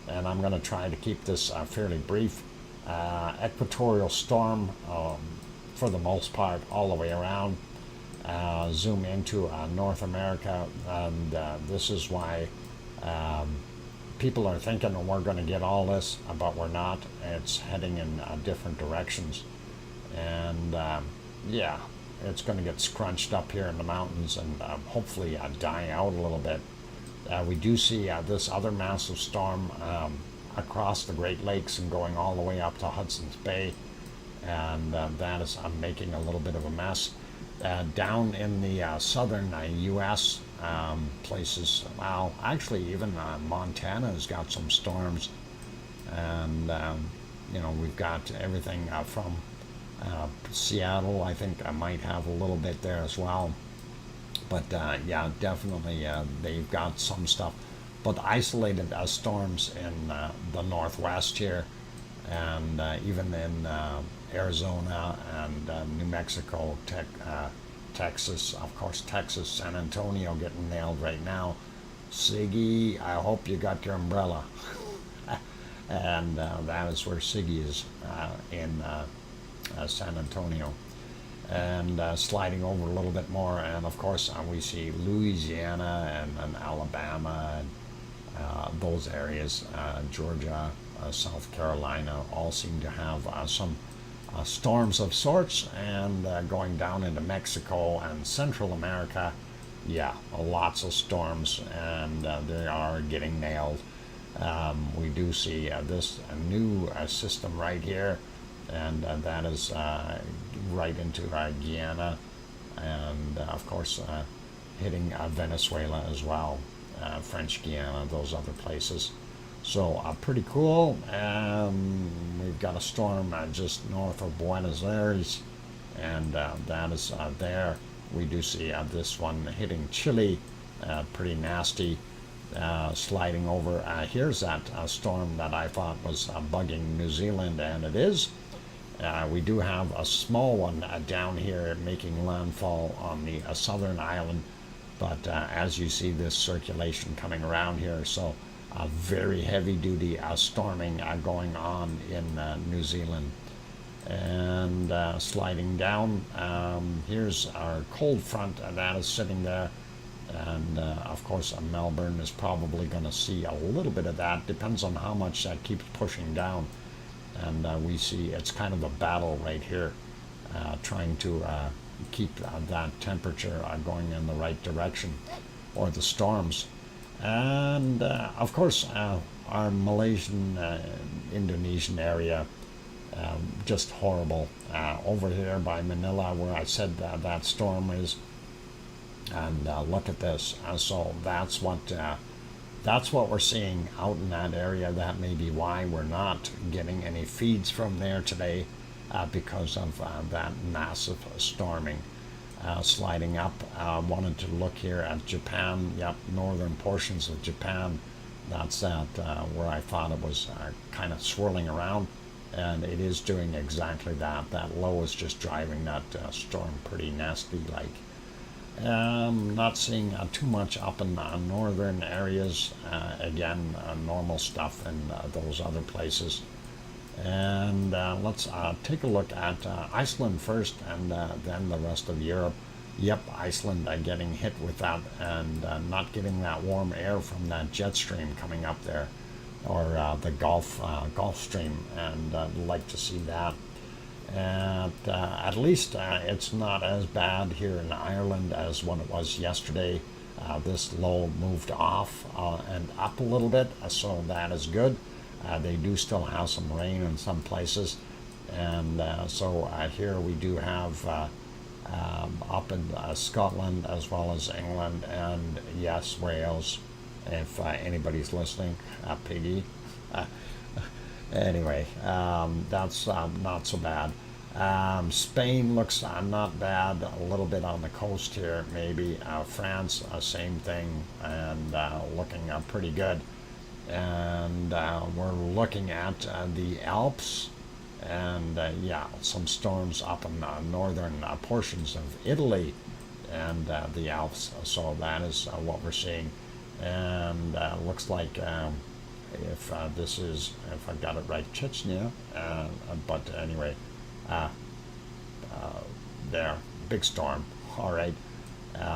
and I'm going to try to keep this fairly brief. Equatorial storm for the most part all the way around. Zoom into North America, and this is why people are thinking, oh, we're going to get all this, but we're not. It's heading in different directions, and yeah, it's going to get scrunched up here in the mountains and hopefully die out a little bit. We do see this other massive storm across the Great Lakes and going all the way up to Hudson's Bay, and that is making a little bit of a mess. Down in the southern U.S. Places, well, actually even Montana has got some storms, and you know, we've got everything from Seattle. I think I might have a little bit there as well, but yeah, definitely they've got some stuff, but isolated storms in the northwest here, and even in Arizona and New Mexico, Texas, of course, Texas, San Antonio getting nailed right now. Siggy, I hope you got your umbrella. And that is where Siggy is in San Antonio. And sliding over a little bit more, and of course we see Louisiana and Alabama and those areas, Georgia, South Carolina, all seem to have some storms of sorts, and going down into Mexico and Central America, yeah, lots of storms, and they are getting nailed. We do see this new system right here, and that is right into Guyana, and of course hitting Venezuela as well, French Guiana, those other places. So pretty cool. We've got a storm just north of Buenos Aires, and that is there. We do see this one hitting Chile, pretty nasty, sliding over. Here's that storm that I thought was bugging New Zealand, and it is. We do have a small one down here making landfall on the southern island, but as you see, this circulation coming around here, so very heavy duty storming going on in New Zealand. And sliding down, here's our cold front that is sitting there, and of course Melbourne is probably going to see a little bit of that, depends on how much that keeps pushing down. And we see it's kind of a battle right here, trying to keep that temperature going in the right direction, or the storms. And of course our Malaysian Indonesian area, just horrible. Over here by Manila, where I said that storm is, and look at this. So that's what we're seeing out in that area. That may be why we're not getting any feeds from there today, because of that massive storming. Sliding up, wanted to look here at Japan. Yep, northern portions of Japan. That's that where I thought it was kind of swirling around, and it is doing exactly that. That low is just driving that storm pretty nasty like. Not seeing too much up in northern areas. Again, normal stuff in those other places. And let's take a look at Iceland first, and then the rest of Europe. Yep, Iceland getting hit with that, and not getting that warm air from that jet stream coming up there, or the Gulf Stream, and I'd like to see that. And at least it's not as bad here in Ireland as what it was yesterday. This low moved off and up a little bit, so that is good. They do still have some rain in some places, and so here we do have up in Scotland as well as England, and yes, Wales, if anybody's listening, Piggy. Anyway, that's not so bad. Spain looks not bad, a little bit on the coast here, maybe. France, same thing, and looking pretty good. And we're looking at the Alps, and yeah, some storms up in northern portions of Italy and the Alps. So that is what we're seeing, and looks like if this is, if I got it right, Chechnya, but anyway, there, big storm. All right,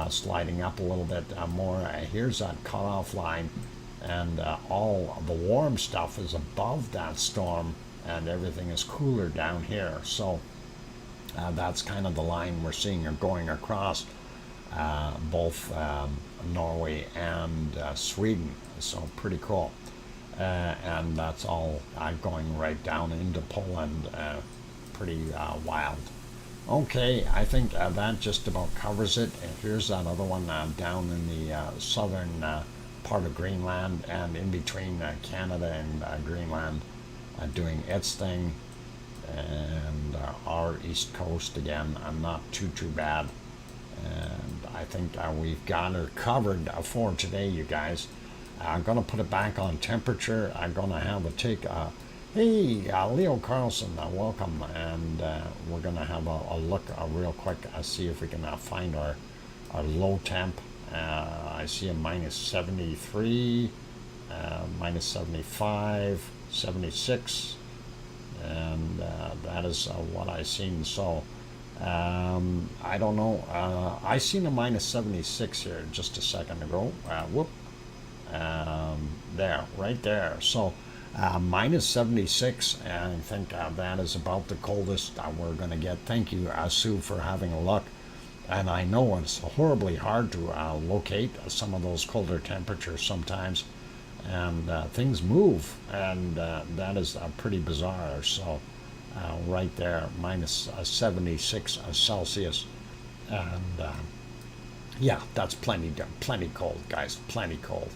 sliding up a little bit more. Here's that cutoff line, and all the warm stuff is above that storm, and everything is cooler down here. So that's kind of the line we're seeing going across both Norway and Sweden. So pretty cool. And that's all going right down into Poland. Pretty wild. Okay, I think that just about covers it. And here's that other one down in the southern part of Greenland, and in between Canada and Greenland, doing its thing. And our east coast again, not too bad. And I think we've got her covered for today, you guys. I'm going to put it back on temperature. I'm going to have a take. Hey, Leo Carlson, welcome. And we're going to have a look real quick, see if we can find our low temp. I see a minus 73, minus 75, 76. And that is what I seen. So I don't know. I seen a minus 76 here just a second ago. Whoop. There, right there. So minus 76, and I think that is about the coldest we're going to get. Thank you, Sue, for having a look. And I know it's horribly hard to locate some of those colder temperatures sometimes, and things move, and that is pretty bizarre. So right there, minus 76 Celsius, and yeah, that's plenty cold, guys, plenty cold.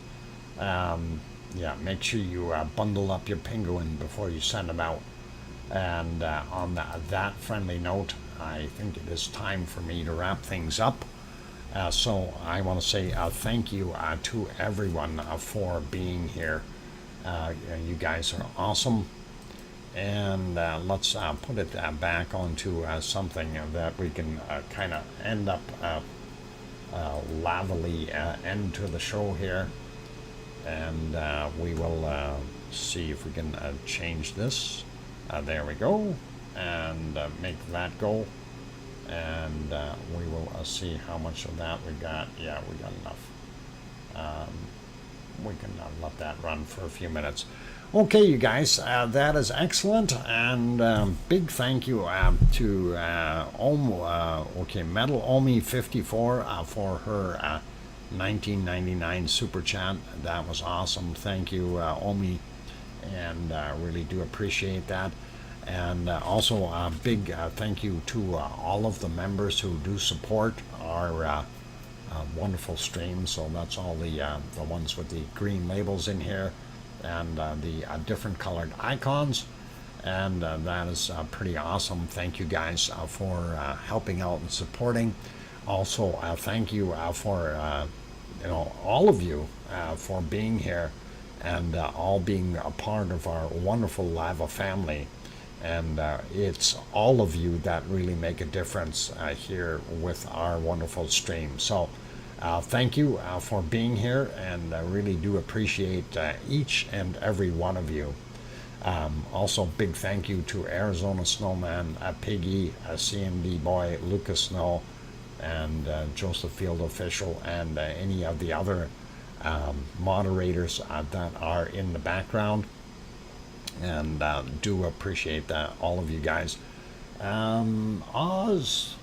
Yeah, make sure you bundle up your penguin before you send them out. And on that friendly note, I think it is time for me to wrap things up. So I want to say thank you to everyone for being here. You guys are awesome. And let's put it back onto something that we can kind of end up lavely end to the show here. And we will see if we can change this. There we go. And make that go. And we will see how much of that we got. Yeah, we got enough. We can let that run for a few minutes. Okay, you guys, that is excellent, and big thank you to Metal Omi 54 for her 1999 super chat. That was awesome. Thank you, Omi, and really do appreciate that. And also a big thank you to all of the members who do support our wonderful stream. So that's all the ones with the green labels in here, and the different colored icons, and that is pretty awesome. Thank you guys for helping out and supporting. Also, thank you for all of you for being here and all being a part of our wonderful Lava family. And it's all of you that really make a difference here with our wonderful stream. So thank you for being here, and I really do appreciate each and every one of you. Also, big thank you to Arizona Snowman, Piggy, CMD Boy, Lucas Snow, and Joseph Field Official, and any of the other moderators that are in the background. And do appreciate that, all of you guys. Oz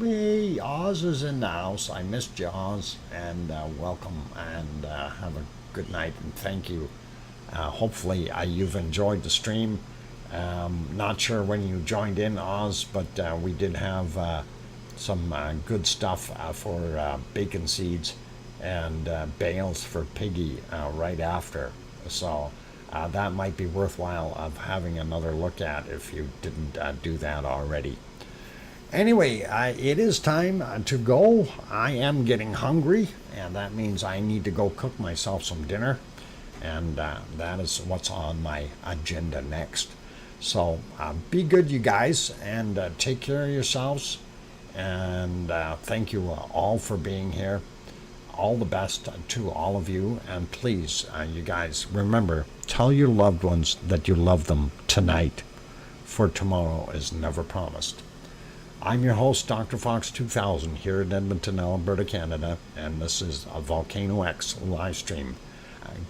is in the house. I missed you, Oz, and welcome, and have a good night, and thank you. Hopefully you've enjoyed the stream. Not sure when you joined in, Oz, but we did have some good stuff for bacon seeds and bales for Piggy right after. So that might be worthwhile of having another look at if you didn't do that already. Anyway, it is time to go. I am getting hungry, and that means I need to go cook myself some dinner, and that is what's on my agenda next. So be good, you guys, and take care of yourselves, and thank you all for being here. All the best to all of you, and please, you guys, remember, tell your loved ones that you love them tonight, for tomorrow is never promised. I'm your host, DrFox2000, here in Edmonton, Alberta, Canada, and this is a VolcanoX live stream.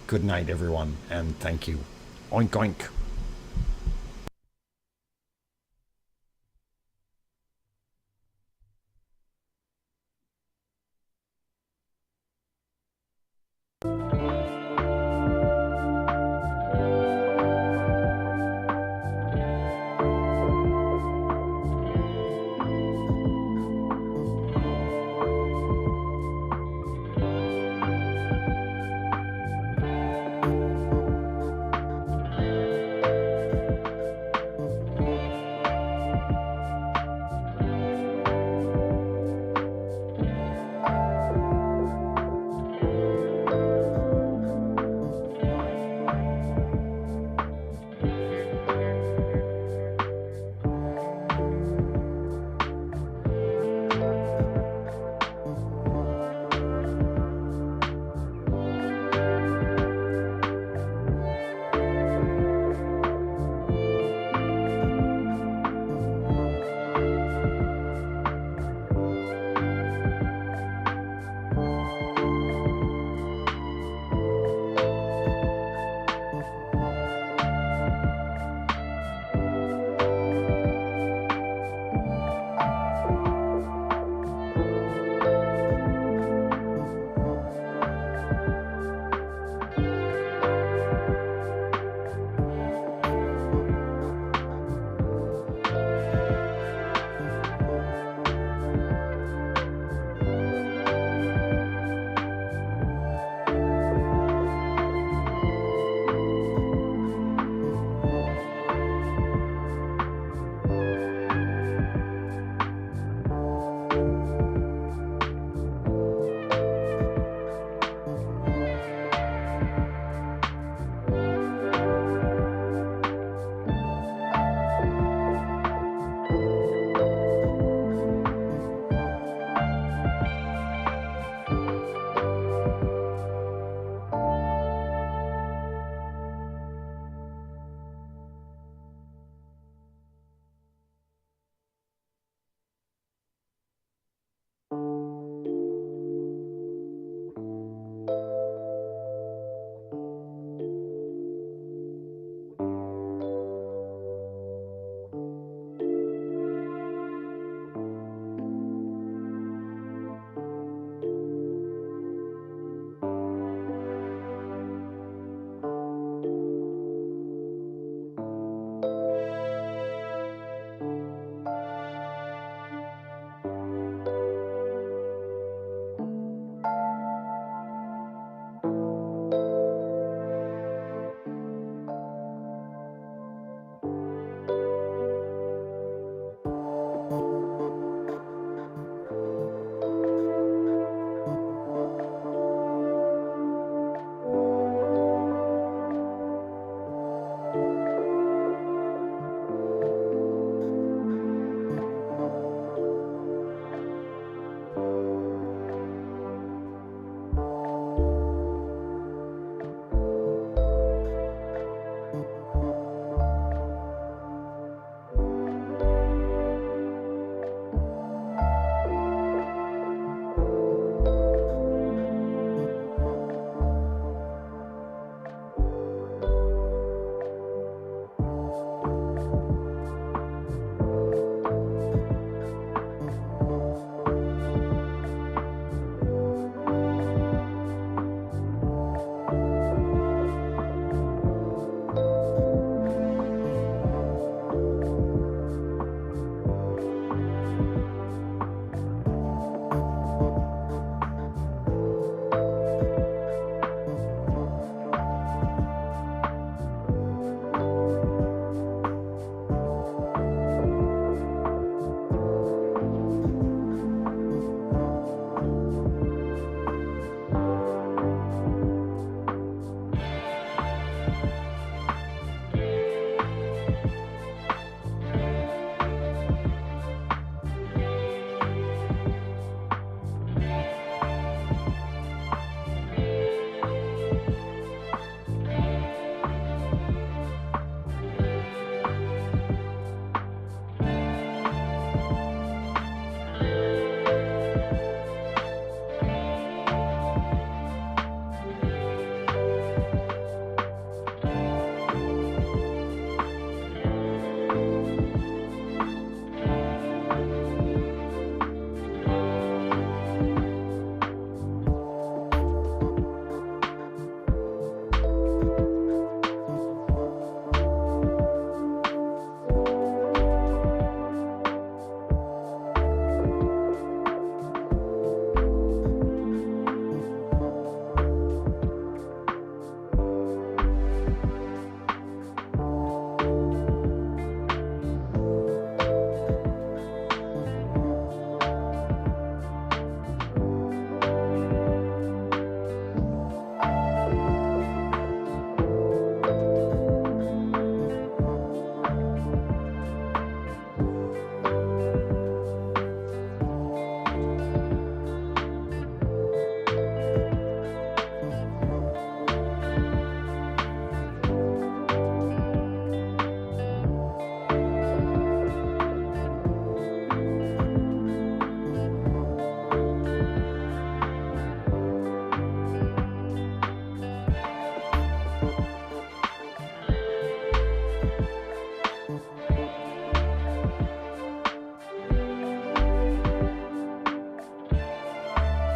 Good night, everyone, and thank you. Oink, oink.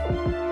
Bye.